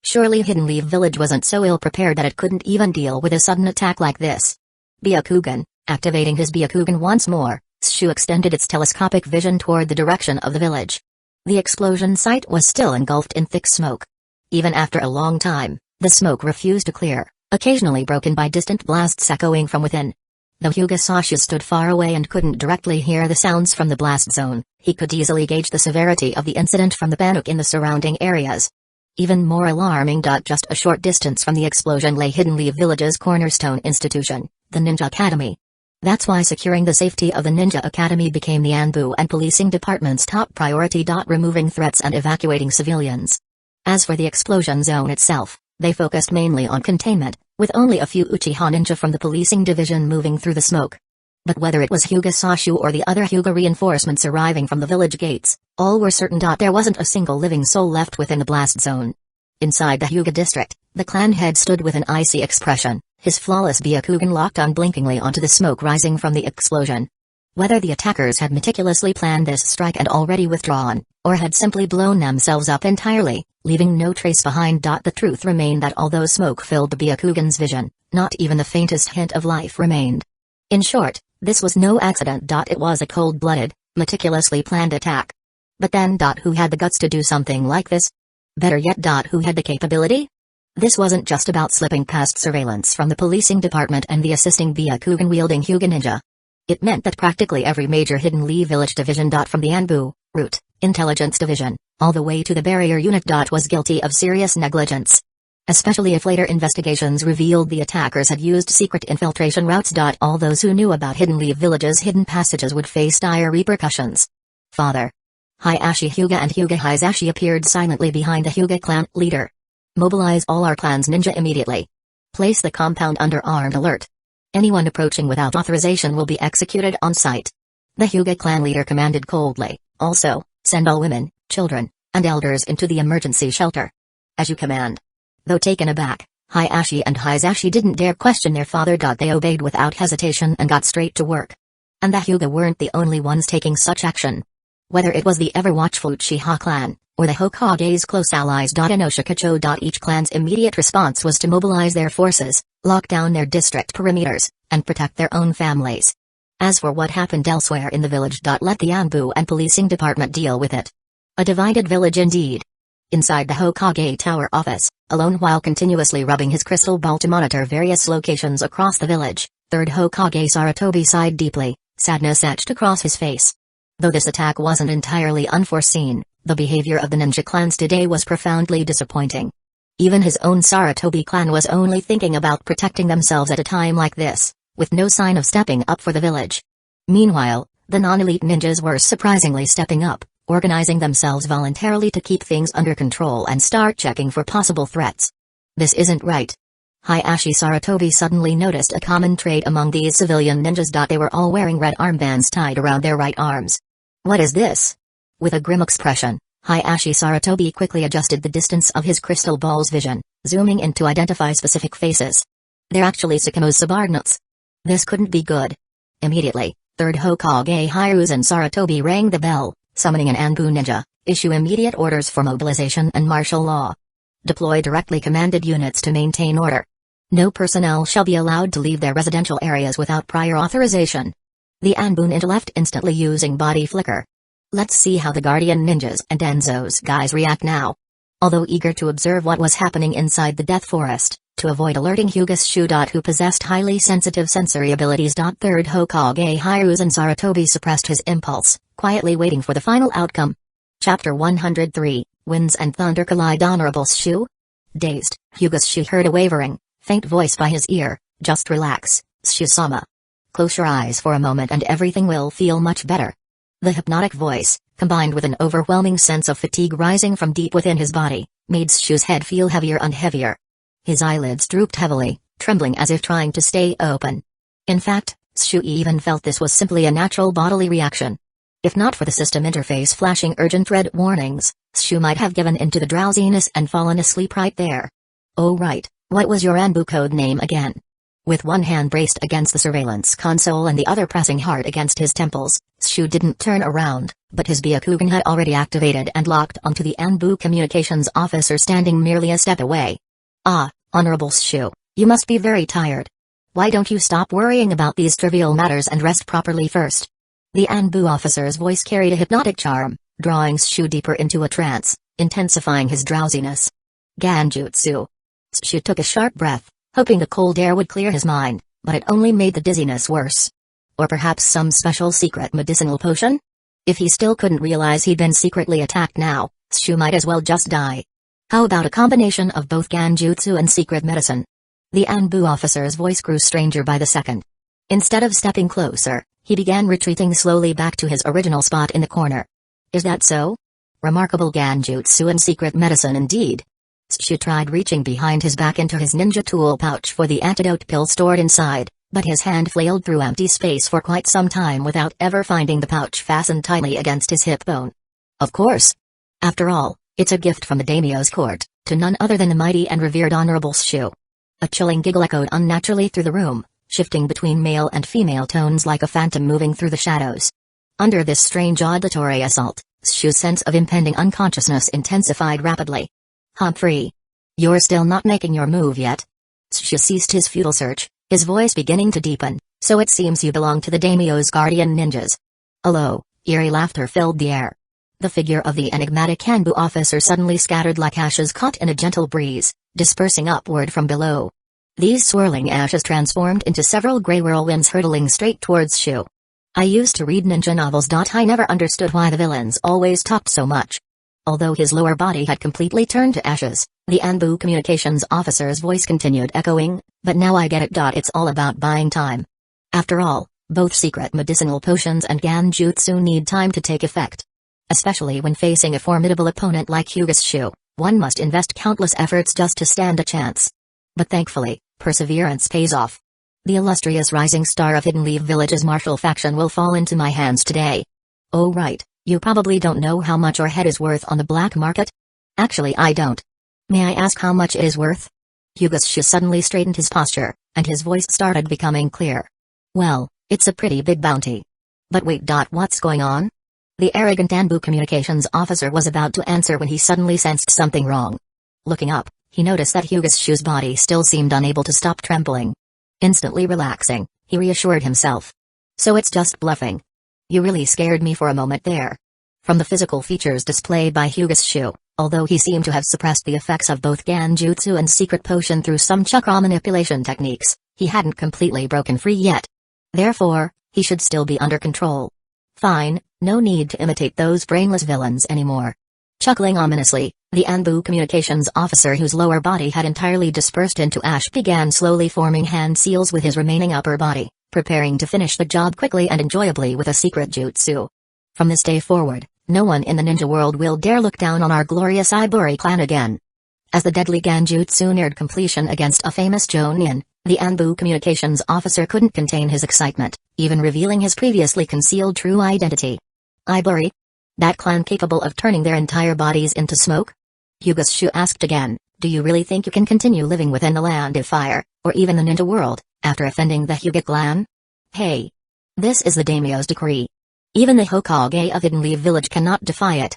Surely Hidden Leaf Village wasn't so ill-prepared that it couldn't even deal with a sudden attack like this. Byakugan, activating his Byakugan once more, Shu extended its telescopic vision toward the direction of the village. The explosion site was still engulfed in thick smoke. Even after a long time, the smoke refused to clear, occasionally broken by distant blasts echoing from within. Though Hyuga Sasha stood far away and couldn't directly hear the sounds from the blast zone, he could easily gauge the severity of the incident from the panic in the surrounding areas. Even more alarming. Just a short distance from the explosion lay Hidden Leaf Village's cornerstone institution, the Ninja Academy. That's why securing the safety of the Ninja Academy became the Anbu and policing department's top priority. Removing threats and evacuating civilians. As for the explosion zone itself, they focused mainly on containment, with only a few Uchiha ninja from the policing division moving through the smoke. But whether it was Hyuga Sashu or the other Hyuga reinforcements arriving from the village gates, all were certain. There wasn't a single living soul left within the blast zone. Inside the Hyuga district, the clan head stood with an icy expression, his flawless Byakugan locked unblinkingly onto the smoke rising from the explosion. Whether the attackers had meticulously planned this strike and already withdrawn, or had simply blown themselves up entirely, leaving no trace behind. The truth remained that although smoke filled the Byakugan's vision, not even the faintest hint of life remained. In short, this was no accident. It was a cold-blooded, meticulously planned attack. But then. Who had the guts to do something like this? Better yet. Who had the capability? This wasn't just about slipping past surveillance from the policing department and the assisting Byakugan-wielding Hyuga ninja. It meant that practically every major Hidden Leaf Village division. From the Anbu, Root, Intelligence Division, all the way to the Barrier Unit. Was guilty of serious negligence. Especially if later investigations revealed the attackers had used secret infiltration routes. All those who knew about Hidden Leaf Village's hidden passages would face dire repercussions. Father Hayashi Hyuga and Hyuga Hisashi appeared silently behind the Hyuga clan leader. Mobilize all our clan's ninja immediately. Place the compound under armed alert. Anyone approaching without authorization will be executed on sight. The Hyuga clan leader commanded coldly. Also, send all women, children, and elders into the emergency shelter. As you command. Though taken aback, Hayashi and Hisashi didn't dare question their father. They obeyed without hesitation and got straight to work. And the Hyuga weren't the only ones taking such action. Whether it was the ever-watchful Uchiha clan, or the Hokage's close allies. Inoshikacho. Each clan's immediate response was to mobilize their forces, lock down their district perimeters, and protect their own families. As for what happened elsewhere in the village. Let the Anbu and policing department deal with it. A divided village indeed. Inside the Hokage Tower office, alone while continuously rubbing his crystal ball to monitor various locations across the village, third Hokage Saratobi sighed deeply, sadness etched across his face. Though this attack wasn't entirely unforeseen, the behavior of the ninja clans today was profoundly disappointing. Even his own Saratobi clan was only thinking about protecting themselves at a time like this, with no sign of stepping up for the village. Meanwhile, the non-elite ninjas were surprisingly stepping up, organizing themselves voluntarily to keep things under control and start checking for possible threats. This isn't right. Hayashi Saratobi suddenly noticed a common trait among these civilian ninjas. They were all wearing red armbands tied around their right arms. What is this? With a grim expression, Hayashi Saratobi quickly adjusted the distance of his crystal ball's vision, zooming in to identify specific faces. They're actually Tsukumo's subordinates. This couldn't be good. Immediately, third Hokage Hiruzen Saratobi rang the bell, summoning an Anbu ninja, issue immediate orders for mobilization and martial law. Deploy directly commanded units to maintain order. No personnel shall be allowed to leave their residential areas without prior authorization. The Anbu ninja left instantly using body flicker. Let's see how the Guardian ninjas and Enzo's guys react now. Although eager to observe what was happening inside the Death Forest, to avoid alerting Hyuga Shu. Who possessed highly sensitive sensory abilities. Third Hokage Hiruzen Saratobi suppressed his impulse, quietly waiting for the final outcome. Chapter 103, Winds and Thunder Collide. Honorable Shu? Dazed, Hyuga Shu heard a wavering, faint voice by his ear, just relax, Shu-sama. Close your eyes for a moment and everything will feel much better. The hypnotic voice, combined with an overwhelming sense of fatigue rising from deep within his body, made Shu's head feel heavier and heavier. His eyelids drooped heavily, trembling as if trying to stay open. In fact, Shu even felt this was simply a natural bodily reaction. If not for the system interface flashing urgent red warnings, Shu might have given into the drowsiness and fallen asleep right there. Oh right, what was your Anbu code name again? With one hand braced against the surveillance console and the other pressing hard against his temples, Shu didn't turn around, but his Byakugan had already activated and locked onto the Anbu communications officer standing merely a step away. "Ah, Honorable Shu, you must be very tired. Why don't you stop worrying about these trivial matters and rest properly first?" The Anbu officer's voice carried a hypnotic charm, drawing Shu deeper into a trance, intensifying his drowsiness. Ganjutsu. Shu took a sharp breath, hoping the cold air would clear his mind, but it only made the dizziness worse. Or perhaps some special secret medicinal potion? If he still couldn't realize he'd been secretly attacked now, Shu might as well just die. How about a combination of both Ganjutsu and secret medicine? The Anbu officer's voice grew stranger by the second. Instead of stepping closer, he began retreating slowly back to his original spot in the corner. "Is that so? Remarkable Ganjutsu and secret medicine indeed." Shu tried reaching behind his back into his ninja tool pouch for the antidote pill stored inside, but his hand flailed through empty space for quite some time without ever finding the pouch fastened tightly against his hip bone. Of course. After all, it's a gift from the daimyo's court, to none other than the mighty and revered Honorable Shu. A chilling giggle echoed unnaturally through the room, shifting between male and female tones like a phantom moving through the shadows. Under this strange auditory assault, Shu's sense of impending unconsciousness intensified rapidly. "Humphrey. You're still not making your move yet?" Shu ceased his futile search, his voice beginning to deepen. "So it seems you belong to the daimyo's guardian ninjas." A low, eerie laughter filled the air. The figure of the enigmatic Anbu officer suddenly scattered like ashes caught in a gentle breeze, dispersing upward from below. These swirling ashes transformed into several gray whirlwinds hurtling straight towards Shu. "I used to read ninja novels. I never understood why the villains always talked so much." Although his lower body had completely turned to ashes, the Anbu communications officer's voice continued echoing, "But now I get it. It's all about buying time. After all, both secret medicinal potions and Ganjutsu need time to take effect. Especially when facing a formidable opponent like Hyuga Shu, one must invest countless efforts just to stand a chance. But thankfully, perseverance pays off. The illustrious rising star of Hidden Leaf Village's martial faction will fall into my hands today. Oh right. You probably don't know how much your head is worth on the black market? Actually I don't. May I ask how much it is worth?" Hyuga Shu suddenly straightened his posture, and his voice started becoming clear. "Well, it's a pretty big bounty. But wait. What's going on?" The arrogant Anbu communications officer was about to answer when he suddenly sensed something wrong. Looking up, he noticed that Hyuga Shu's body still seemed unable to stop trembling. Instantly relaxing, he reassured himself. "So it's just bluffing. You really scared me for a moment there." From the physical features displayed by Hyuga Shu, although he seemed to have suppressed the effects of both Ganjutsu and secret potion through some chakra manipulation techniques, he hadn't completely broken free yet. Therefore, he should still be under control. Fine, no need to imitate those brainless villains anymore. Chuckling ominously, the Anbu communications officer whose lower body had entirely dispersed into ash began slowly forming hand seals with his remaining upper body, preparing to finish the job quickly and enjoyably with a secret jutsu. "From this day forward, no one in the ninja world will dare look down on our glorious Iburi clan again." As the deadly Ganjutsu neared completion against a famous Jonin, the Anbu communications officer couldn't contain his excitement, even revealing his previously concealed true identity. "Iburi? That clan capable of turning their entire bodies into smoke?" Hyuga Shu asked again, "Do you really think you can continue living within the Land of Fire, or even the ninja world, after offending the Hyuga clan? Hey! This is the daimyo's decree. Even the Hokage of Hidden Leaf Village cannot defy it."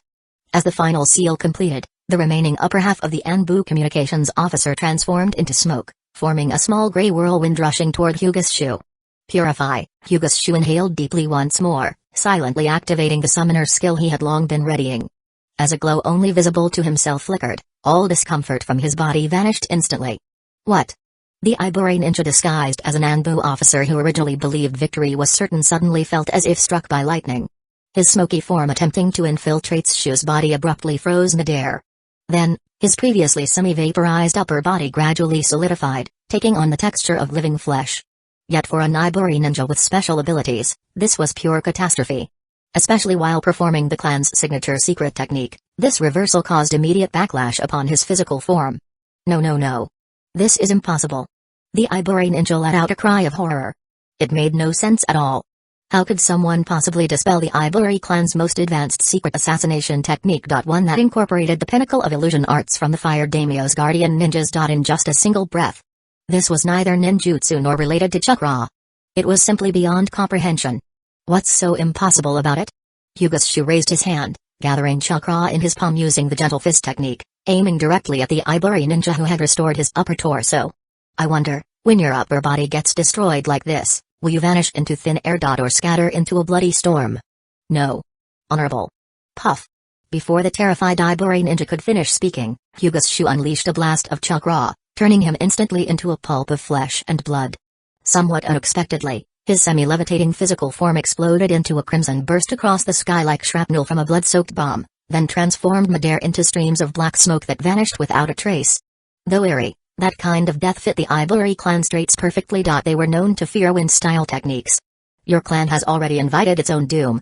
As the final seal completed, the remaining upper half of the Anbu communications officer transformed into smoke, forming a small gray whirlwind rushing toward Hyuga Shu. "Purify." Hyuga Shu inhaled deeply once more, silently activating the summoner's skill he had long been readying. As a glow only visible to himself flickered, all discomfort from his body vanished instantly. What? The Iburi ninja disguised as an Anbu officer who originally believed victory was certain suddenly felt as if struck by lightning. His smoky form attempting to infiltrate Shu's body abruptly froze midair. Then, his previously semi-vaporized upper body gradually solidified, taking on the texture of living flesh. Yet for an Iburi ninja with special abilities, this was pure catastrophe. Especially while performing the clan's signature secret technique, this reversal caused immediate backlash upon his physical form. No. This is impossible. The Iburi ninja let out a cry of horror. It made no sense at all. How could someone possibly dispel the Iburi clan's most advanced secret assassination technique? One that incorporated the pinnacle of illusion arts from the Fire Daimyo's guardian ninjas. In just a single breath. This was neither ninjutsu nor related to chakra. It was simply beyond comprehension. What's so impossible about it? Hyuga raised his hand, gathering chakra in his palm using the gentle fist technique, aiming directly at the Iburi ninja who had restored his upper torso. I wonder, when your upper body gets destroyed like this, will you vanish into thin air or scatter into a bloody storm? No. Honorable. Puff. Before the terrified Iburi ninja could finish speaking, Hyuga unleashed a blast of chakra, turning him instantly into a pulp of flesh and blood. Somewhat unexpectedly, his semi-levitating physical form exploded into a crimson burst across the sky like shrapnel from a blood-soaked bomb, then transformed midair into streams of black smoke that vanished without a trace. Though eerie, that kind of death fit the Iburi clan's traits perfectly. They were known to fear wind-style techniques. Your clan has already invited its own doom.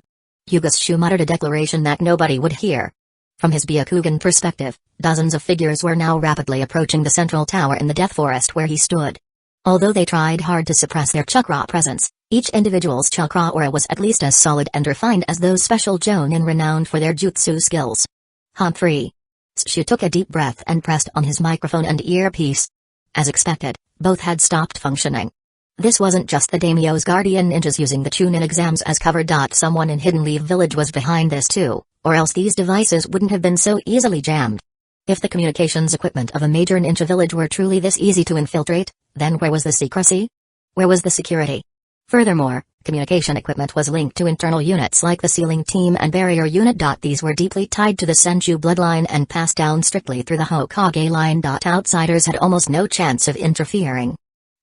Hyuga muttered a declaration that nobody would hear. From his Byakugan perspective, dozens of figures were now rapidly approaching the central tower in the death forest where he stood. Although they tried hard to suppress their chakra presence, each individual's chakra aura was at least as solid and refined as those special jonin renowned for their jutsu skills. Humphrey. Shu took a deep breath and pressed on his microphone and earpiece. As expected, both had stopped functioning. This wasn't just the daimyo's guardian ninjas using the Chunin exams as cover. Someone in Hidden Leaf Village was behind this too, or else these devices wouldn't have been so easily jammed. If the communications equipment of a major ninja village were truly this easy to infiltrate, then where was the secrecy? Where was the security? Furthermore, communication equipment was linked to internal units like the sealing team and barrier unit. These were deeply tied to the Senju bloodline and passed down strictly through the Hokage line. Outsiders had almost no chance of interfering.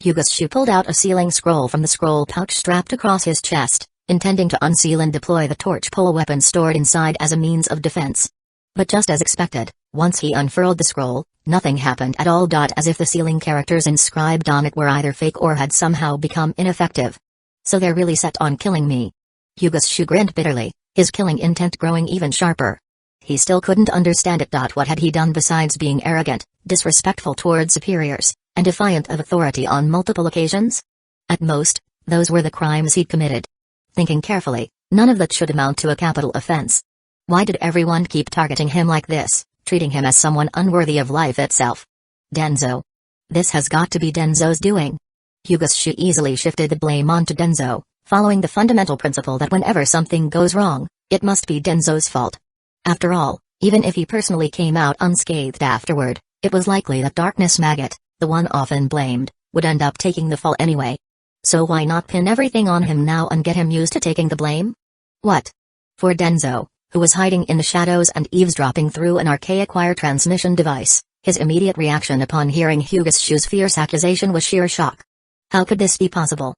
Hyuga pulled out a sealing scroll from the scroll pouch strapped across his chest, intending to unseal and deploy the torch pole weapon stored inside as a means of defense. But just as expected, once he unfurled the scroll, nothing happened at all. As if the sealing characters inscribed on it were either fake or had somehow become ineffective. So they're really set on killing me. Hyuga grinned bitterly, his killing intent growing even sharper. He still couldn't understand it. What had he done besides being arrogant, disrespectful toward superiors, and defiant of authority on multiple occasions? At most, those were the crimes he'd committed. Thinking carefully, none of that should amount to a capital offense. Why did everyone keep targeting him like this, treating him as someone unworthy of life itself? Denzo. This has got to be Denzo's doing. Hyuga easily shifted the blame onto Denzo, following the fundamental principle that whenever something goes wrong, it must be Denzo's fault. After all, even if he personally came out unscathed afterward, it was likely that Darkness Maggot, the one often blamed, would end up taking the fall anyway. So why not pin everything on him now and get him used to taking the blame? What? For Denzo, who was hiding in the shadows and eavesdropping through an archaic wire transmission device, his immediate reaction upon hearing Hyuga's fierce accusation was sheer shock. How could this be possible?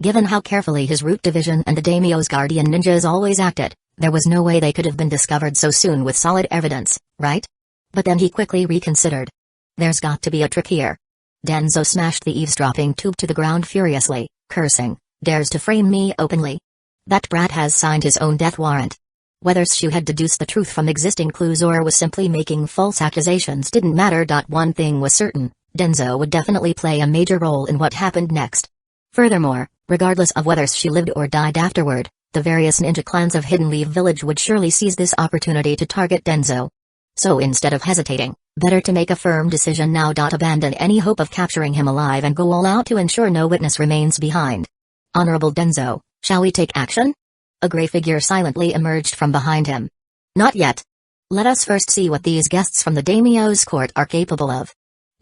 Given how carefully his root division and the daimyo's guardian ninjas always acted, there was no way they could have been discovered so soon with solid evidence, right? But then he quickly reconsidered. There's got to be a trick here. Denzo smashed the eavesdropping tube to the ground furiously, cursing, dares to frame me openly. That brat has signed his own death warrant. Whether Shu had deduced the truth from existing clues or was simply making false accusations didn't matter. One thing was certain, Denzo would definitely play a major role in what happened next. Furthermore, regardless of whether Shu lived or died afterward, the various ninja clans of Hidden Leaf Village would surely seize this opportunity to target Denzo. So instead of hesitating, better to make a firm decision now. Abandon any hope of capturing him alive and go all out to ensure no witness remains behind. Honorable Denzo, shall we take action? A gray figure silently emerged from behind him. Not yet. Let us first see what these guests from the daimyo's court are capable of.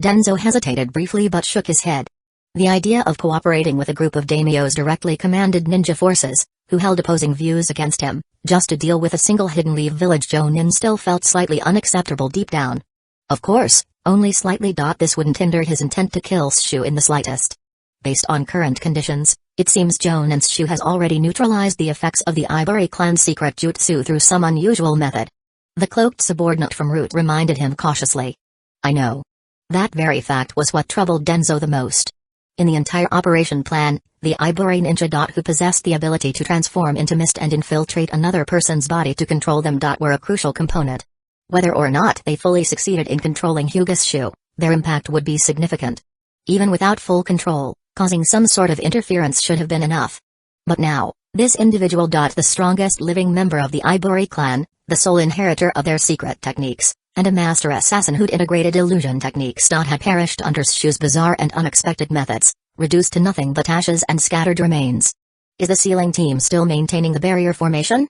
Denzo hesitated briefly but shook his head. The idea of cooperating with a group of daimyo's directly commanded ninja forces, who held opposing views against him, just to deal with a single Hidden Leaf Village jonin still felt slightly unacceptable deep down. Of course, only slightly. This wouldn't hinder his intent to kill Shu in the slightest. Based on current conditions, it seems Jonin Shu has already neutralized the effects of the Iburi clan's secret jutsu through some unusual method. The cloaked subordinate from Root reminded him cautiously. I know. That very fact was what troubled Denzo the most. In the entire operation plan, the Iburi ninja who possessed the ability to transform into mist and infiltrate another person's body to control them were a crucial component. Whether or not they fully succeeded in controlling Hyuga's Shu, their impact would be significant. Even without full control, causing some sort of interference should have been enough. But now, this individual, the strongest living member of the Iburi clan, the sole inheritor of their secret techniques, and a master assassin who'd integrated illusion techniques. Had perished under Shu's bizarre and unexpected methods, reduced to nothing but ashes and scattered remains. Is the sealing team still maintaining the barrier formation?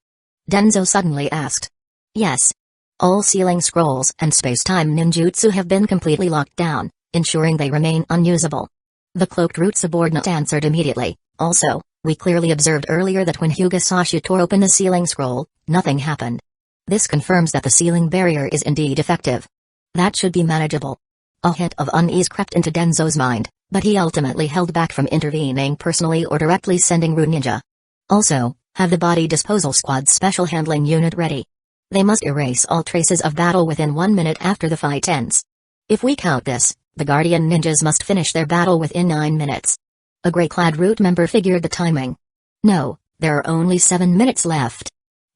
Denzo suddenly asked. Yes. All sealing scrolls and space-time ninjutsu have been completely locked down, ensuring they remain unusable. The cloaked root subordinate answered immediately. Also, we clearly observed earlier that when Hyuga saw Shu tore open the sealing scroll, nothing happened. This confirms that the sealing barrier is indeed effective. That should be manageable. A hint of unease crept into Denzo's mind, but he ultimately held back from intervening personally or directly sending Rude Ninja. Also, have the body disposal squad's special handling unit ready. They must erase all traces of battle within 1 minute after the fight ends. If we count this, the Guardian Ninjas must finish their battle within 9 minutes. A gray-clad root member figured the timing. No, there are only 7 minutes left.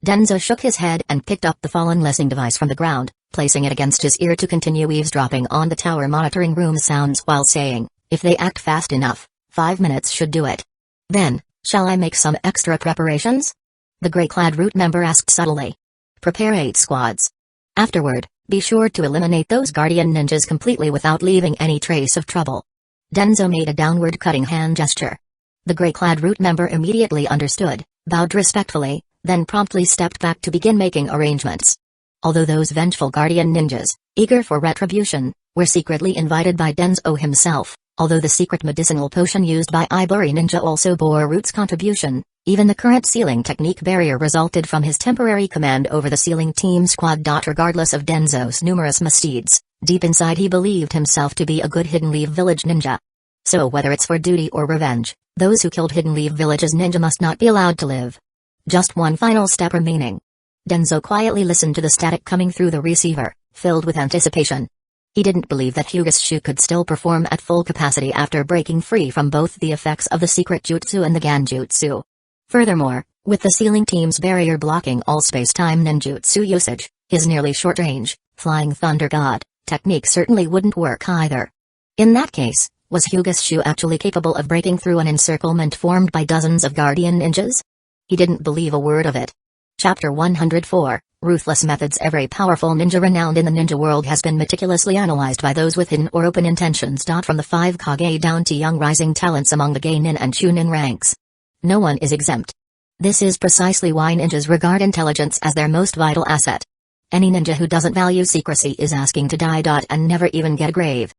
Denzo shook his head and picked up the fallen listening device from the ground, placing it against his ear to continue eavesdropping on the tower monitoring room sounds while saying, if they act fast enough, 5 minutes should do it. Then, shall I make some extra preparations? The gray-clad root member asked subtly. Prepare 8 squads. Afterward, be sure to eliminate those Guardian Ninjas completely without leaving any trace of trouble. Denzo made a downward cutting hand gesture. The gray-clad root member immediately understood, bowed respectfully, then promptly stepped back to begin making arrangements. Although those vengeful Guardian Ninjas, eager for retribution, were secretly invited by Denzo himself, although the secret medicinal potion used by Iburi Ninja also bore Root's contribution, even the current sealing technique barrier resulted from his temporary command over the sealing team squad. Regardless of Denzo's numerous misdeeds, deep inside he believed himself to be a good Hidden Leaf Village ninja. So whether it's for duty or revenge, those who killed Hidden Leaf Village's ninja must not be allowed to live. Just one final step remaining. Denzo quietly listened to the static coming through the receiver, filled with anticipation. He didn't believe that Hyuga's Shu could still perform at full capacity after breaking free from both the effects of the secret jutsu and the Ganjutsu. Furthermore, with the sealing team's barrier blocking all space-time ninjutsu usage, his nearly short-range, Flying Thunder God, technique certainly wouldn't work either. In that case, was Hyuga's Shu actually capable of breaking through an encirclement formed by dozens of Guardian Ninjas? He didn't believe a word of it. Chapter 104, Ruthless Methods. Every powerful ninja renowned in the ninja world has been meticulously analyzed by those with hidden or open intentions. From the 5 Kage down to young rising talents among the Geinin and Chunin ranks. No one is exempt. This is precisely why ninjas regard intelligence as their most vital asset. Any ninja who doesn't value secrecy is asking to die. And never even get a grave.